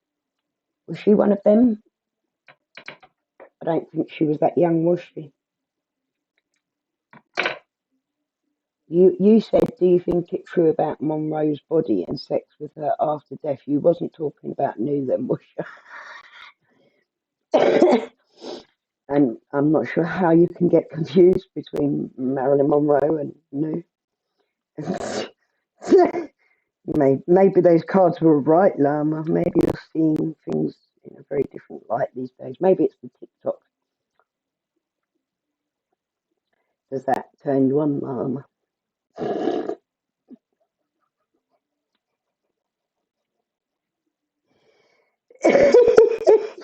Was she one of them? I don't think she was that young, was she? You said, do you think it's true about Monroe's body and sex with her after death? You wasn't talking about new then, was you? And I'm not sure how you can get confused between Marilyn Monroe and new. Maybe those cards were right, Lama. Maybe you're seeing things in a very different light these days. Maybe it's the TikTok. Does that turn you on, Lama?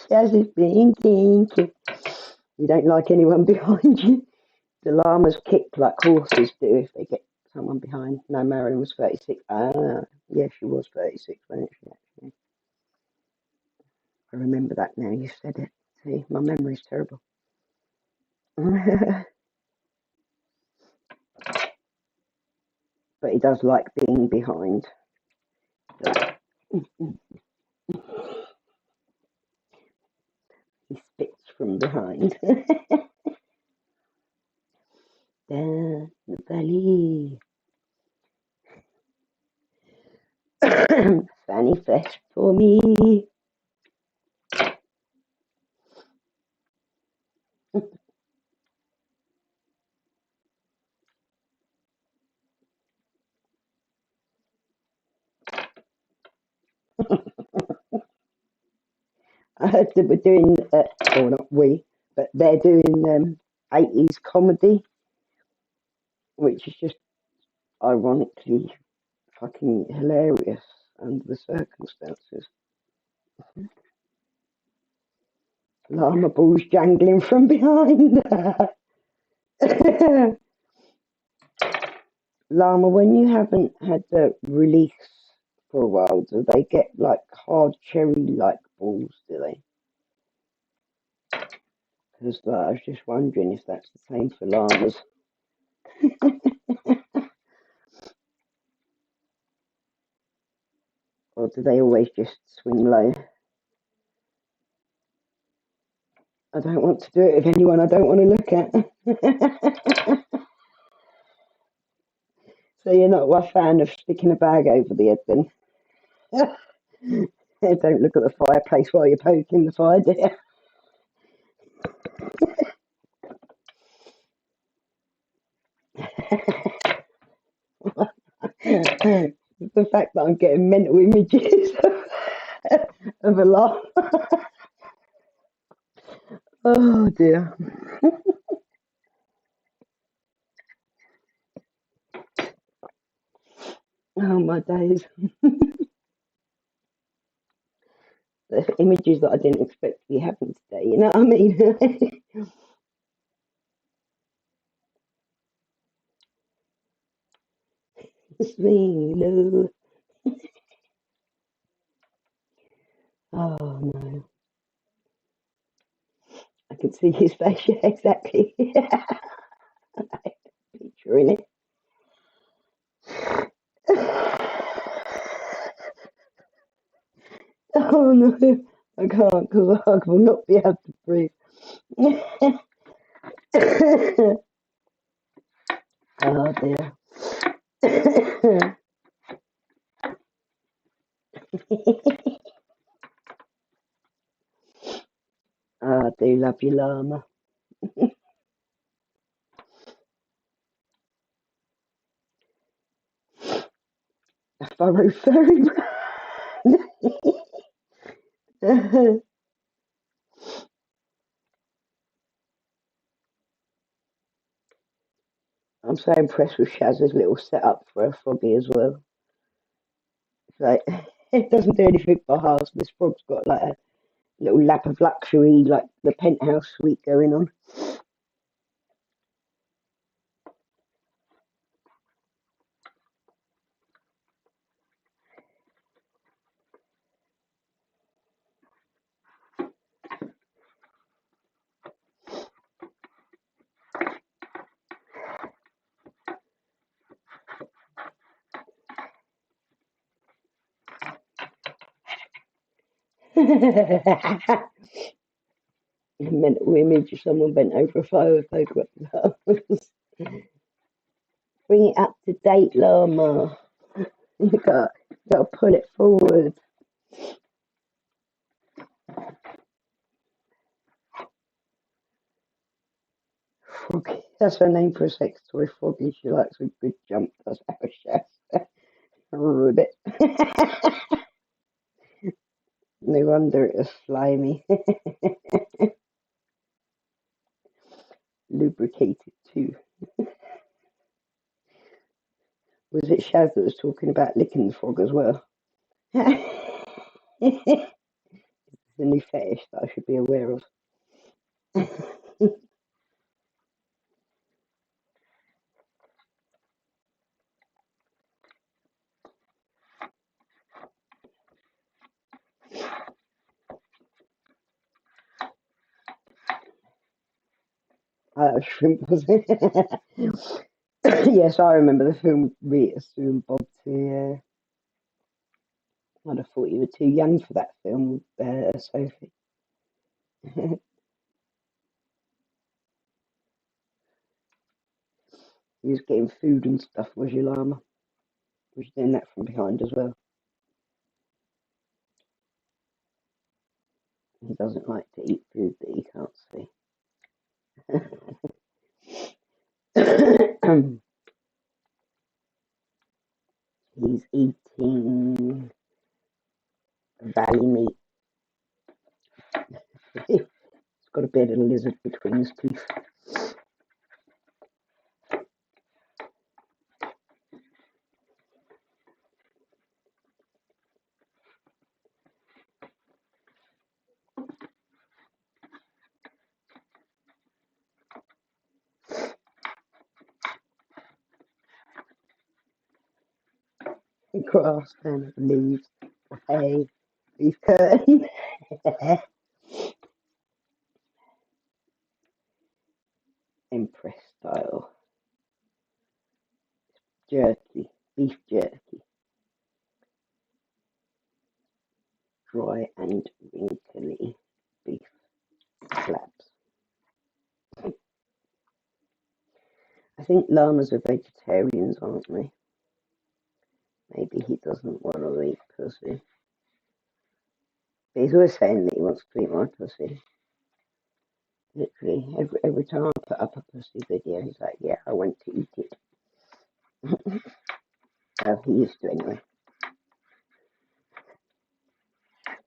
Jazzy's being kinky. You don't like anyone behind you. The llamas kick like horses do if they get someone behind. No, Marilyn was 36. Ah, yeah, she was 36, wasn't she? Actually. I remember that now you said it. See, my memory's terrible. But he does like being behind. He spits from behind. Down the valley. Fanny fetch for me. I heard that we're doing, or not we, but they're doing 80s comedy, which is just ironically fucking hilarious under the circumstances. Llama balls jangling from behind. Llama, when you haven't had the release for a while, do they get like hard cherry-like balls, do they? Because I was just wondering if that's the same for llamas. Or do they always just swing low? I don't want to do it with anyone I don't want to look at. So you're not a fan of sticking a bag over the head then? Don't look at the fireplace while you're poking the fire, dear. The fact that I'm getting mental images of a laugh. Oh dear. Oh my days. The images that I didn't expect to be happening today, you know what I mean? Swing low. Oh no. I can see his face, yeah, exactly. Picturing it. Oh no, I can't because I will not be able to breathe. Oh dear. I do love you, llama. A furry furry. I'm so impressed with Shaz's little setup for a froggy as well. It's like it doesn't do anything for half. This frog's got like a little lap of luxury, like the penthouse suite going on. A mental image of someone bent over a fire photograph. Bring it up to date, llama. You gotta pull it forward. Froggy. That's her name for a sex toy, Froggy. She likes a good jump. That's how she ribbit. No wonder it was slimy. Lubricated too. Was it Shaz that was talking about licking the frog as well? It's a new fetish that I should be aware of. Shrimp, was it? Yes, I remember the film Rita, Sue and Bob too. I'd have thought you were too young for that film, Sophie. You was getting food and stuff, was your llama? Was you doing that from behind as well? He doesn't like to eat food that he can't see. He's eating valley meat. He's got a bit of a lizard between his teeth. Grass and leaves, hay, beef curtain. Empress style. Jerky, beef jerky. Dry and wrinkly beef slabs. I think llamas are vegetarians, aren't they? Maybe he doesn't want to eat pussy. But he's always saying that he wants to eat my pussy. Literally, every time I put up a pussy video, he's like, yeah, I want to eat it. Oh, he used to anyway.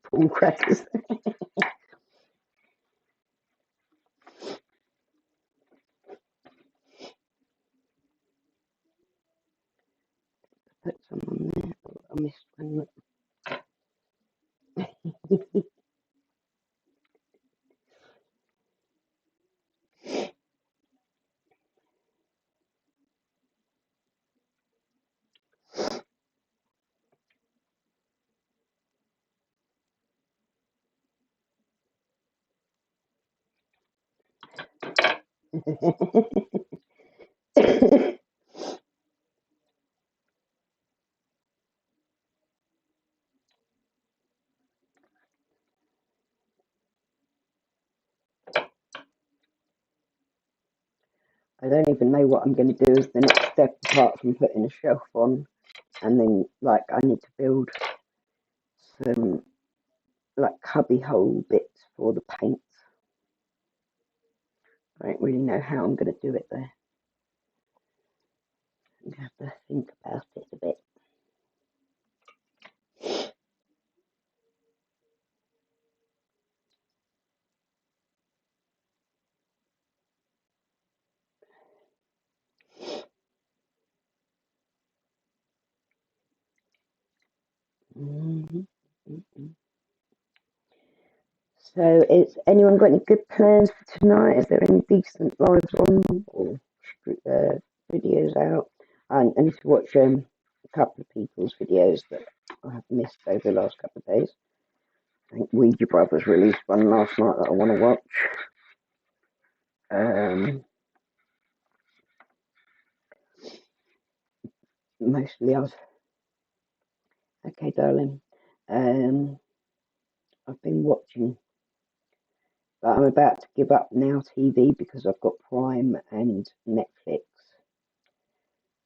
Prawn crackers. Put some on there. Oh, I missed one. I don't even know what I'm going to do as the next step apart from putting a shelf on, and then like I need to build some like cubby hole bits for the paints. I don't really know how I'm going to do it there. I'm going to have to think about it a bit. So, is anyone got any good plans for tonight? Is there any decent lives on or videos out? I need to watch a couple of people's videos that I have missed over the last couple of days. I think Ouija Brothers released one last night that I want to watch. Mostly okay, darling. I've been watching, but I'm about to give up Now TV because I've got Prime and Netflix,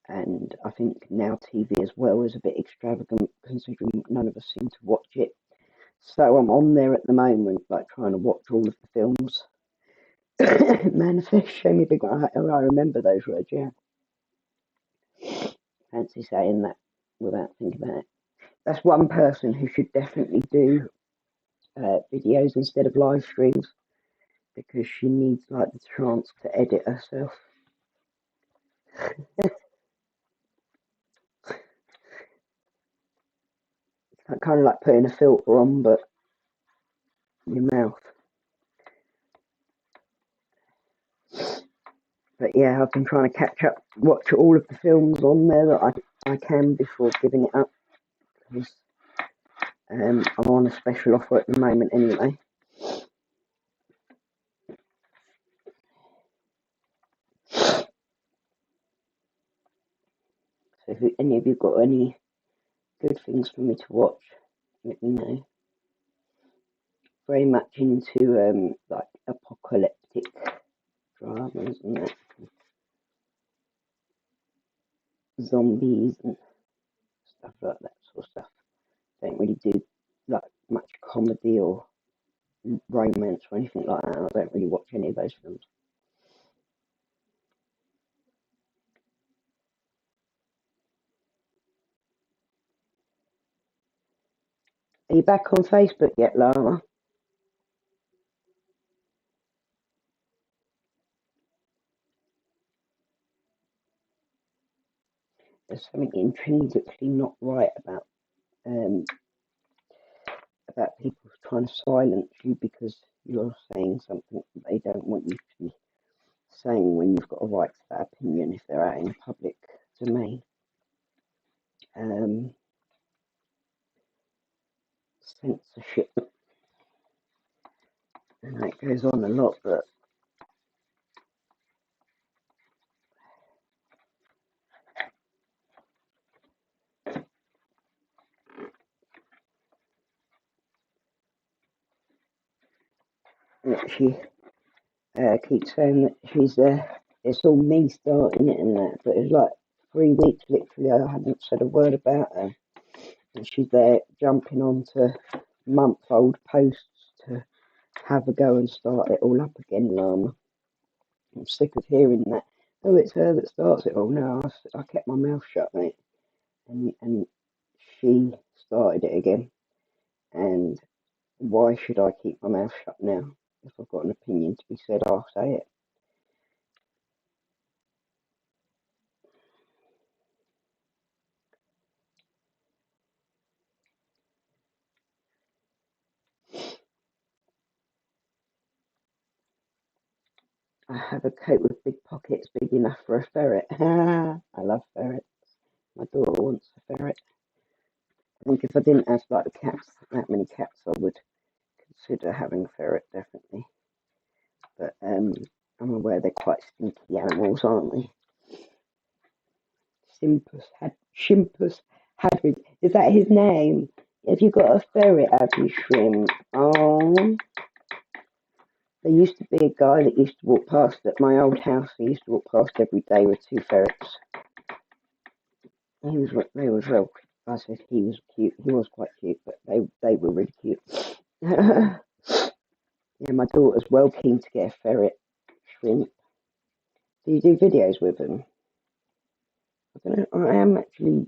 and I think Now TV as well is a bit extravagant considering none of us seem to watch it. So I'm on there at the moment, like trying to watch all of the films. Manifest, show me big one. I remember those words, yeah. Fancy saying that without thinking about it. That's one person who should definitely do videos instead of live streams because she needs like the chance to edit herself. It's kind of like putting a filter on, but your mouth. But yeah, I've been trying to catch up, watch all of the films on there that I can before giving it up. Because I'm on a special offer at the moment anyway. if any of you got any good things for me to watch, let me know. Very much into like apocalyptic dramas and that, zombies and stuff like that sort of stuff. Don't really do like much comedy or romance or anything like that. I don't really watch any of those films. Are you back on Facebook yet, Lara? There's something intrinsically not right um, about people trying to silence you because you're saying something that they don't want you to be saying when you've got a right to that opinion if they're out in the public domain. Censorship, and that goes on a lot, but she keeps saying that it's all me starting it and that, but it's like 3 weeks literally I hadn't said a word about her, and she's there jumping onto month-old posts to have a go and start it all up again, Lama. I'm sick of hearing that. Oh, it's her that starts it all. No, I kept my mouth shut, mate, and she started it again. And why should I keep my mouth shut now? If I've got an opinion to be said, I'll say it. I have a coat with big pockets big enough for a ferret. I love ferrets. My daughter wants a ferret. I think if I didn't have like the cats, that many cats, I would consider having a ferret, definitely. But I'm aware they're quite stinky animals, aren't they? Shimpus Hadrid. Is that his name? Have you got a ferret, have you, Shrimp? Oh. There used to be a guy that used to walk past at my old house. He used to walk past every day with 2 ferrets. They was real. I said he was cute. He was quite cute, but they were really cute. Yeah, my daughter's well keen to get a ferret, Shrimp. Do you do videos with them? I don't know. I am actually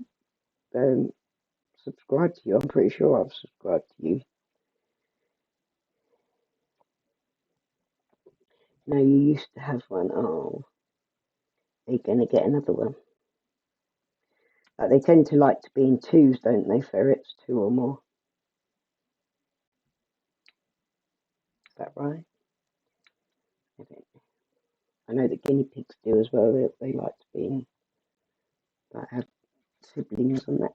subscribed to you. I'm pretty sure I've subscribed to you. No, you used to have one. Oh, are you going to get another one? They tend to like to be in twos, don't they, ferrets? 2 or more. Is that right? I know that guinea pigs do as well. They like to be in, like, have siblings and that.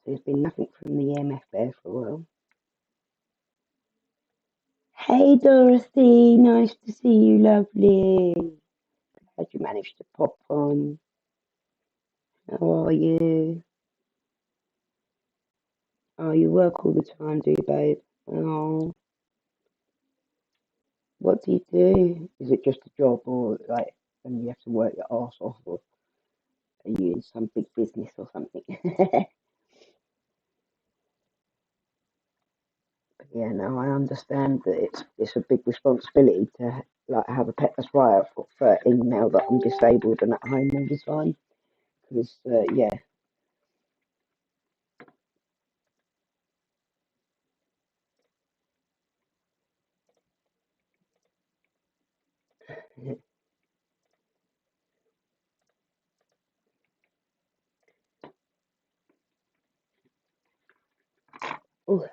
There's been nothing from the EMF there for a while. Hey Dorothy, nice to see you, lovely. How'd you manage to pop on? How are you? Oh, you work all the time, do you, babe? Oh, what do you do? Is it just a job, or like, and you have to work your arse off, or are you in some big business or something? Yeah, no, I understand that it's a big responsibility to like have a pet. That's why I've got 13 now that I'm disabled and at home all the time. Because yeah, oh,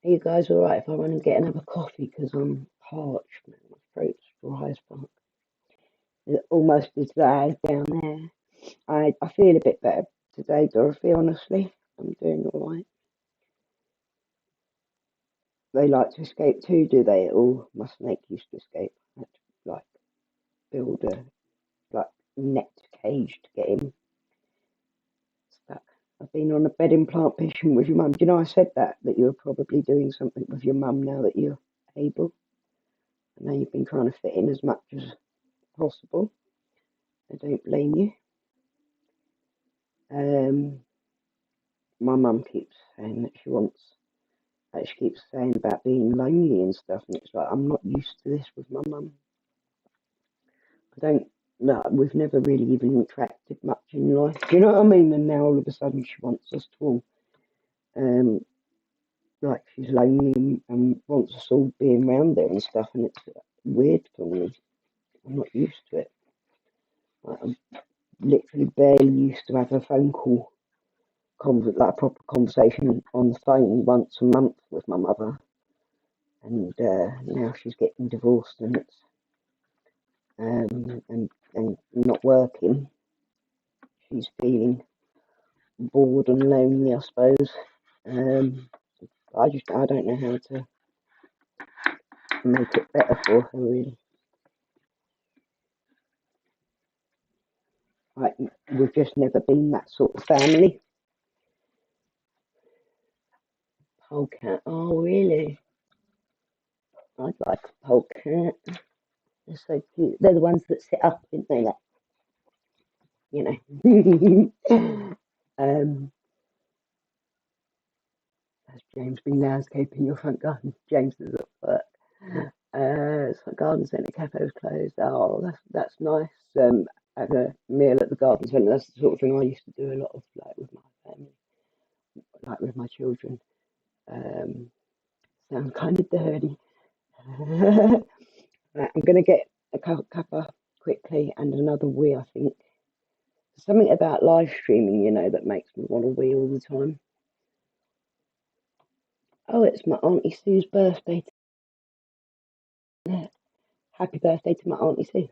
Are you guys alright if I run and get another coffee? Because I'm parched, man. My throat's dry as fuck. It's almost as bad down there. I feel a bit better today, Dorothy, honestly. I'm doing alright. They like to escape too, do they? All my snake used to escape. I had to, like, build a, like, net cage to get him stuck. I've been on a bed implant mission with your mum. Do you know I said that you're probably doing something with your mum now that you're able? I know you've been trying to fit in as much as possible. I don't blame you. My mum keeps saying that she keeps saying about being lonely and stuff, and it's like, I'm not used to this with my mum. I don't, no, we've never really even interacted much in life, do you know what I mean? And now all of a sudden she wants us to all, like she's lonely and wants us all being around there and stuff, and it's weird for me. I'm not used to it. Like, I'm literally barely used to have a phone call, like a proper conversation on the phone once a month with my mother, and now she's getting divorced and it's and not working. She's feeling bored and lonely, I suppose. I don't know how to make it better for her, really. Like, we've just never been that sort of family. Polecat, oh really? I'd like a polecat. They're so cute. They're the ones that sit up, didn't they? Like, you know. Has James been landscaping your front garden? James is at work. So garden centre cafe was closed. Oh, that's nice. Had a meal at the garden centre. That's the sort of thing I used to do a lot of, like with my family, like with my children. Sounds kind of dirty. Right, I'm gonna get a cuppa quickly and another wee. I think something about live streaming, that makes me want to wee all the time. Oh, it's my Auntie Sue's birthday. Happy birthday to my Auntie Sue.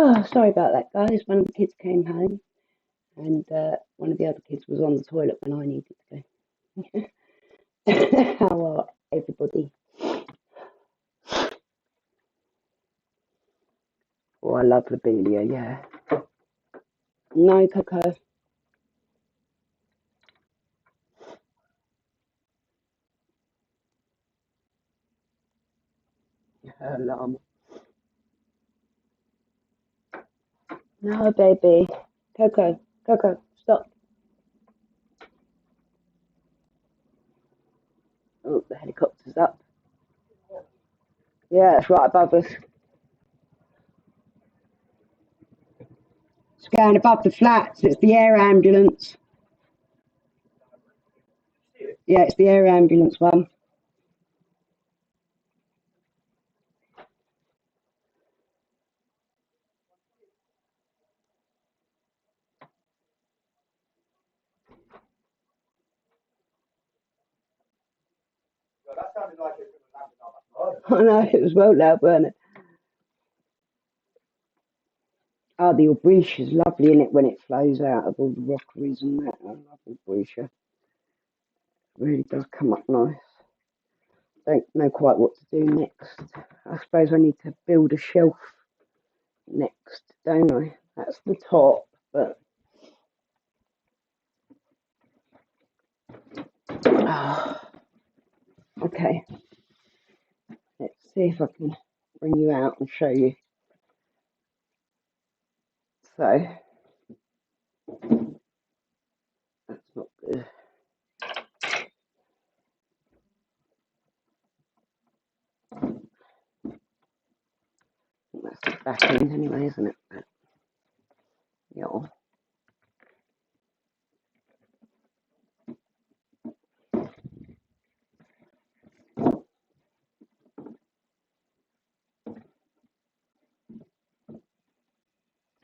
Oh, sorry about that, guys. One of the kids came home, and one of the other kids was on the toilet when I needed to go. How are everybody? Oh, I love lobelia, yeah. No, Coco. Her alarm. No, baby. Coco, Coco, stop. Oh, the helicopter's up. Yeah, it's right above us. It's going above the flats. It's the air ambulance. Yeah, it's the air ambulance one. I know, it was well loud, wasn't it? Oh, the Albrecht is lovely, isn't it, when it flows out of all the rockeries and that. I love Albrecht. It really does come up nice. Don't know quite what to do next. I suppose I need to build a shelf next, don't I? That's the top, but okay. Let's see if I can bring you out and show you. So that's not good. That's the back end anyway, isn't it? But, yeah.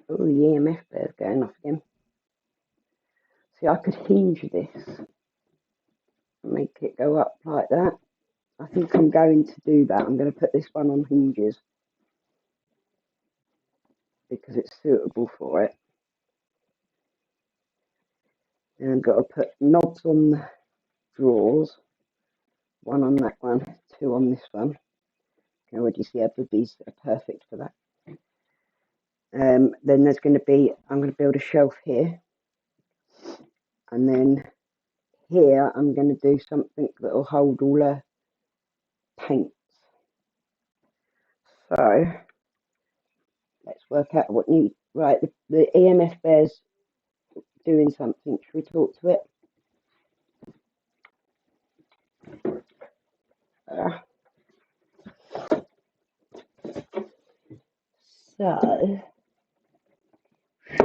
Oh, the EMF bear's going off again. See, I could hinge this and make it go up like that. I think I'm going to do that. I'm going to put this one on hinges because it's suitable for it. And I've got to put knobs on the drawers. One on that one, two on this one. You can already see how these are perfect for that. Then there's going to be, I'm going to build a shelf here. And then here I'm going to do something that will hold all the paints. So let's work out what you, right, the EMF bear's doing something. Should we talk to it? So,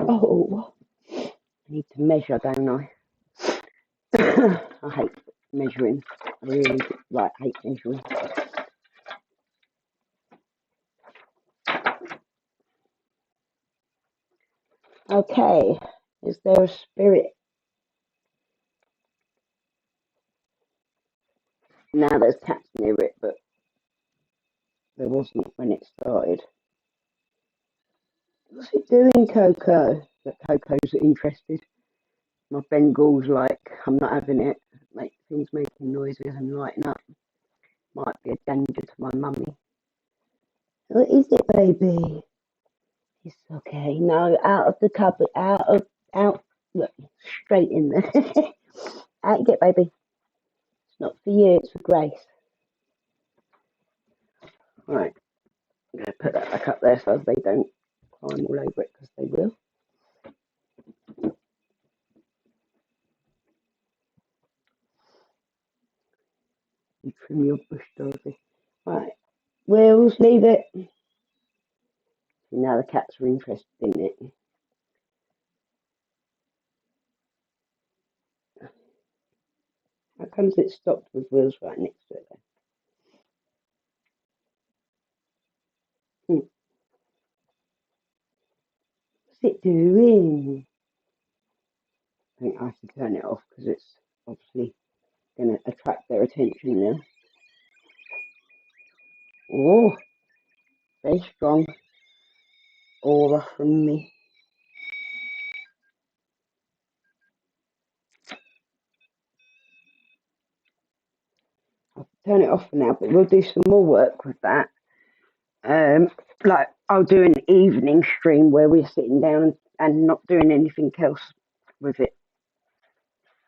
oh, I need to measure, don't I? I hate measuring. I really hate measuring. Okay, is there a spirit? Now there's cats near it, but there wasn't when it started. What's it doing, Coco? That Coco's interested. My Bengal's like, I'm not having it. Things making noises and lighting up. Might be a danger to my mummy. What is it, baby? It's okay. No, out of the cupboard. Out. Look, straight in there. Out you get, baby. It's not for you, it's for Grace. Right. I'm going to put that back up there so they don't climb all over it, because they will. You trim your bush, Dorothy. Right. Wills, leave it. Now the cats are interested in it. How comes it stopped with Wills right next to it then? What's it doing? I think I have to turn it off because it's obviously going to attract their attention now. Oh, very strong aura. from me. I'll turn it off for now, but we'll do some more work with that. Like I'll do an evening stream where we're sitting down and not doing anything else with it,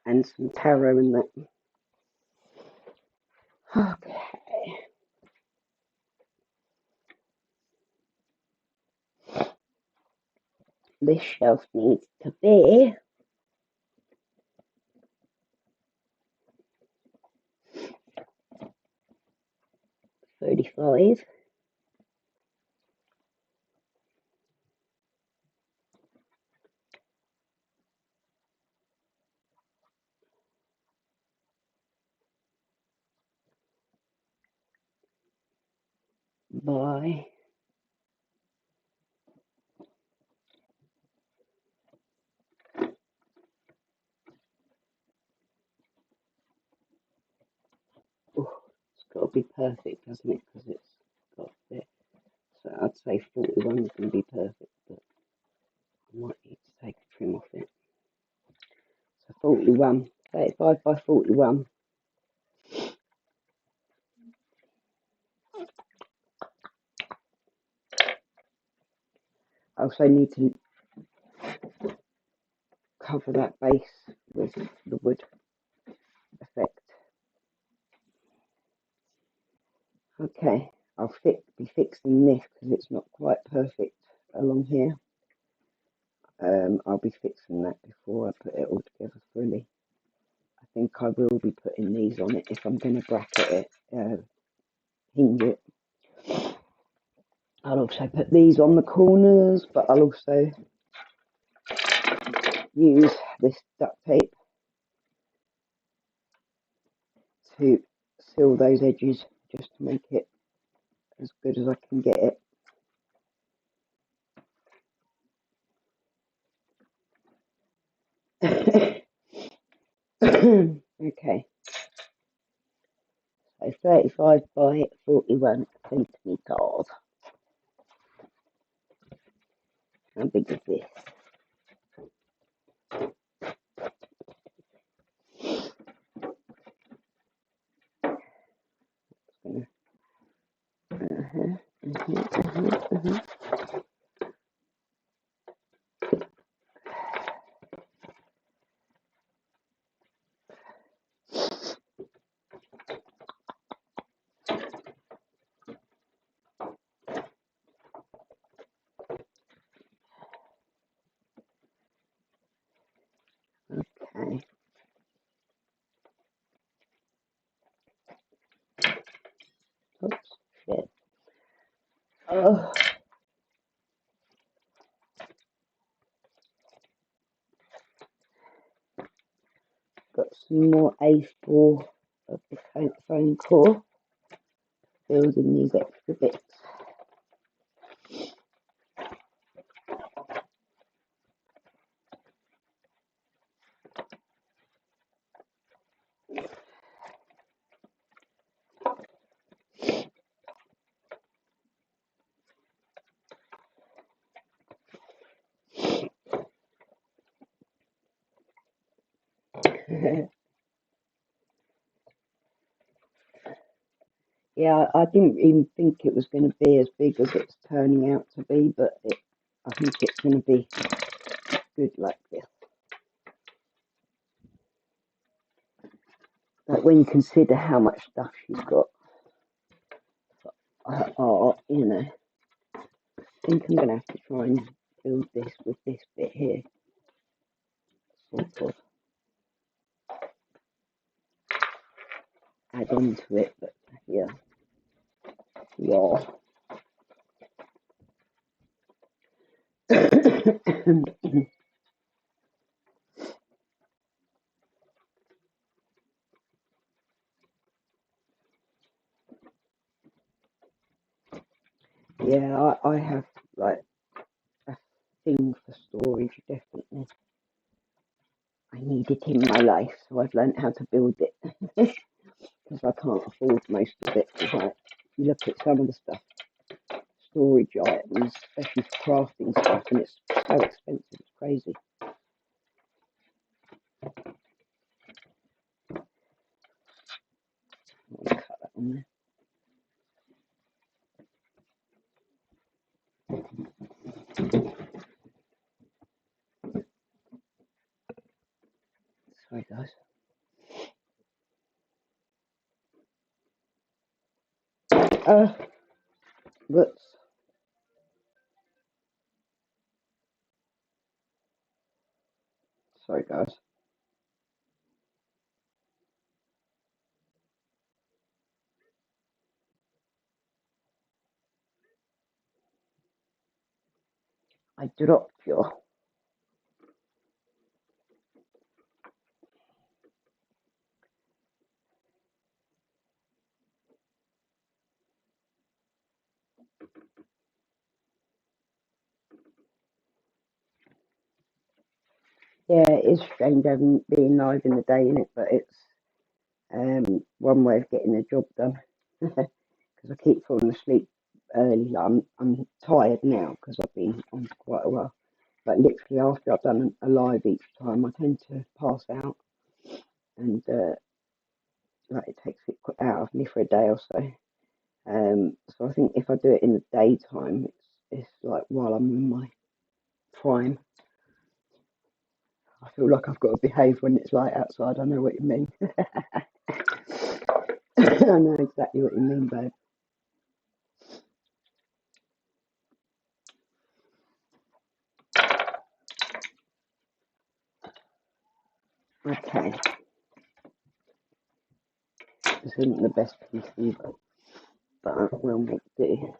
and some tarot and that. Okay. This shelf needs to be 35 by 'It's got to be perfect, hasn't it? Because it's got a bit. So I'd say 41 is going to be perfect, but I might need to take a trim off it. So 41, 35 by 41. I also need to cover that base with the wood effect. Okay, I'll be fixing this because it's not quite perfect along here. I'll be fixing that before I put it all together fully. I think I will be putting these on it if I'm going to bracket it, hinge it. I'll also put these on the corners, but I'll also use this duct tape to seal those edges just to make it as good as I can get it. Okay, so 35 by 41 centimetres. How big is this? Okay. Oops, shit. Oh. Got some more A4 of the foam core, building these extra bits. Yeah, I didn't even think it was going to be as big as it's turning out to be, but I think it's going to be good like this. Like when you consider how much stuff she's got for her art, you know. I think I'm going to have to try and build this with this bit here, sort of add on to it, but yeah. Yeah. Yeah, I have like a thing for storage, definitely. I need it in my life, so I've learned how to build it. Because I can't afford most of it. Like, you look at some of the stuff storage items, especially for crafting stuff, and it's so expensive, it's crazy. I'll cut that on there. Sorry guys. Whoops. Sorry guys. I dropped your... Yeah, it is strange having being live in the day, in it, but it's one way of getting the job done. Because I keep falling asleep early. Like, I'm tired now because I've been on for quite a while. But literally after I've done a live each time, I tend to pass out, and like it takes it out of me for a day or so. So I think if I do it in the daytime, it's like while I'm in my prime. I feel like I've got to behave when it's light outside. I know what you mean. I know exactly what you mean, babe. Okay, this isn't the best piece either, but we'll make do.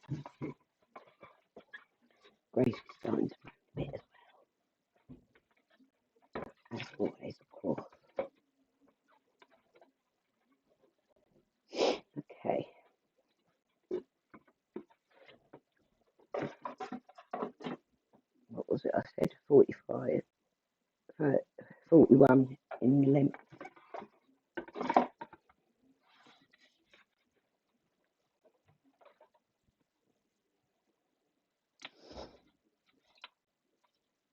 Grace is starting to make a bit as always, of course. Okay. What was it? I said 45, 41 in length.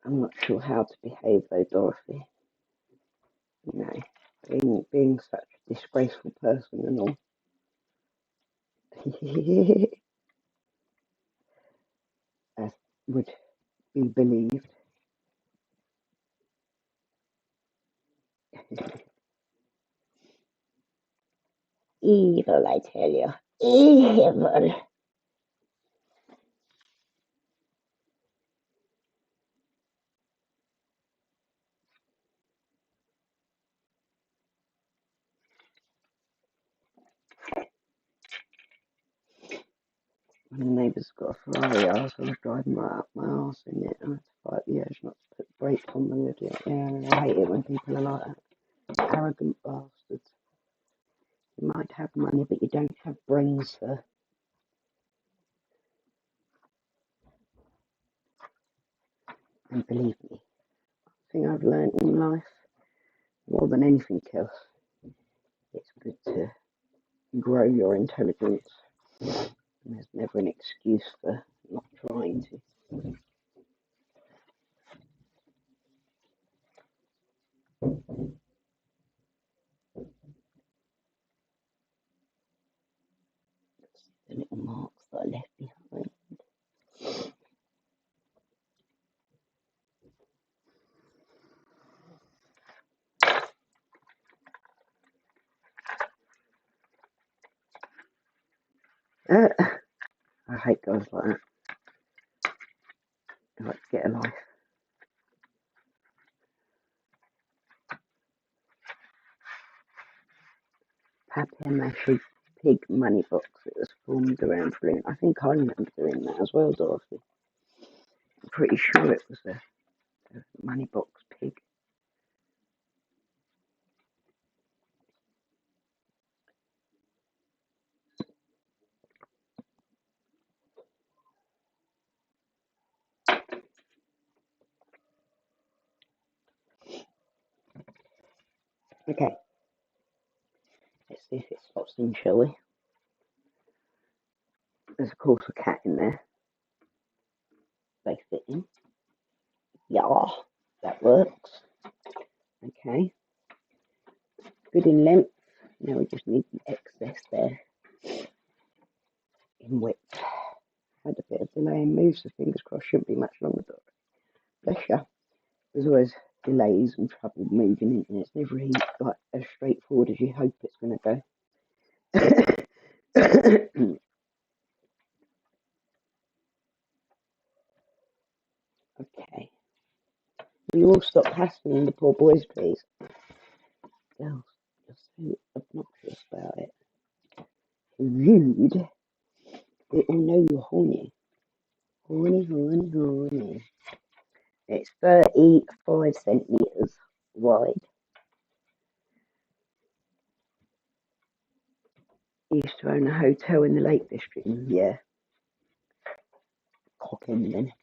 I'm not sure how to behave though, Dorothy. You know, being such a disgraceful person and all. As would be believed. Evil, I tell you. Evil. When the neighbour's got a Ferrari, I was going to drive right up my arse in it. I had to fight the urge not to put brakes on the lid. Yeah, I hate it when people are like that. Arrogant bastards. You might have money, but you don't have brains, sir. And believe me, the thing I've learned in life, more than anything else, it's good to grow your intelligence. And there's never an excuse for not trying to. The little marks that I left behind. I hate guys like that. I like to get a life. Papier-mâché pig money box. It was formed around Flint. I think I remember doing that as well, Dorothy. I'm pretty sure it was a money box pig. Okay, let's see if it stops in, shall we? There's of course a cat in there. they fit in. Yeah, that works. Okay, good in length. Now we just need the excess there in width. Had a bit of delay in moves, so fingers crossed shouldn't be much longer. Bless you. There's always delays and trouble moving it, and it's never really like as straightforward as you hope it's going to go. Okay. Will you all stop hassling the poor boys, please? Girls, you're so obnoxious about it. Rude. We all know you're horny. Horny, horny, horny. It's 35 centimetres wide. I used to own a hotel in the Lake District. Yeah. Cock in then.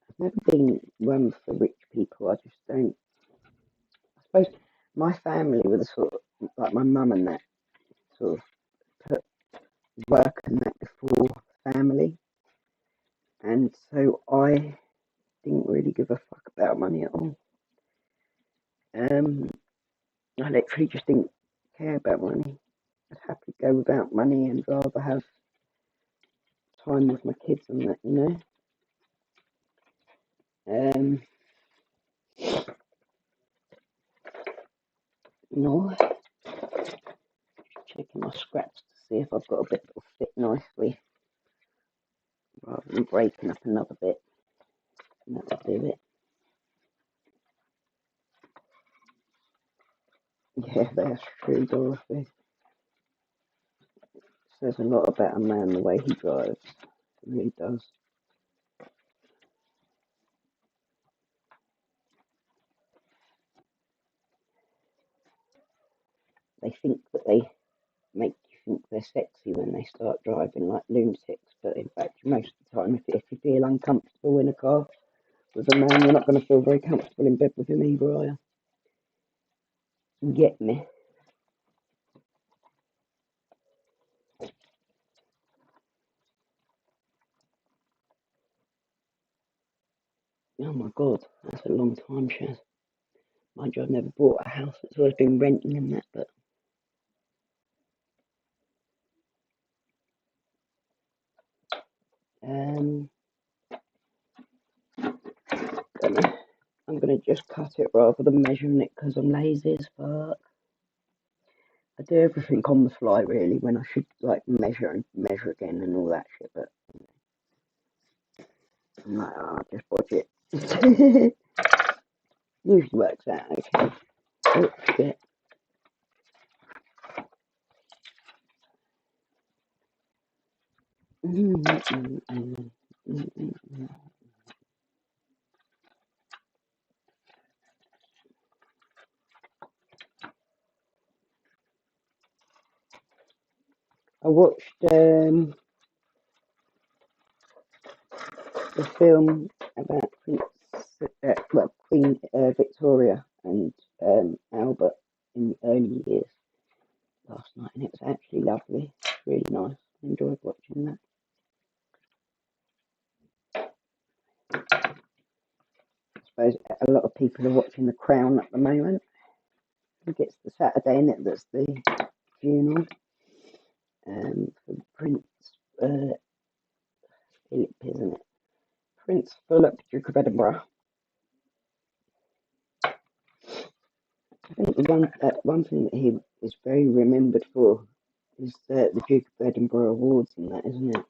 I've never been one for rich people. I just don't. I suppose my family were the sort of, like my mum and that, sort of put work and that before family. And so I didn't really give a fuck about money at all. I literally just didn't care about money. I'd happily go without money and rather have time with my kids and that, you know. No, checking my scraps to see if I've got a bit that'll fit nicely, rather than breaking up another bit. And that'll do it. Yeah, that's true, Dorothy. Says a lot about a man the way he drives. It really does. They think that they make you think they're sexy when they start driving like lunatics, but in fact, most of the time, if you feel uncomfortable in a car with a man, you're not going to feel very comfortable in bed with him either, are you? You get me? Oh my god, that's a long time, Shaz. Mind you, I've never bought a house, it's always been renting and that, but I'm gonna just cut it rather than measuring it because I'm lazy as fuck. I do everything on the fly really when I should like measure and measure again and all that shit, but I'm like, oh, just watch it. Usually works out okay. Oh shit. I watched the film about Queen Victoria and Albert in the early years last night, and it was actually lovely. Really nice. I enjoyed watching that. I suppose a lot of people are watching The Crown at the moment. I think it's the Saturday in it that's the funeral for Prince Philip, isn't it? Prince Philip, Duke of Edinburgh. I think the one thing that he is very remembered for is the Duke of Edinburgh Awards and that, isn't it?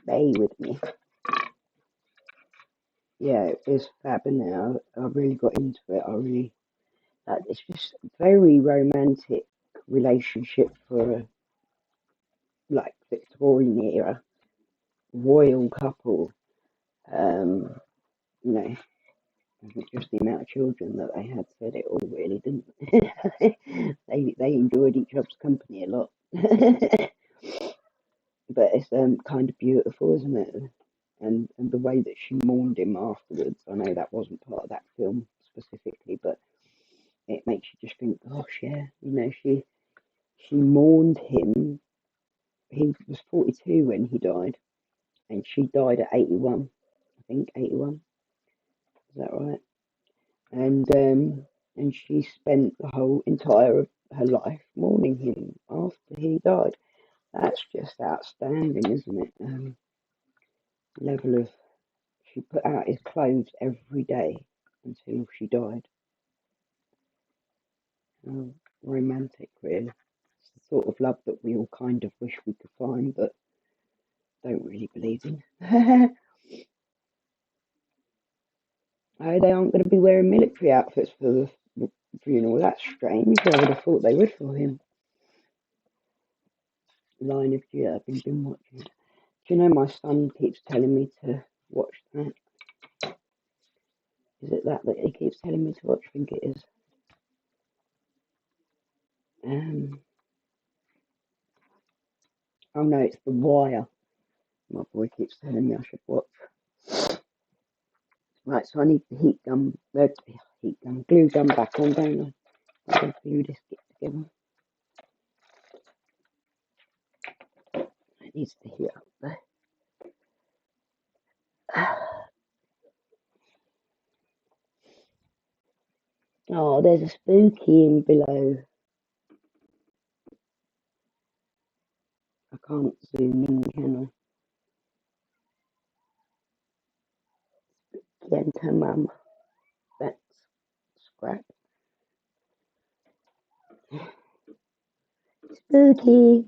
Stay with me. Yeah, it is fab, isn't it? I really got into it. It's just a very romantic relationship for like Victorian era royal couple. You know, just the amount of children that they had said it all, really, didn't they? They enjoyed each other's company a lot. But it's kind of beautiful, isn't it? And the way that she mourned him afterwards. I know that wasn't part of that film specifically, but it makes you just think, gosh, yeah, you know, she mourned him. He was 42 when he died, and she died at 81. I think 81. Is that right? And she spent the whole entire of her life mourning him after he died. That's just outstanding, isn't it? Level of she put out his clothes every day until she died. Romantic, really. It's the sort of love that we all kind of wish we could find, but don't really believe in. Oh, they aren't going to be wearing military outfits for the funeral. That's strange. I would have thought they would for him. Line of Duty. I've been watching it. Do you know my son keeps telling me to watch that? Is it that he keeps telling me to watch? I think it is. Oh no, it's The Wire. My boy keeps telling me I should watch. Right, so I need the glue gun back on, don't I? I'm going to glue this together. It needs to heat up there. Oh, there's a spooky in below. I can't zoom in, can I? Genta Mum. That's scrap. Spooky.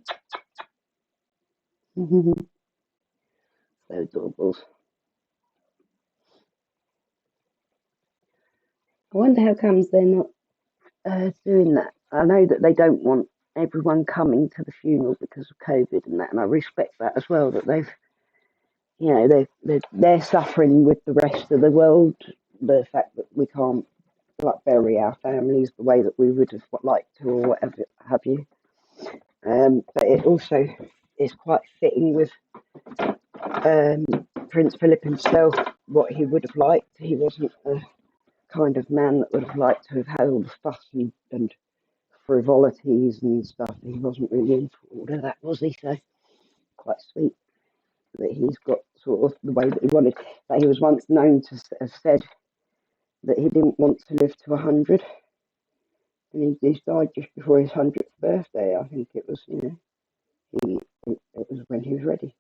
So adorable. I wonder how comes they're not doing that. I know that they don't want everyone coming to the funeral because of COVID and that, and I respect that as well. That they've, you know, they're suffering with the rest of the world. The fact that we can't like bury our families the way that we would have liked to, or whatever have you. But it also is quite fitting with Prince Philip himself, what he would have liked. He wasn't a kind of man that would have liked to have had all the fuss and frivolities and stuff. He wasn't really into all of that, was he? So quite sweet that he's got sort of the way that he wanted. But he was once known to have said that he didn't want to live to 100, and he died just before his 100th birthday. I think it was, you know, it was when he was ready.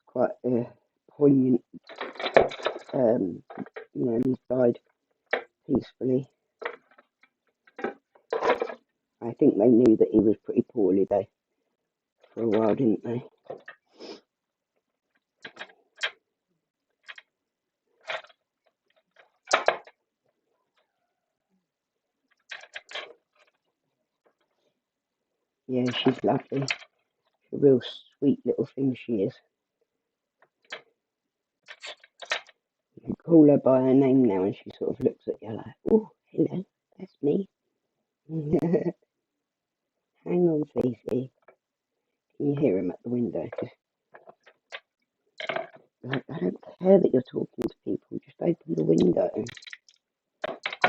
Quite poignant, you know, and he died peacefully. I think they knew that he was pretty poorly though for a while, didn't they? Yeah, she's lovely. A real sweet little thing she is. You can call her by her name now and she sort of looks at you like, oh, hello, that's me. Hang on, Fifi. Can you hear him at the window? Like, I don't care that you're talking to people, just open the window.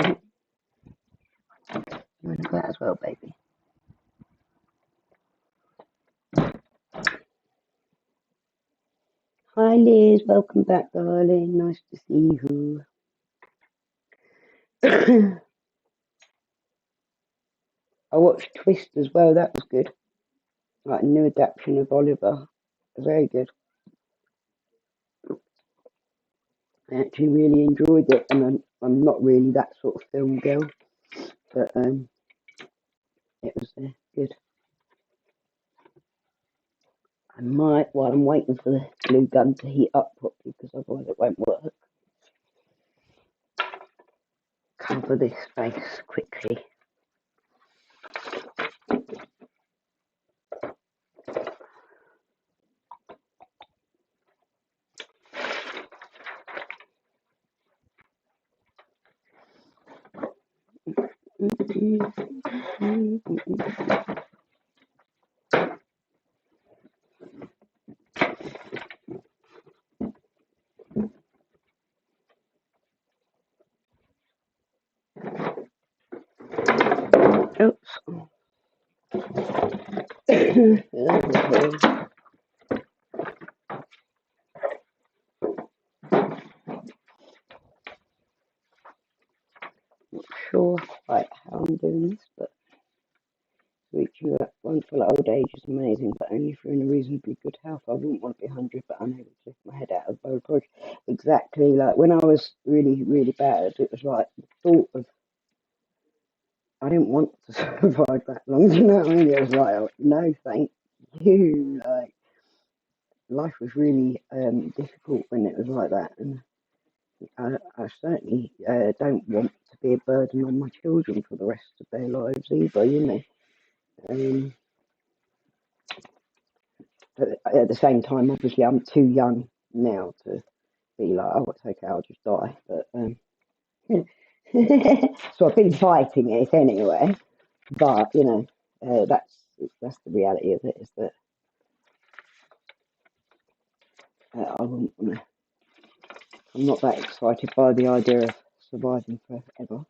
You want to go out as well, baby? Hi Liz, welcome back, darling. Nice to see you. I watched Twist as well, that was good. Like a new adaptation of Oliver. Very good. I actually really enjoyed it, and I'm not really that sort of film girl, but it was good. I might, while I'm waiting for the glue gun to heat up properly, because otherwise it won't work, cover this face quickly. Oops. Okay. Not sure quite how I'm doing this, but reaching that wonderful old age is amazing, but only if you're in a reasonably good health. I wouldn't want to be 100, but unable to lift my head out of the bowl. Probably exactly like when I was really, really bad, it was like the thought of, I didn't want to survive that long, do you know what I mean? It was like, oh, no, thank you. Like, life was really difficult when it was like that, and I certainly don't want to be a burden on my children for the rest of their lives either, you know. Um, but at the same time, obviously, I'm too young now to be like, oh, it's okay, I'll just die. But so I've been fighting it anyway. But you know, that's the reality of it, is that I wouldn't want to. I'm not that excited by the idea of surviving forever.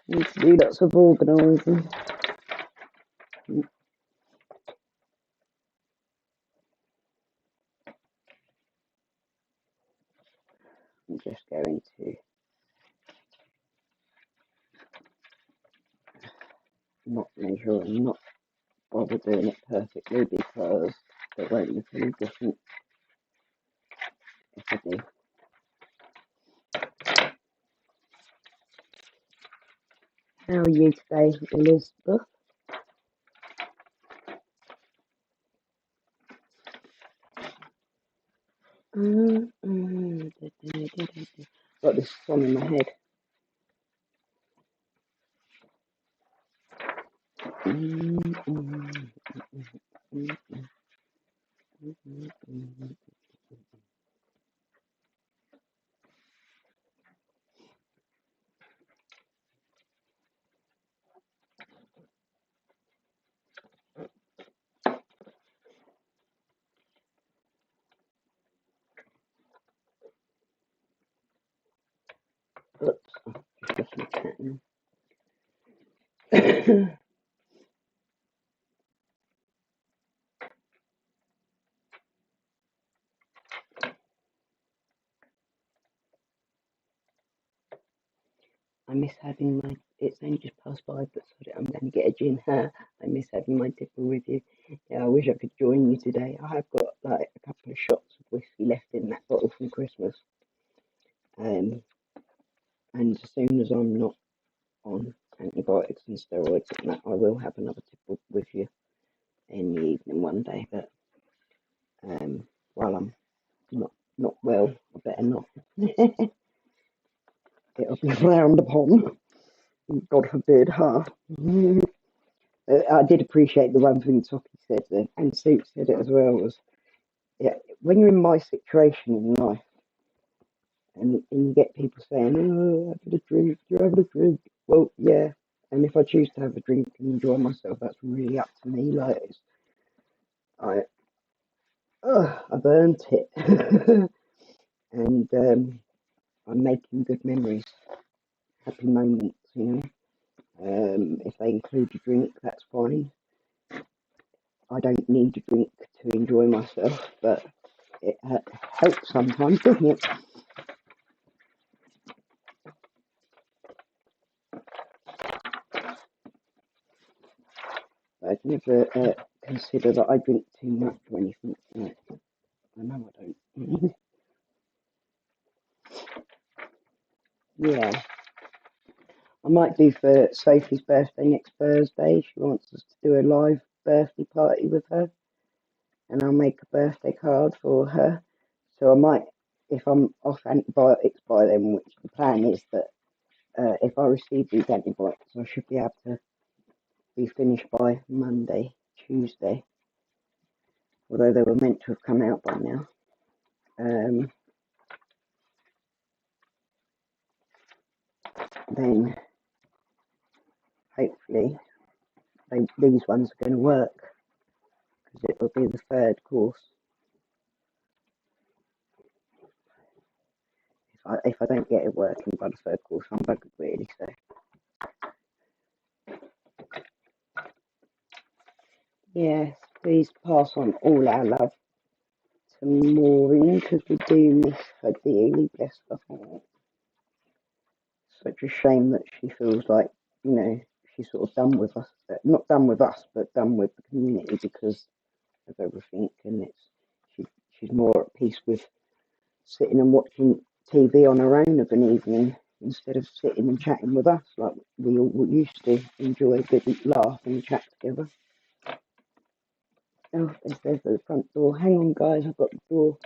Need to do lots of organising. I'm just going to not measure and not bother doing it perfectly, because it won't look any different if I do. How are you today, Elizabeth? Got this song in my head. Oops, just lost my cat now. I miss having my, it's only just past 5, but sorry, I'm going to get a gin. I miss having my tipple with you. Yeah, I wish I could join you today. I have got like a couple of shots of whiskey left in that bottle from Christmas. And as soon as I'm not on antibiotics and steroids and that, I will have another tipple with you in the evening one day. But while I'm not well, I better not. It'll be frowned upon. God forbid, huh? I did appreciate the one thing Toki said, and Sue said it as well, was, yeah, when you're in my situation in life, and you get people saying, oh, having a drink, you're having a drink. Well, yeah, and if I choose to have a drink and enjoy myself, that's really up to me. Like, I, I've earned it. And I'm making good memories, happy moments, you know. If they include a drink, that's fine. I don't need a drink to enjoy myself, but it helps sometimes, doesn't it? I'd never consider that I drink too much or anything. No, I know I don't. Yeah, I might do for Sophie's birthday next Thursday. She wants us to do a live birthday party with her, and I'll make a birthday card for her. So I might, if I'm off antibiotics by then, which the plan is that if I receive these antibiotics, I should be able to be finished by Monday, Tuesday, although they were meant to have come out by now. then hopefully these ones are going to work, because it will be the third course. If I don't get it working by the third course, I'm buggered really. So yes, please pass on all our love to Maureen, because we do miss her dearly. Bless her heart. Such a shame that she feels like, you know, she's sort of done with us. Not done with us, but done with the community because of everything. And she's more at peace with sitting and watching TV on her own of an evening instead of sitting and chatting with us like we all used to enjoy a good laugh and chat together. Oh, there's the front door. Hang on, guys, I've got the door.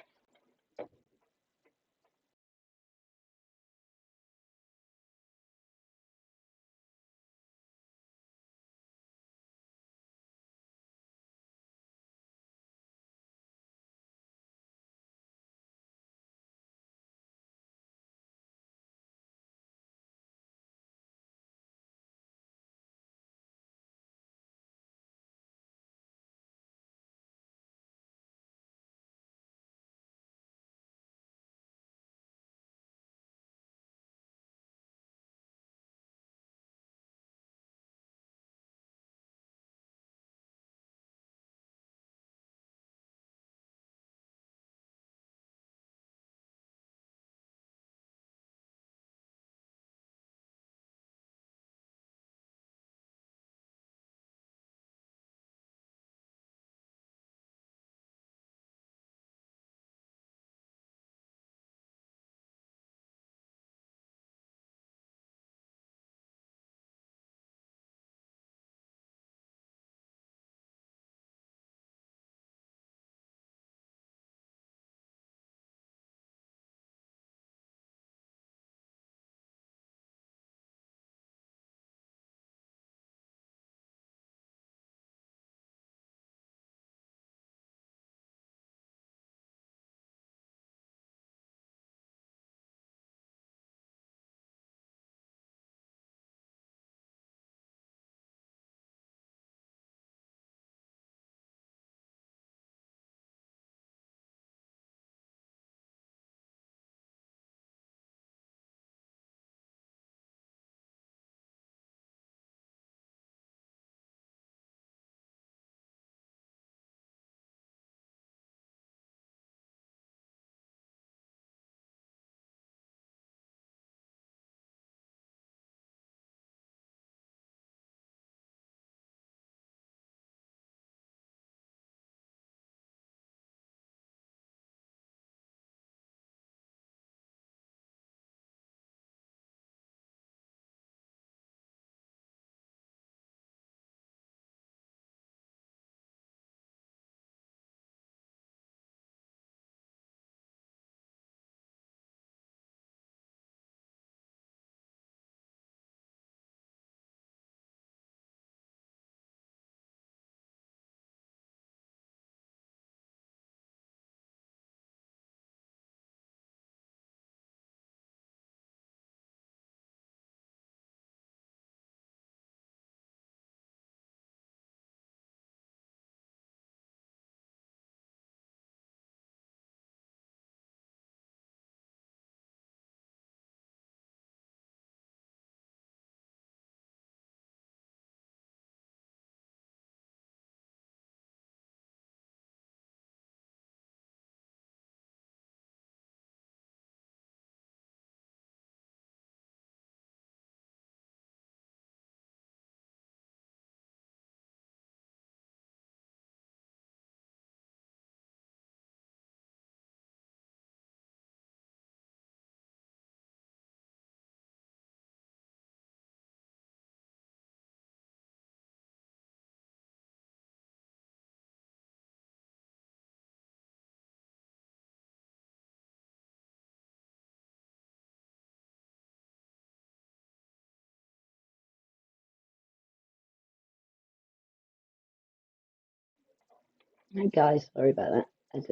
Hey guys, sorry about that. As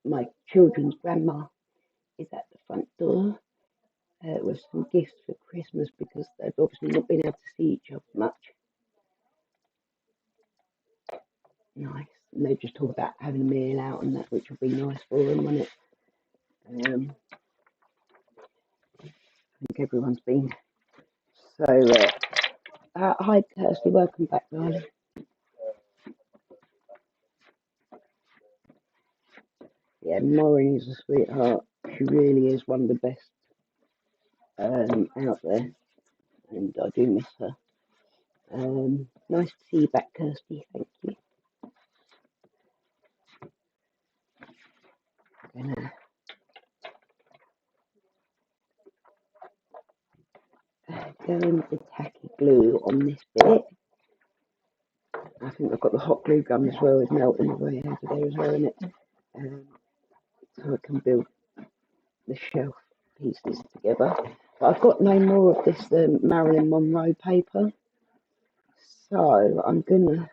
my children's grandma is at the front door, with some gifts for Christmas because they've obviously not been able to see each other much. Nice. And they just talk about having a meal out and that, which will be nice for them, won't it? I think everyone's been. So, hi, Kirsty. Welcome back, darling. Yeah, Maureen is a sweetheart. She really is one of the best out there, and I do miss her. Nice to see you back, Kirsty. Thank you. I'm gonna go in with the tacky glue on this bit. I think I've got the hot glue gun as well. It's melting away over there as well, isn't it? So I can build the shelf pieces together. But I've got no more of this Marilyn Monroe paper, so I'm gonna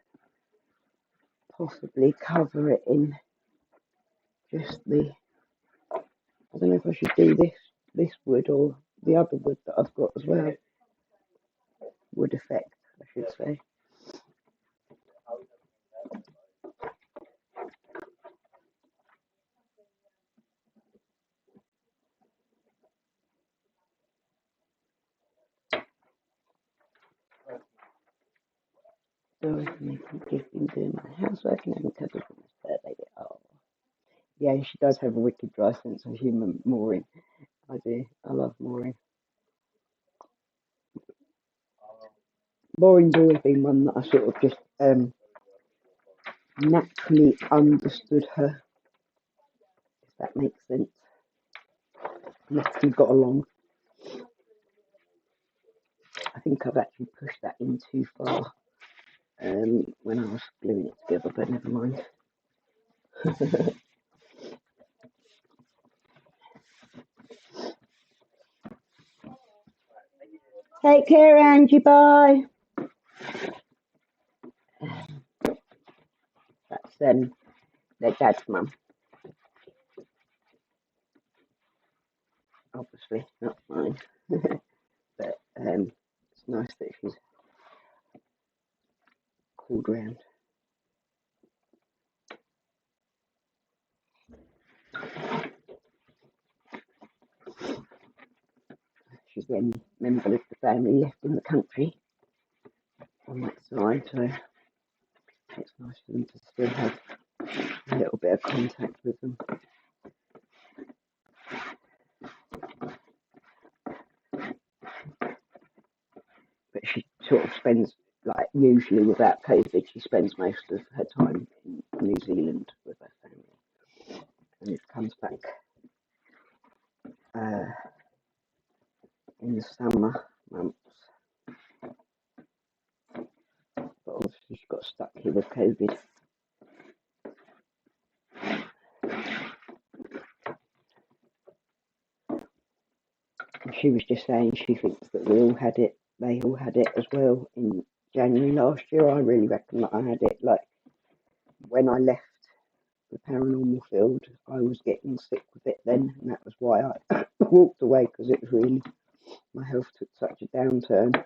possibly cover it in just the. I don't know if I should do this wood or the other wood that I've got as well. Wood effect, I should say. So I've been doing my housework and having covered from this birthday. Oh, yeah, she does have a wicked dry sense of humour, Maureen. I do. I love Maureen. Maureen's always been one that I sort of just naturally understood her, if that makes sense. Naturally got along. I think I've actually pushed that in too far when I was gluing it together, but never mind. Take care, Angie. Bye. That's their dad's mum. Obviously, not mine. But it's nice that she's called round. She's the only member of the family left in the country on that side, so it's nice for them to still have a little bit of contact with them. But she sort of spends, like usually without COVID, she spends most of her time in New Zealand with her family, and comes back in the summer months. But obviously she got stuck here with COVID. And she was just saying she thinks that they all had it as well in January last year. I really reckon that I had it, like when I left the paranormal field, I was getting sick with it then, and that was why I walked away, because it was really, my health took such a downturn,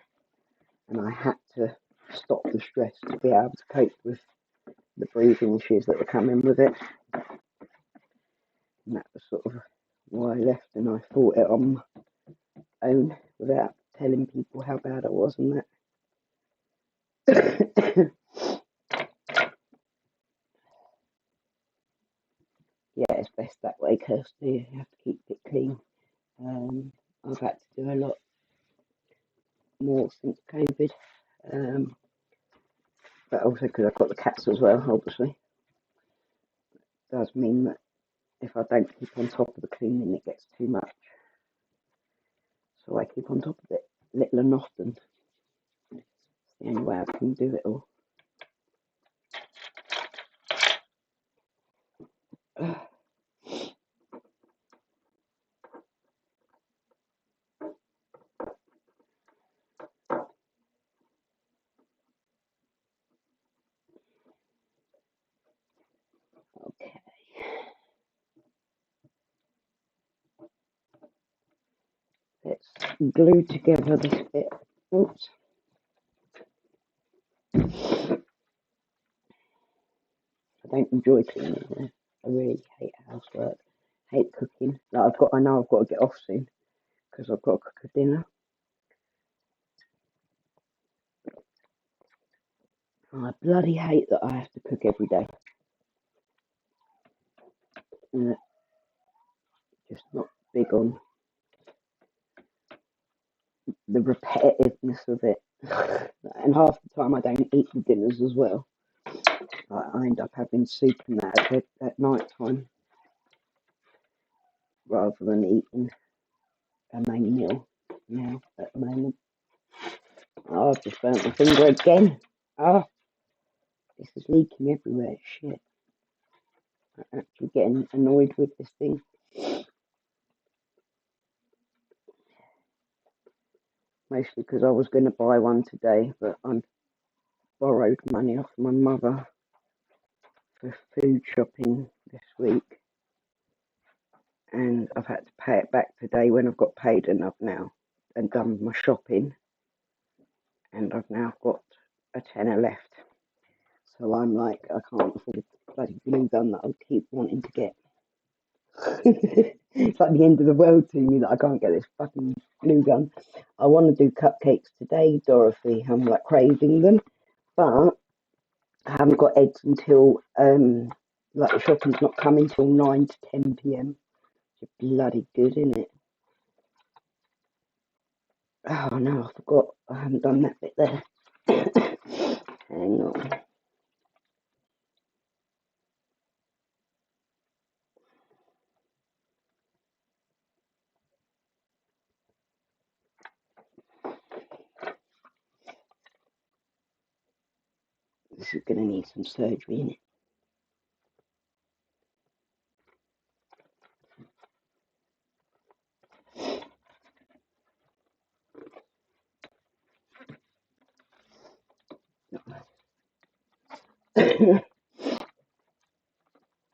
and I had to stop the stress to be able to cope with the breathing issues that were coming with it. And that was sort of why I left, and I fought it on my own without telling people how bad I was and that. Yeah, it's best that way, Kirsty. You have to keep it clean. I've had to do a lot more since COVID, but also because I've got the cats as well, obviously. It does mean that if I don't keep on top of the cleaning, it gets too much. So I keep on top of it, little and often. It's the only way I can do it all. Okay. glue together this bit. Oops. I don't enjoy cleaning there. I really hate housework. Hate cooking. Like I know I've got to get off soon because I've got to cook a dinner. I bloody hate that I have to cook every day. Just not big on the repetitiveness of it. And half the time I don't eat the dinners as well. I end up having soup and that at night time rather than eating a main meal now at the moment. Oh, I've just burnt my finger again. Oh, this is leaking everywhere. Shit. I'm actually getting annoyed with this thing. Mostly because I was going to buy one today, but I borrowed money off my mother for food shopping this week. And I've had to pay it back today when I've got paid enough now and done my shopping. And I've now got a tenner left. So I'm like, I can't afford a bloody glue gun that I'll keep wanting to get. It's like the end of the world to me that I can't get this fucking glue gun. I want to do cupcakes today, Dorothy. I'm like craving them. But I haven't got eggs until, like the shopping's not coming till 9 to 10 p.m. It's bloody good, isn't it? Oh no, I forgot. I haven't done that bit there. Hang on. This is going to need some surgery in it.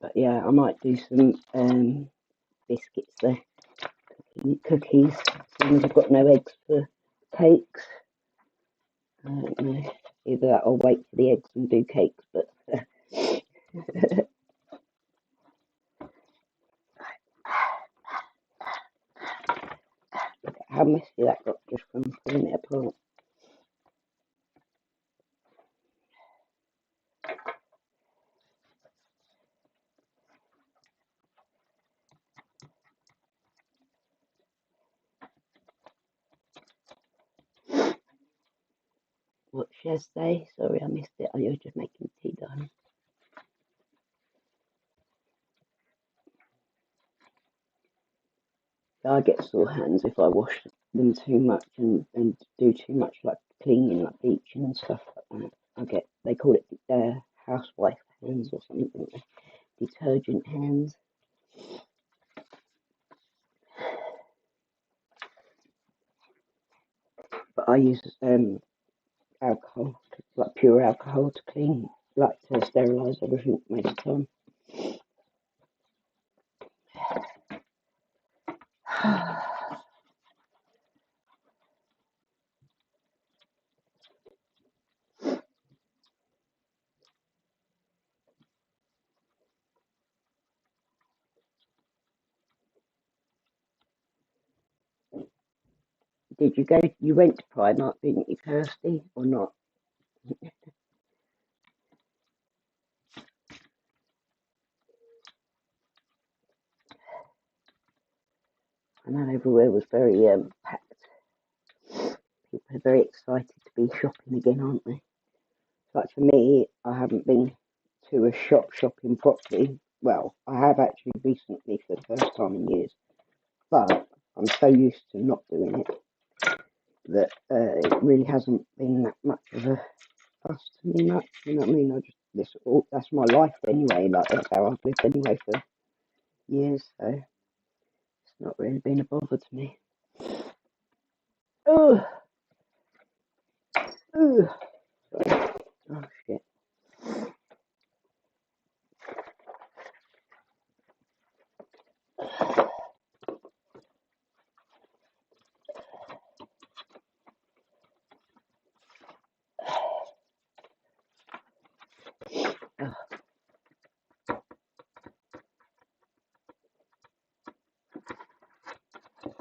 But yeah, I might do some biscuits there, cookies, since I've got no eggs for cakes. I don't know. Either that or wait for the eggs and do cakes, but look at how messy that got just from pulling it apart. What should I say? Sorry, I missed it. Oh, you're just making tea, darling. I get sore hands if I wash them too much and do too much like cleaning, like bleaching and stuff like that. They call it housewife hands or something, don't they? Detergent hands. But I use alcohol, like pure alcohol to clean, like to sterilise everything most of the time. Did you go? You went to Primark, didn't you, Kirsty, or not? I know everywhere was very packed. People are very excited to be shopping again, aren't they? But for me, I haven't been to a shop shopping properly. Well, I have actually recently for the first time in years, but I'm so used to not doing it that it really hasn't been that much of a fuss to me much. You know what I mean? That's my life anyway. Like that's how I've lived anyway for years, so it's not really been a bother to me. Oh, oh, sorry. Oh shit.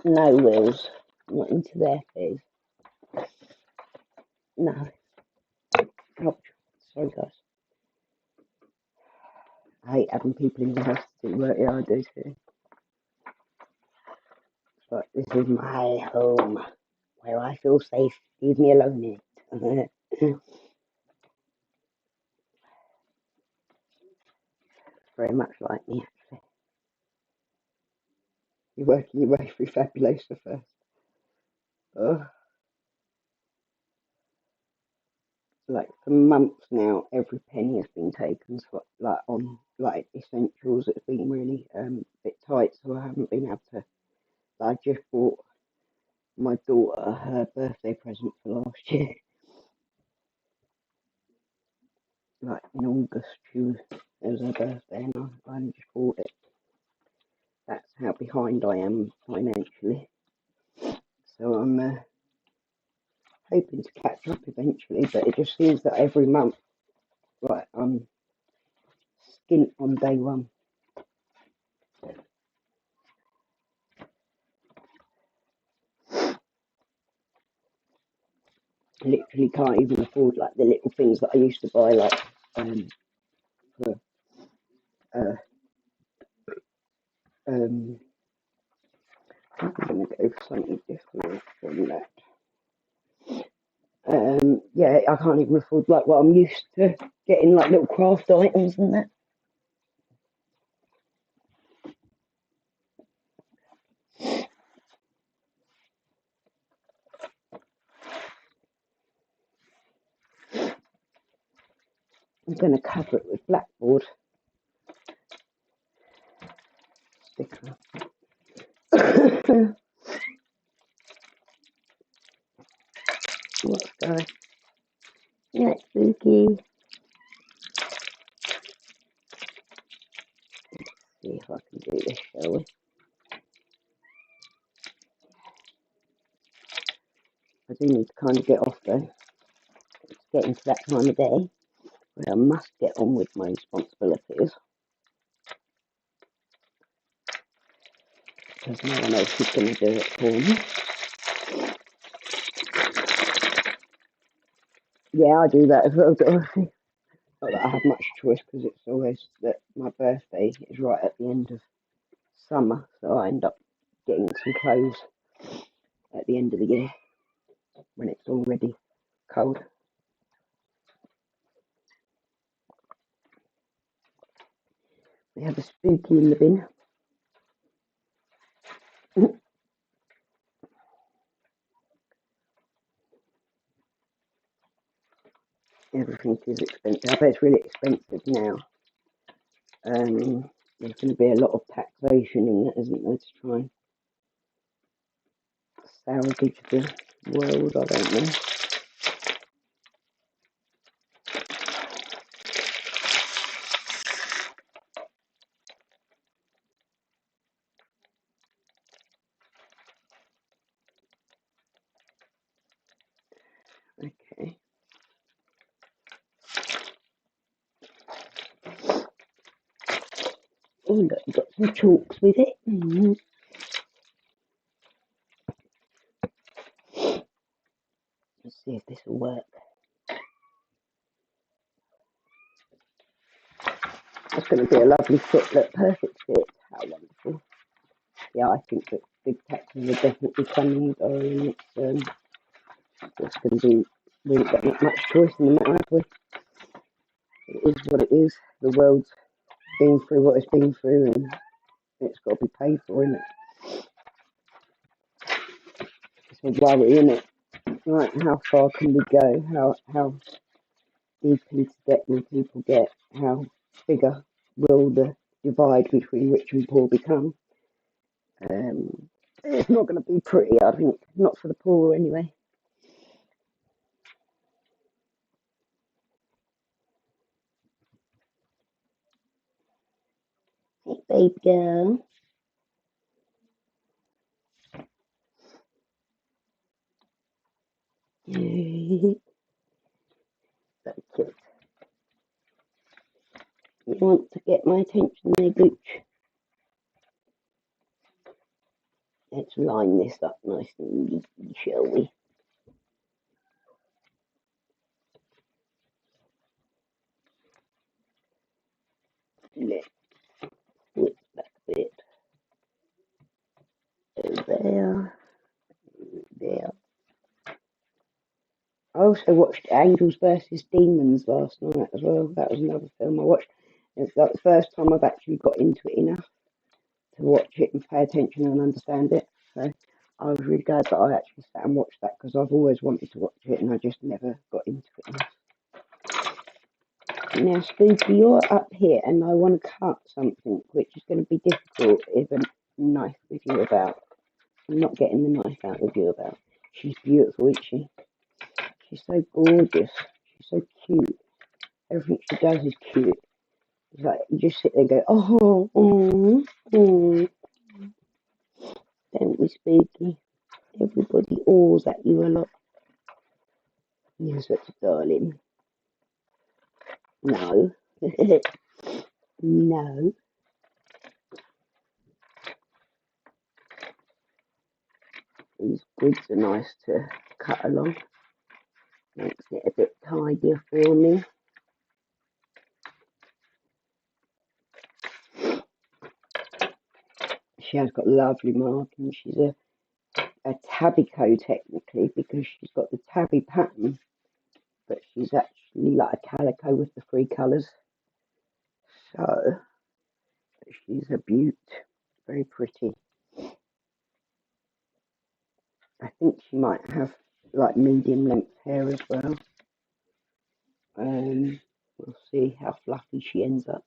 No, Wills. I'm not into their food. No. Oh, sorry, guys. I hate having people in the house to do work. Yeah, I do too. But this is my home, where I feel safe. Leave me alone in it. Very much like me, actually. You're working your way through Fabulosa first. Oh, like for months now, every penny has been taken. So, like on like essentials, it's been really a bit tight, so I haven't been able to. I just bought my daughter her birthday present for last year. Like in August, it was her birthday, and I only just bought it. That's how behind I am financially. So I'm hoping to catch up eventually, but it just seems that every month, like I'm skint on day one. I literally can't even afford like the little things that I used to buy, like for uh, I'm gonna go for something different from that. Yeah, I can't even afford like what I'm used to getting, like little craft items and that. I'm gonna cover it with blackboard sticker. What's going? Yeah, spooky. See if I can do this, shall we? I do need to kind of get off though. It's getting to that time of day where I must get on with my responsibilities because no one else is going to do it for me. Yeah, I do that as well, Dorothy. Not that I have much choice because it's always that my birthday is right at the end of summer, so I end up getting some clothes at the end of the year when it's already cold. We have a spooky in the bin. Everything is expensive. I bet it's really expensive now. There's going to be a lot of taxation in that, isn't there, to try and salvage the world? I don't know. Okay. Oh, look, you've got some chalks with it. Let's see if this will work. That's going to be a lovely fit. Look, perfect fit. How wonderful. Yeah, I think that big taxes are definitely coming, darling. It's going to be, we ain't got not much choice in the matter, have we? It is what it is. The world's been through what it's been through, and it's got to be paid for, isn't it? It's a worry, isn't it? Right, how far can we go? How deep into debt will people get? How bigger will the divide between rich and poor become? It's not going to be pretty, I think. Not for the poor, anyway. Hey, baby girl. So cute. You want to get my attention there, Gooch? Let's line this up nice and neatly, shall we? Let's put back a bit there, there. I also watched Angels versus Demons last night as well. That was another film I watched. It's like the first time I've actually got into it enough to watch it and pay attention and understand it. So I was really glad that I actually sat and watched that because I've always wanted to watch it and I just never got into it enough. Now, Spooky, you're up here and I want to cut something which is going to be difficult if a knife with you about. I'm not getting the knife out with you about. She's beautiful, isn't she? She's so gorgeous. She's so cute. Everything she does is cute. It's like you just sit there and go, oh, oh, oh. Don't be Spooky. Everybody awes at you a lot. You're such a darling. No. No. These grids are nice to cut along. Makes it a bit tidier for me. She has got lovely markings. She's a tabbyco technically because she's got the tabby pattern, but she's actually like a calico with the 3 colours. So she's a beaut, very pretty. I think she might have like medium length hair as well. We'll see how fluffy she ends up.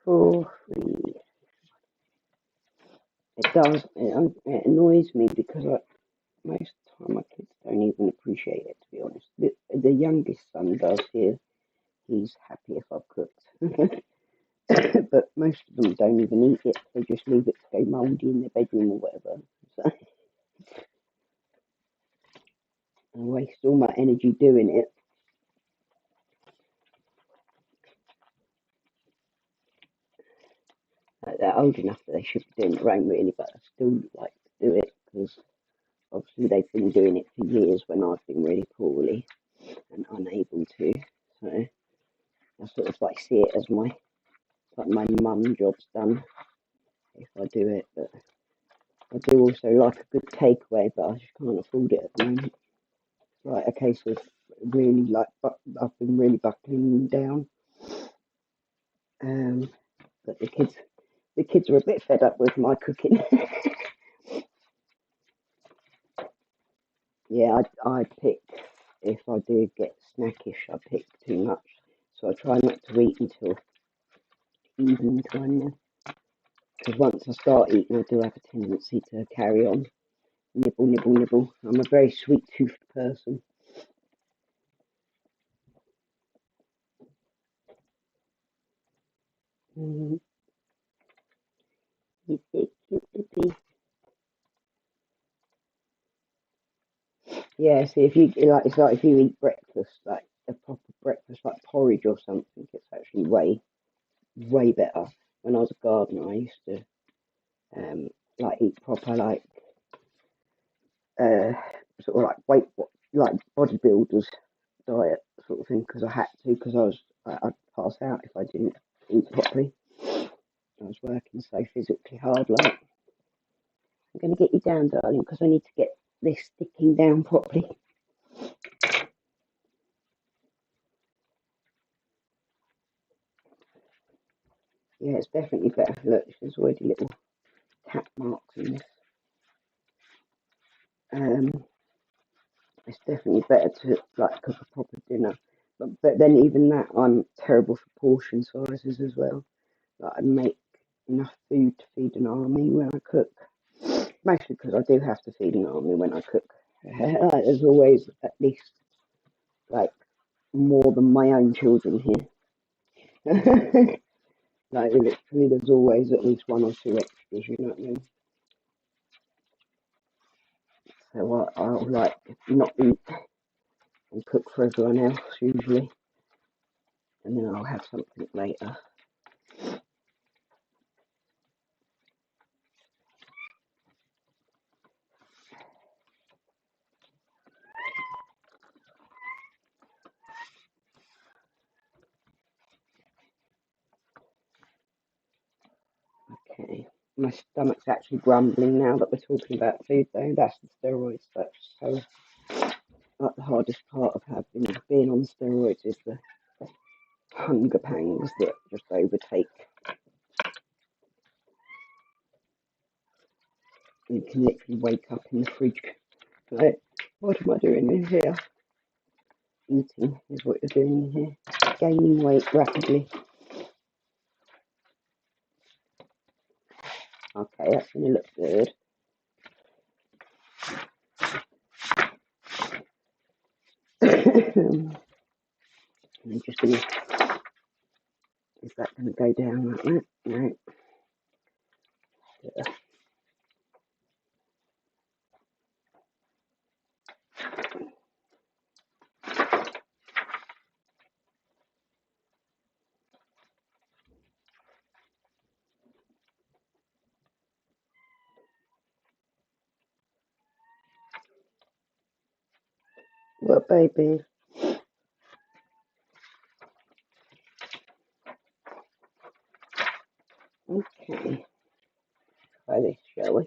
For free. It annoys me because most of the time my kids don't even appreciate it, to be honest. The youngest son does here. He's happy if I've cooked. But most of them don't even eat it. They just leave it to go mouldy in their bedroom or whatever. So I waste all my energy doing it. They're old enough that they should be doing their own really, but I still like to do it because obviously they've been doing it for years when I've been really poorly and unable to. So I sort of like see it as my mum job's done if I do it. But I do also like a good takeaway, but I just can't afford it at the moment. It's like a case of really like I've been really buckling down. But the kids are a bit fed up with my cooking. Yeah, I pick, if I do get snackish, I pick too much. So I try not to eat until evening time now. Because once I start eating, I do have a tendency to carry on. Nibble, nibble, nibble. I'm a very sweet-toothed person. Mm-hmm. Yeah, see, if you like, it's like if you eat breakfast, like a proper breakfast, like porridge or something, it's actually way better. When I was a gardener, I used to like eat proper like uh sort of like like bodybuilders diet sort of thing because I had to because I'd pass out if I didn't eat properly. I was working so physically hard. Like I'm going to get you down, darling, because I need to get this sticking down properly. Yeah, it's definitely better. Look, there's already little tap marks in this. It's definitely better to like cook a proper dinner. But then even that, I'm terrible for portion sizes as well. Like I make enough food to feed an army when I cook. Mostly because I do have to feed an army when I cook. Like, there's always at least like more than my own children here. Like literally, there's always at least 1 or 2 extras. You know what I mean? So I'll like not eat and cook for everyone else usually. and then I'll have something later. Okay, my stomach's actually grumbling now that we're talking about food though. That's the steroids. That's so, like, the hardest part of having being on steroids is the hunger pangs that just overtake. You can literally wake up in the fridge like, what am I doing in here? Eating is what you're doing in here. Gaining weight rapidly. Okay, that's going to look good. I'm just going to... Is that going to go down like that? No. Yeah. What, baby? Okay. Try this, shall we?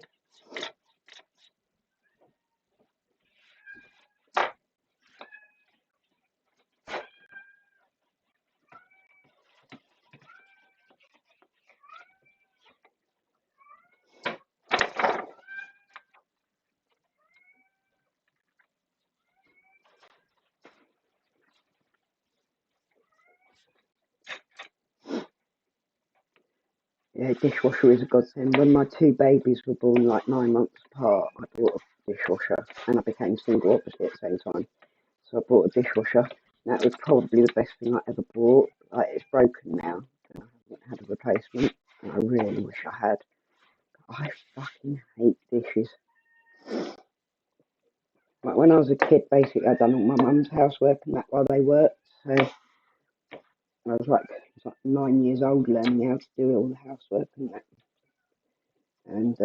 Yeah, dishwasher is a godsend. When my two babies were born like 9 months apart, I bought a dishwasher, and I became single obviously at the same time. So I bought a dishwasher. That was probably the best thing I ever bought. Like, it's broken now. I haven't had a replacement, and I really wish I had. I fucking hate dishes. Like, when I was a kid, basically, I'd done all my mum's housework and that while they worked. So I was like 9 years old learning how to do all the housework and that. And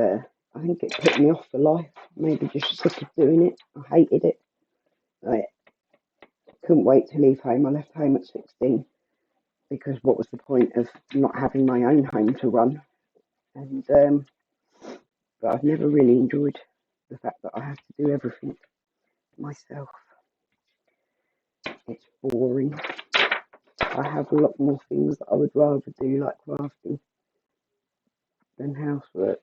I think it put me off for life. Maybe just sick of doing it. I hated it. I couldn't wait to leave home. I left home at 16 because what was the point of not having my own home to run? And but I've never really enjoyed the fact that I have to do everything myself. It's boring. I have a lot more things that I would rather do, like crafting, than housework.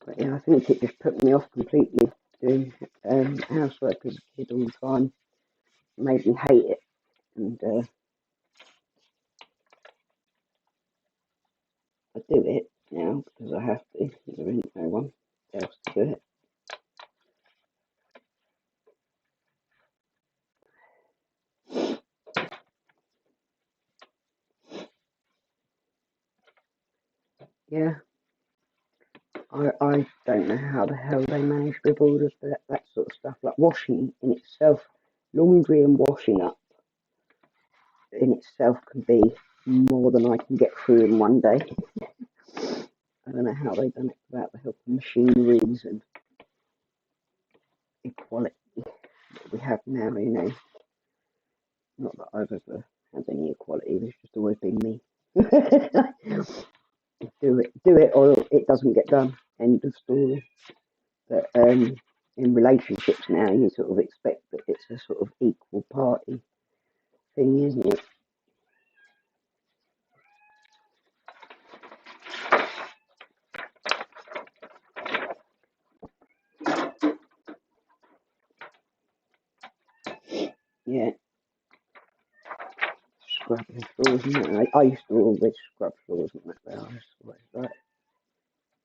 But yeah, I think it just put me off completely doing housework as a kid all the time. It made me hate it, and I do it now because I have to. There isn't no one else to do it. Yeah, I don't know how the hell they manage with all of that sort of stuff. Like washing in itself, laundry and washing up in itself can be more than I can get through in one day. I don't know how they've done it without the help of machineries and equality that we have now, you know. Not that I've ever had any equality, there's just always been me. do it or it doesn't get done. End of story. But in relationships now, you sort of expect that it's a sort of equal party thing, isn't it? Yeah. Scrubbing floors, isn't it? I used to always scrub floors and that. But I was always like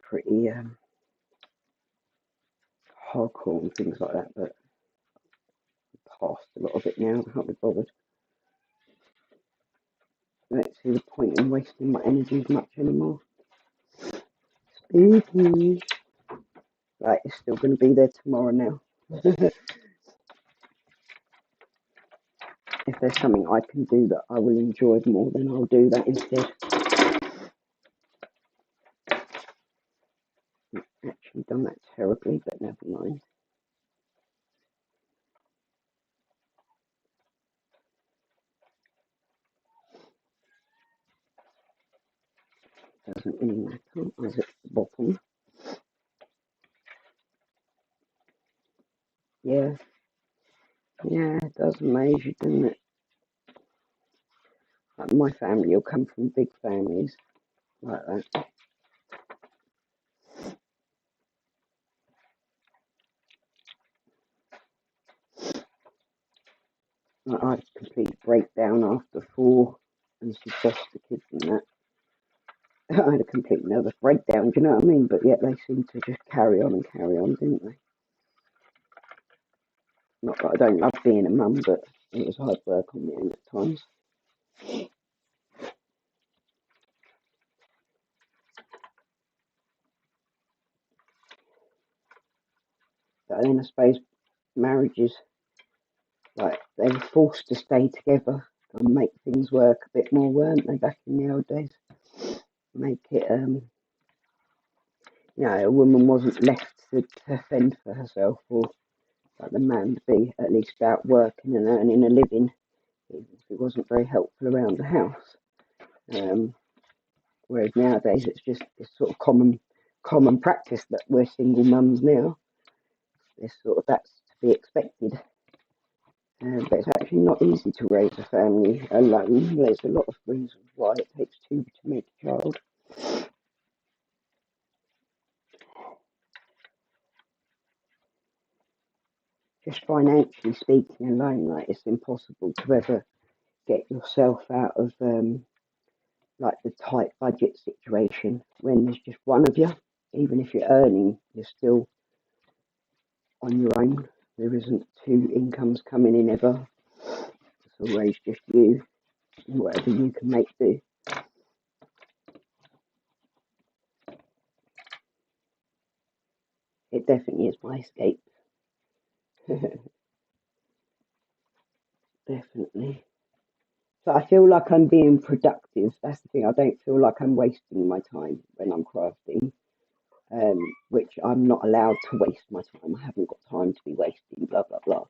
pretty hardcore and things like that. But past a lot of it now. I can't be bothered. Let's see the point in wasting my energy much anymore. Spooky. Right, it's still going to be there tomorrow now. If there's something I can do that I will enjoy more, then I'll do that instead. Actually done that terribly, but never mind. Doesn't really matter as it's the bottom. Yeah, it does amaze you, doesn't it? Like my family will come from big families like that. Like I had a complete breakdown after 4 and she foster kids and that. I had a complete nervous breakdown, do you know what I mean? But yet they seem to just carry on, didn't they? Not that I don't love being a mum, but it was hard work on me at times. But then I suppose marriages, like, they were forced to stay together and make things work a bit more, weren't they, back in the old days? Make it, a woman wasn't left to fend for herself, or like the man to be at least out working and earning a living. It wasn't very helpful around the house. Whereas nowadays it's sort of common practice that we're single mums now. That's to be expected. But it's actually not easy to raise a family alone. There's a lot of reasons why it takes 2 to make a child. Just financially speaking alone, like, it's impossible to ever get yourself out of like the tight budget situation when there's just one of you. Even if you're earning, you're still on your own. There isn't 2 incomes coming in ever. It's always just you and whatever you can make do. It definitely is my escape. Definitely. So I feel like I'm being productive. That's the thing. I don't feel like I'm wasting my time when I'm crafting, which I'm not allowed to waste my time. I haven't got time to be wasting, blah, blah, blah.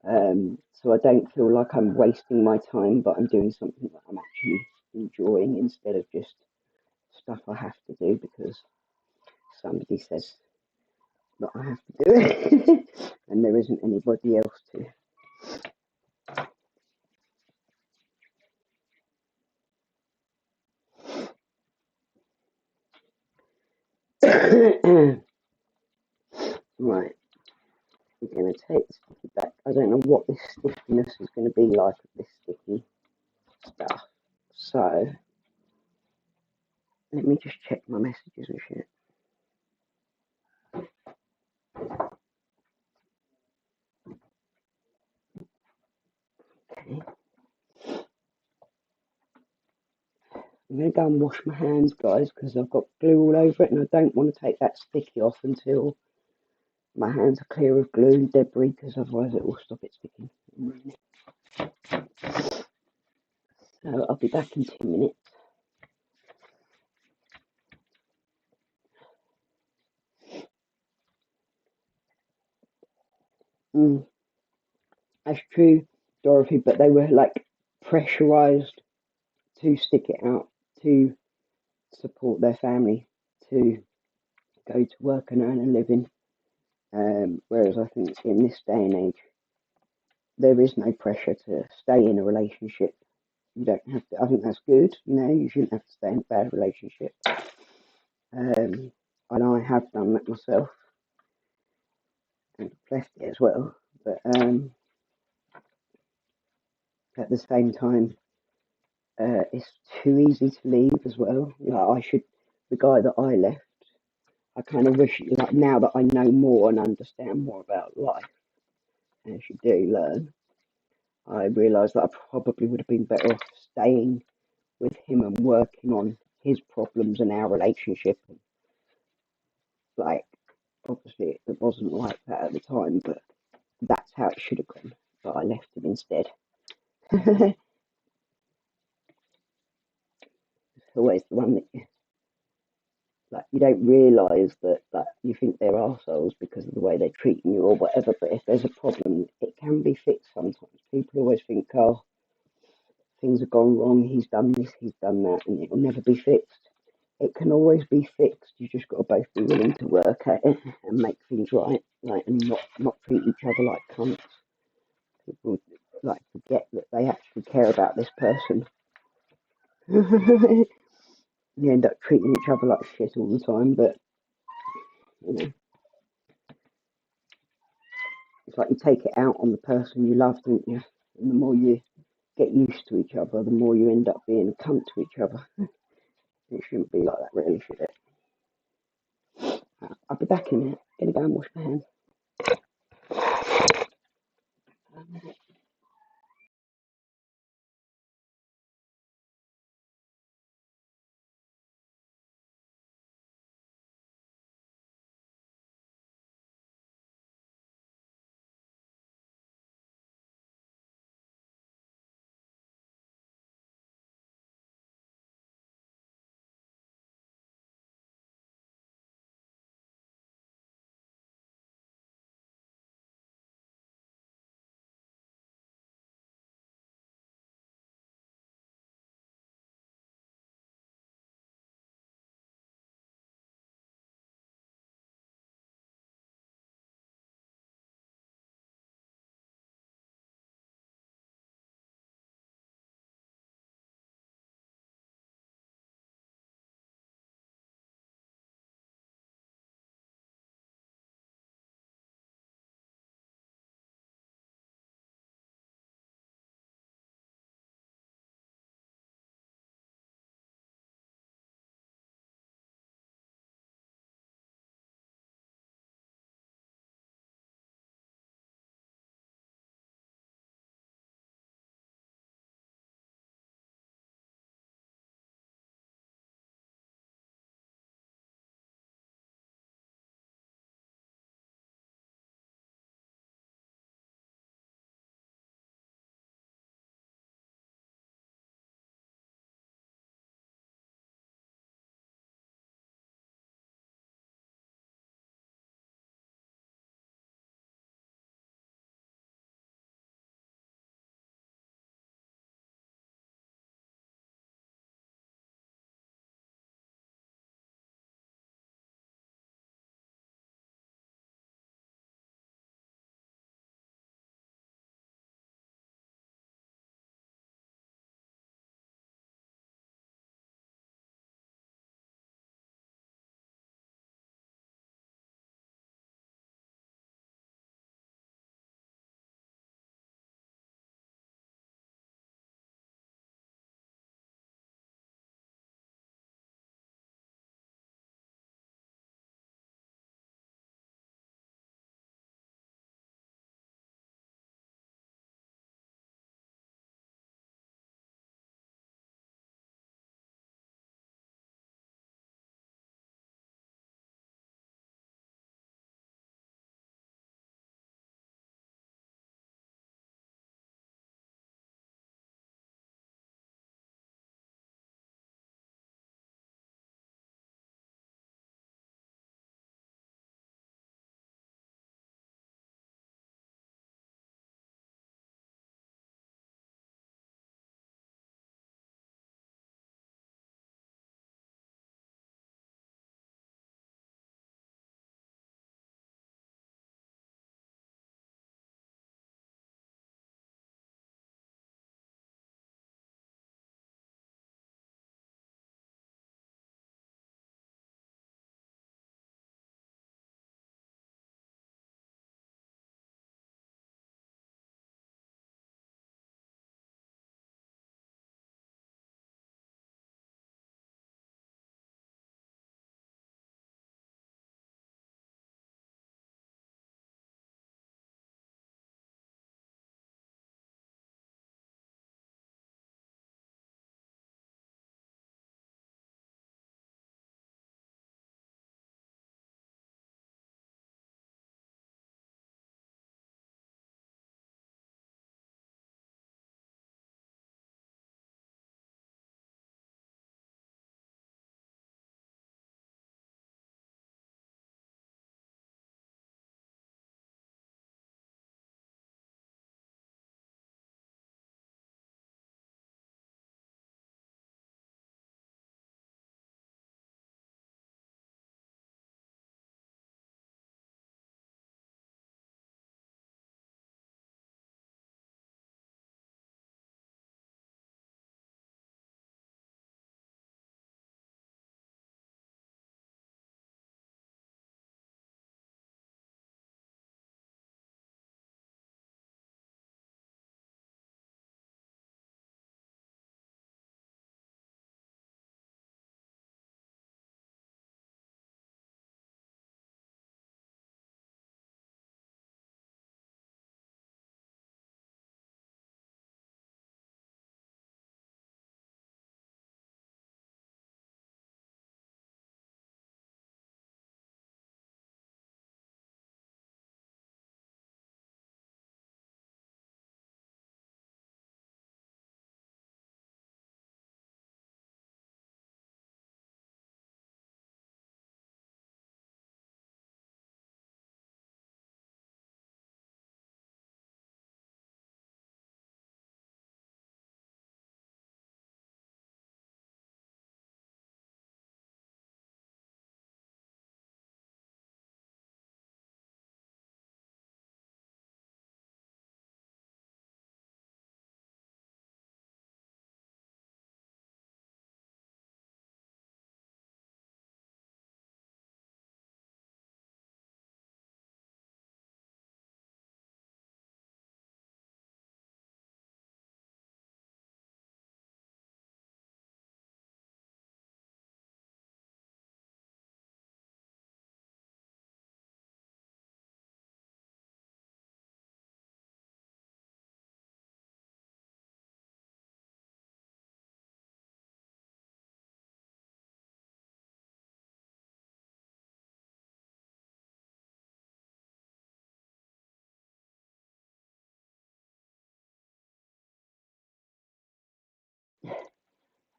So I don't feel like I'm wasting my time, but I'm doing something that I'm actually enjoying instead of just stuff I have to do because somebody says that I have to do it and there isn't anybody else to. Right, I'm going to take the sticky back. I don't know what this stickiness is going to be like with this sticky stuff. So, let me just check my messages and shit. Okay. I'm going to go and wash my hands, guys, because I've got glue all over it and I don't want to take that sticky off until my hands are clear of glue and debris, because otherwise it will stop it sticking. So I'll be back in 2 minutes. That's true, Dorothy, but they were like pressurized to stick it out, to support their family, to go to work and earn a living. Whereas I think in this day and age, there is no pressure to stay in a relationship. You don't have to. I think that's good. You shouldn't have to stay in a bad relationship. And I have done that myself, and left it as well. But at the same time, it's too easy to leave as well. Like, the guy that I left, I kind of wish, like, now that I know more and understand more about life, as you do learn, I realise that I probably would have been better off staying with him and working on his problems and our relationship. Like, obviously, it wasn't like that at the time, but that's how it should have gone. But I left him instead. It's always the one that you don't realise that you think they're arseholes because of the way they're treating you or whatever. But if there's a problem, it can be fixed sometimes. People always think, oh, things have gone wrong, he's done this, he's done that, and it will never be fixed. It can always be fixed. You just got to both be willing to work at it and make things right, and not treat each other like cunts. People forget that they actually care about this person. You end up treating each other like shit all the time, but you know, it's like you take it out on the person you love, don't you? And the more you get used to each other, the more you end up being a cunt to each other. It shouldn't be like that, really, should it? I'll be back in a minute. Gonna go and wash my hands.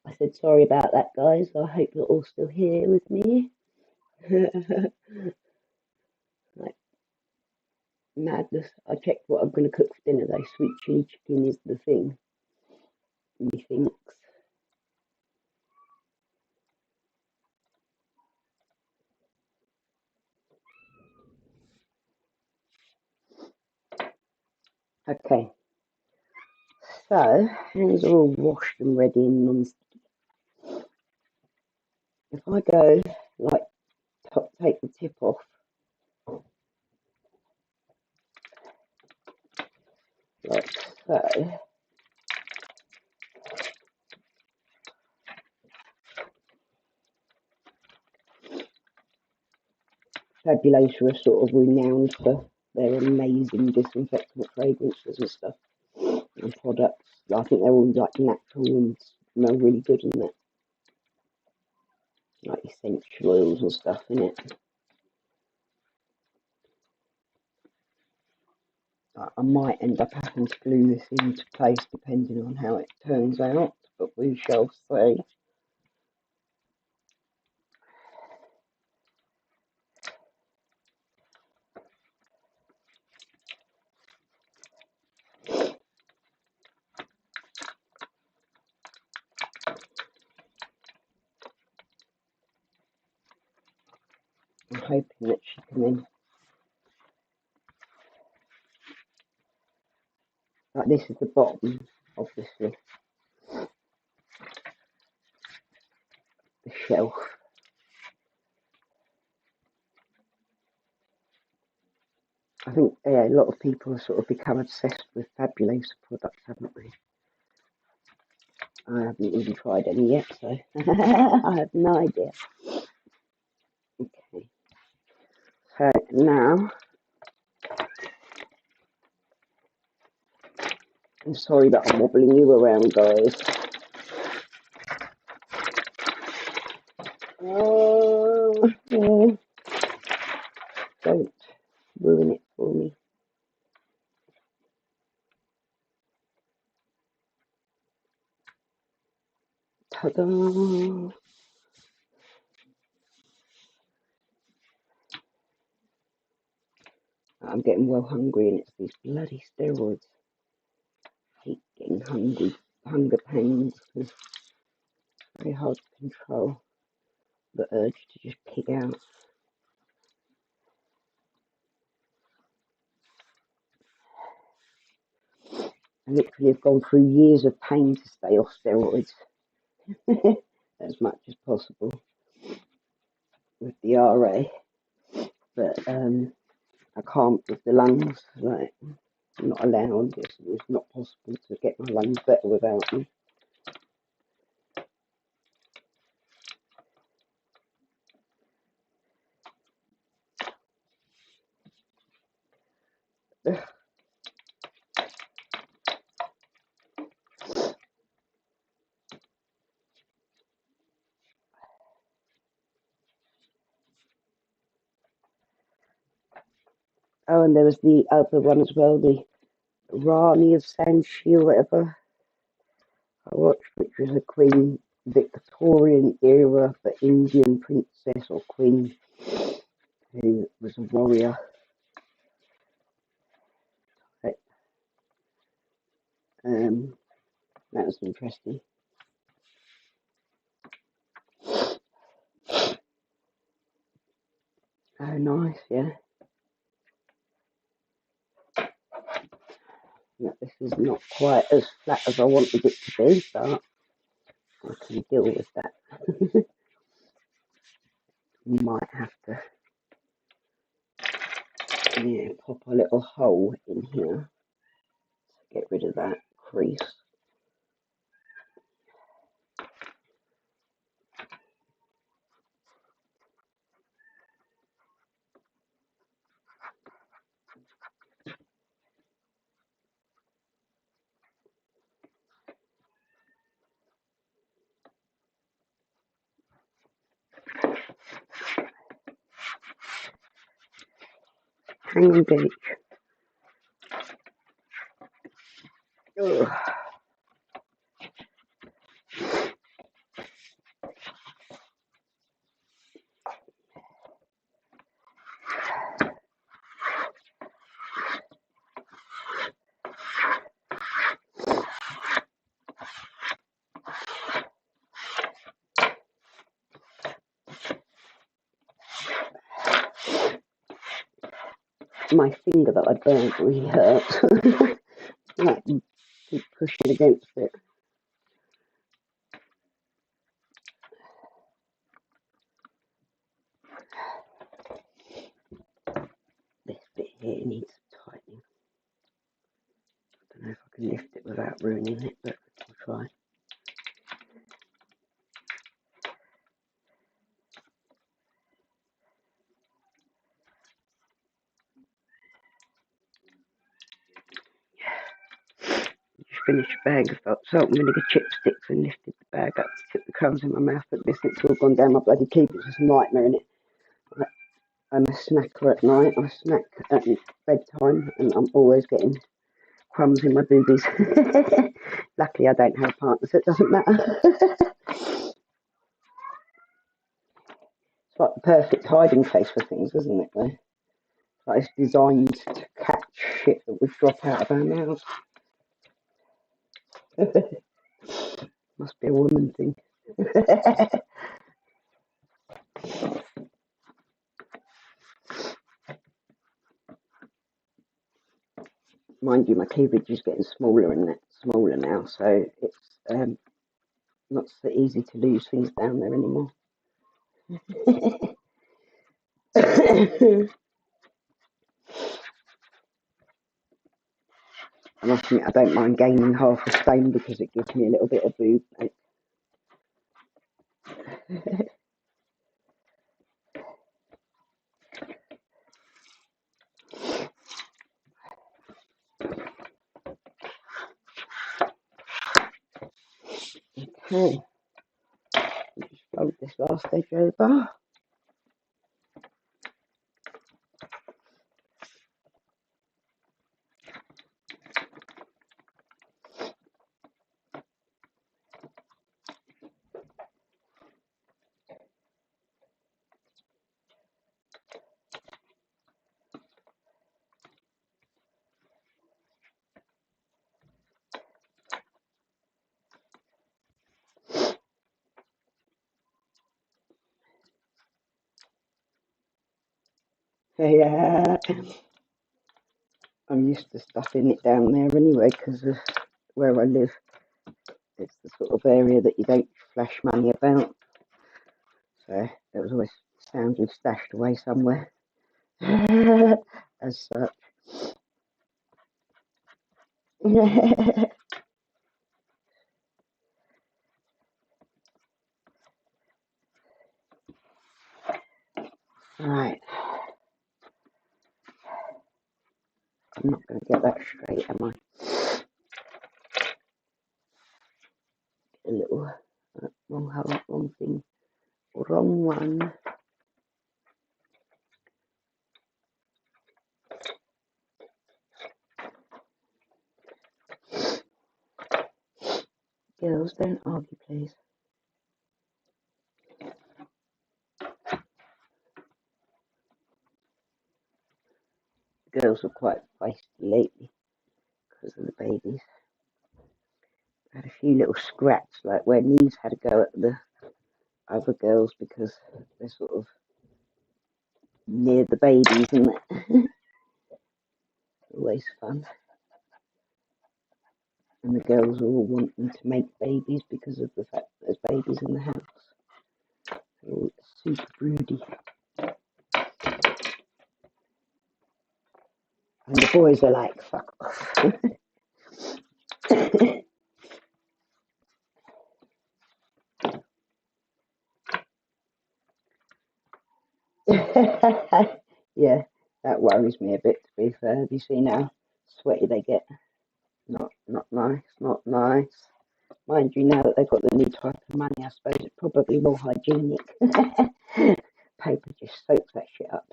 I said sorry about that, guys. I hope you're all still here with me. Like madness. I checked what I'm going to cook for dinner though. Sweet chili chicken is the thing. Methinks. Okay, so hands are all washed and ready and non-sticky. If I go like take the tip off, like so. Fabulosa are sort of renowned for their amazing disinfectant fragrances and stuff and products. I think they're all like natural and smell really good in that, like essential oils and stuff in it. I might end up having to glue this into place depending on how it turns out, but we shall see. I'm hoping that she can then, like this is the bottom, obviously, the shelf. I think a lot of people have sort of become obsessed with Fabulosa products, haven't they? I haven't even tried any yet, so I have no idea. Okay, so now, I'm sorry that I'm wobbling you around, guys. Yeah. Don't ruin it for me. Ta-da! I'm getting well hungry and it's these bloody steroids. I hate getting hungry. Hunger pains. It's very hard to control the urge to just pig out. I literally have gone through years of pain to stay off steroids as much as possible with the RA, but I can't with the lungs. Like, I'm not allowed. It's not possible to get my lungs better without them. Oh, and there was the other one as well, the Rani of Sanchi or whatever I watched, which was a Queen Victorian era for Indian princess or queen who was a warrior. That was interesting. Oh, nice, yeah. This is not quite as flat as I wanted it to be, but I can deal with that. You might have to, yeah, pop a little hole in here to get rid of that crease. Hang on, Beach. Ugh. my finger that I burned really hurts. Like, keep pushing against it. This bit here needs tightening. I don't know if I can lift it without ruining it, but I'll try. Just finished a bag of salt and vinegar chipsticks and lifted the bag up, took the crumbs in my mouth, but this it's all gone down my bloody teeth. It's just a nightmare, innit? I'm a snacker at night. I snack at bedtime, and I'm always getting crumbs in my boobies. Luckily, I don't have a partner, so it doesn't matter. It's like the perfect hiding place for things, isn't it? Though? Like it's designed to catch shit that would drop out of our mouths. Must be a woman thing. Mind you, my cleavage is getting smaller and smaller now, so it's not so easy to lose things down there anymore. I must admit, I don't mind gaining half a stone because it gives me a little bit of boob. Okay, just fold this last edge over. Yeah, I'm used to stuffing it down there anyway because of where I live. It's the sort of area that you don't flash money about. So it was always soundly stashed away somewhere. As such. Right. I'm not going to get that straight, am I? A little wrong thing. Wrong one. Girls, don't argue, please. The girls are quite feisty lately because of the babies. I had a few little scraps, like where Neve's had a go at the other girls because they're sort of near the babies, isn't it? Always fun. And the girls all wanting to make babies because of the fact that there's babies in the house. They're all super broody. And the boys are like, fuck off. Yeah, that worries me a bit, to be fair. Have you seen how sweaty they get? Not nice, not nice. Mind you, now that they've got the new type of money, I suppose it's probably more hygienic. Paper just soaks that shit up.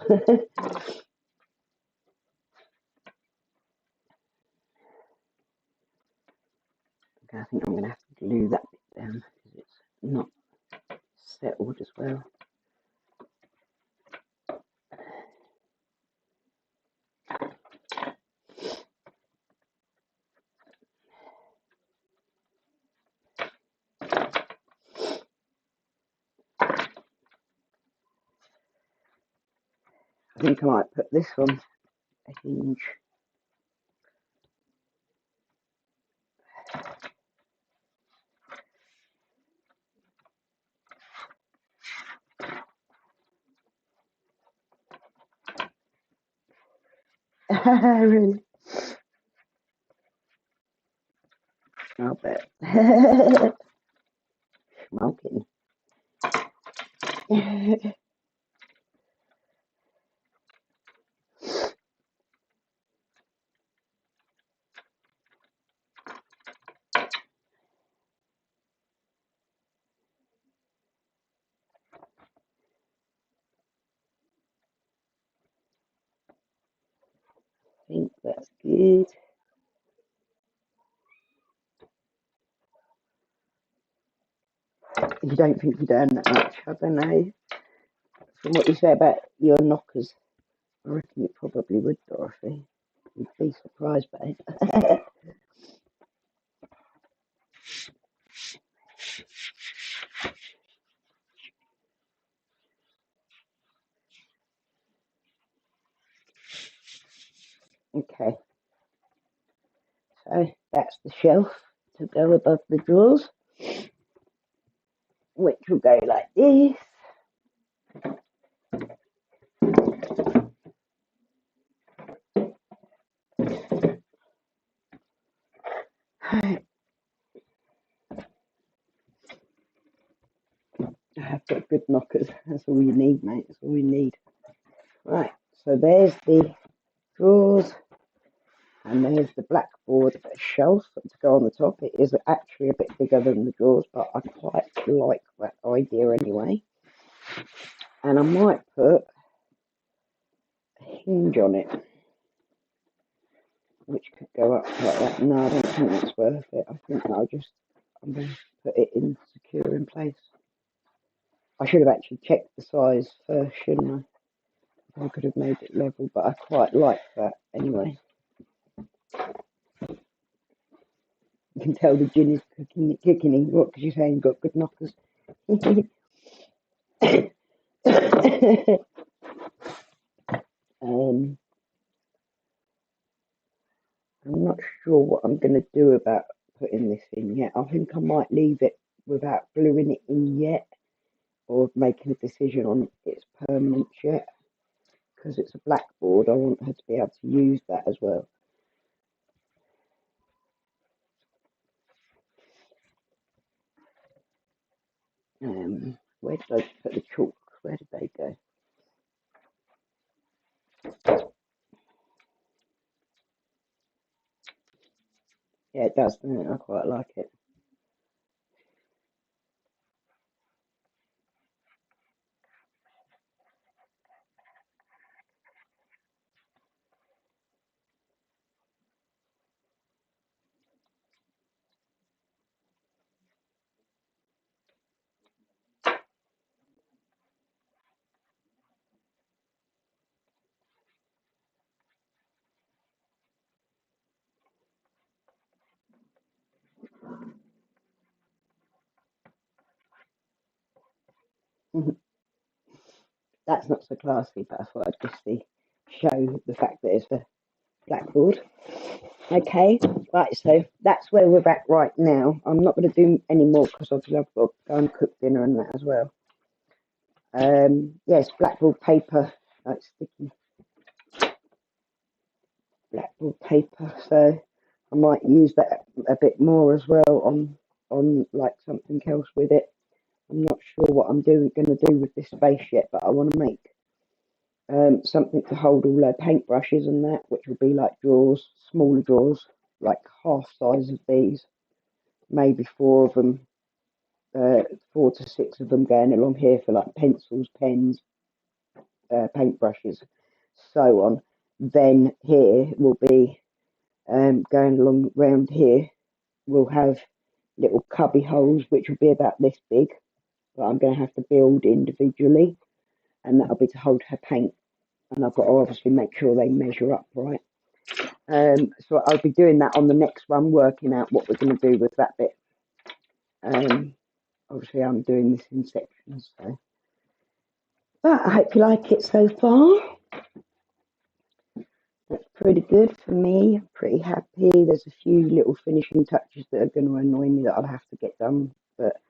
Okay, I think I'm going to have to glue that bit down because it's not settled as well. I think I might put this on a hinge. Really? I'll bet. Smoking. I think that's good. You don't think you've done that much? I don't know. From what you say about your knockers, I reckon you probably would, Dorothy. You'd be surprised, babe. Okay, so that's the shelf to go above the drawers, which will go like this. I have got good knockers. That's all you need, mate. That's all you need. Right, so there's the drawers, and there's the blackboard shelf to go on the top. It is actually a bit bigger than the drawers, but I quite like that idea anyway. And I might put a hinge on it, which could go up like that. No, I don't think that's worth it. I think I'm going to put it in secure in place. I should have actually checked the size first, shouldn't I? I could have made it level, but I quite like that anyway. You can tell the gin is kicking in. What? Because you're saying you've got good knockers. I'm not sure what I'm going to do about putting this in yet. I think I might leave it without gluing it in yet, or making a decision on its permanence yet. Because it's a blackboard, I want her to be able to use that as well. Where did I put the chalk? Where did they go? Yeah, it does, doesn't it? I quite like it. That's not so classy, but I thought I'd just show the fact that it's a blackboard. Okay, right, so that's where we're at right now. I'm not going to do any more because obviously I've got to go and cook dinner and that as well. Yes, blackboard paper, like sticky blackboard paper, so I might use that a bit more as well on like something else with it. I'm not sure what I'm going to do with this space yet, but I want to make something to hold all her paintbrushes and that, which will be like drawers, smaller drawers, like half size of these, maybe 4 of them, 4 to 6 of them going along here for like pencils, pens, paintbrushes, so on. Then here will be going along round here. We'll have little cubby holes, which will be about this big, but I'm going to have to build individually, and that'll be to hold her paint. And I've got to obviously make sure they measure up right. So I'll be doing that on the next one, working out what we're going to do with that bit. Obviously, I'm doing this in sections, so. But I hope you like it so far. That's pretty good for me. I'm pretty happy. There's a few little finishing touches that are going to annoy me that I'll have to get done, but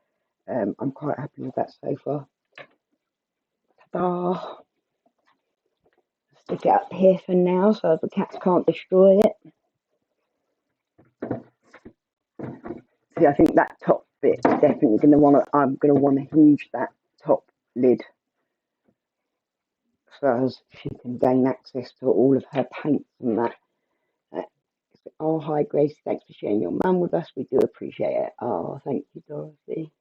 I'm quite happy with that so far. Ta-da! Stick it up here for now so the cats can't destroy it. See, I think that top bit is definitely going to want to. I'm going to want to hinge that top lid so as she can gain access to all of her paints and that. Oh, hi Grace, thanks for sharing your mum with us. We do appreciate it. Oh, thank you, Dorothy.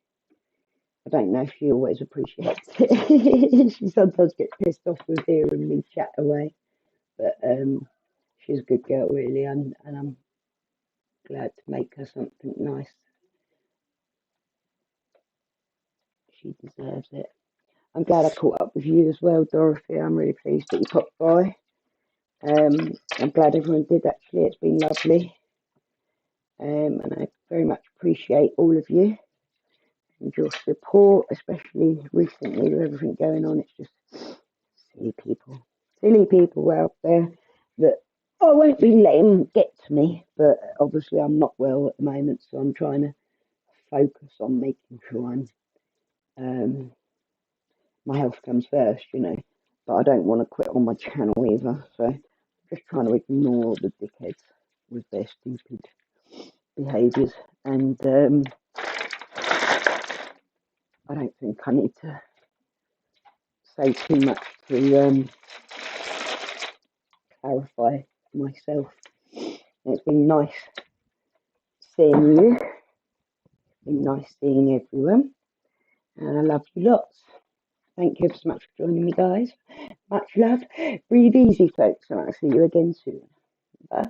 I don't know if she always appreciates it. She sometimes gets pissed off with hearing me chat away, but she's a good girl, really, and I'm glad to make her something nice. She deserves it. I'm glad I caught up with you as well, Dorothy. I'm really pleased that you popped by. I'm glad everyone did, actually. It's been lovely. And I very much appreciate all of you and your support, especially recently with everything going on. It's just silly people out there that I won't be letting them get to me. But obviously, I'm not well at the moment, so I'm trying to focus on making sure my health comes first, But I don't want to quit on my channel either, so I'm just trying to ignore the dickheads with their stupid behaviours. And I don't think I need to say too much to clarify myself. It's been nice seeing you. It's been nice seeing everyone. And I love you lots. Thank you so much for joining me, guys. Much love. Breathe easy, folks, and I'll see you again soon. Bye.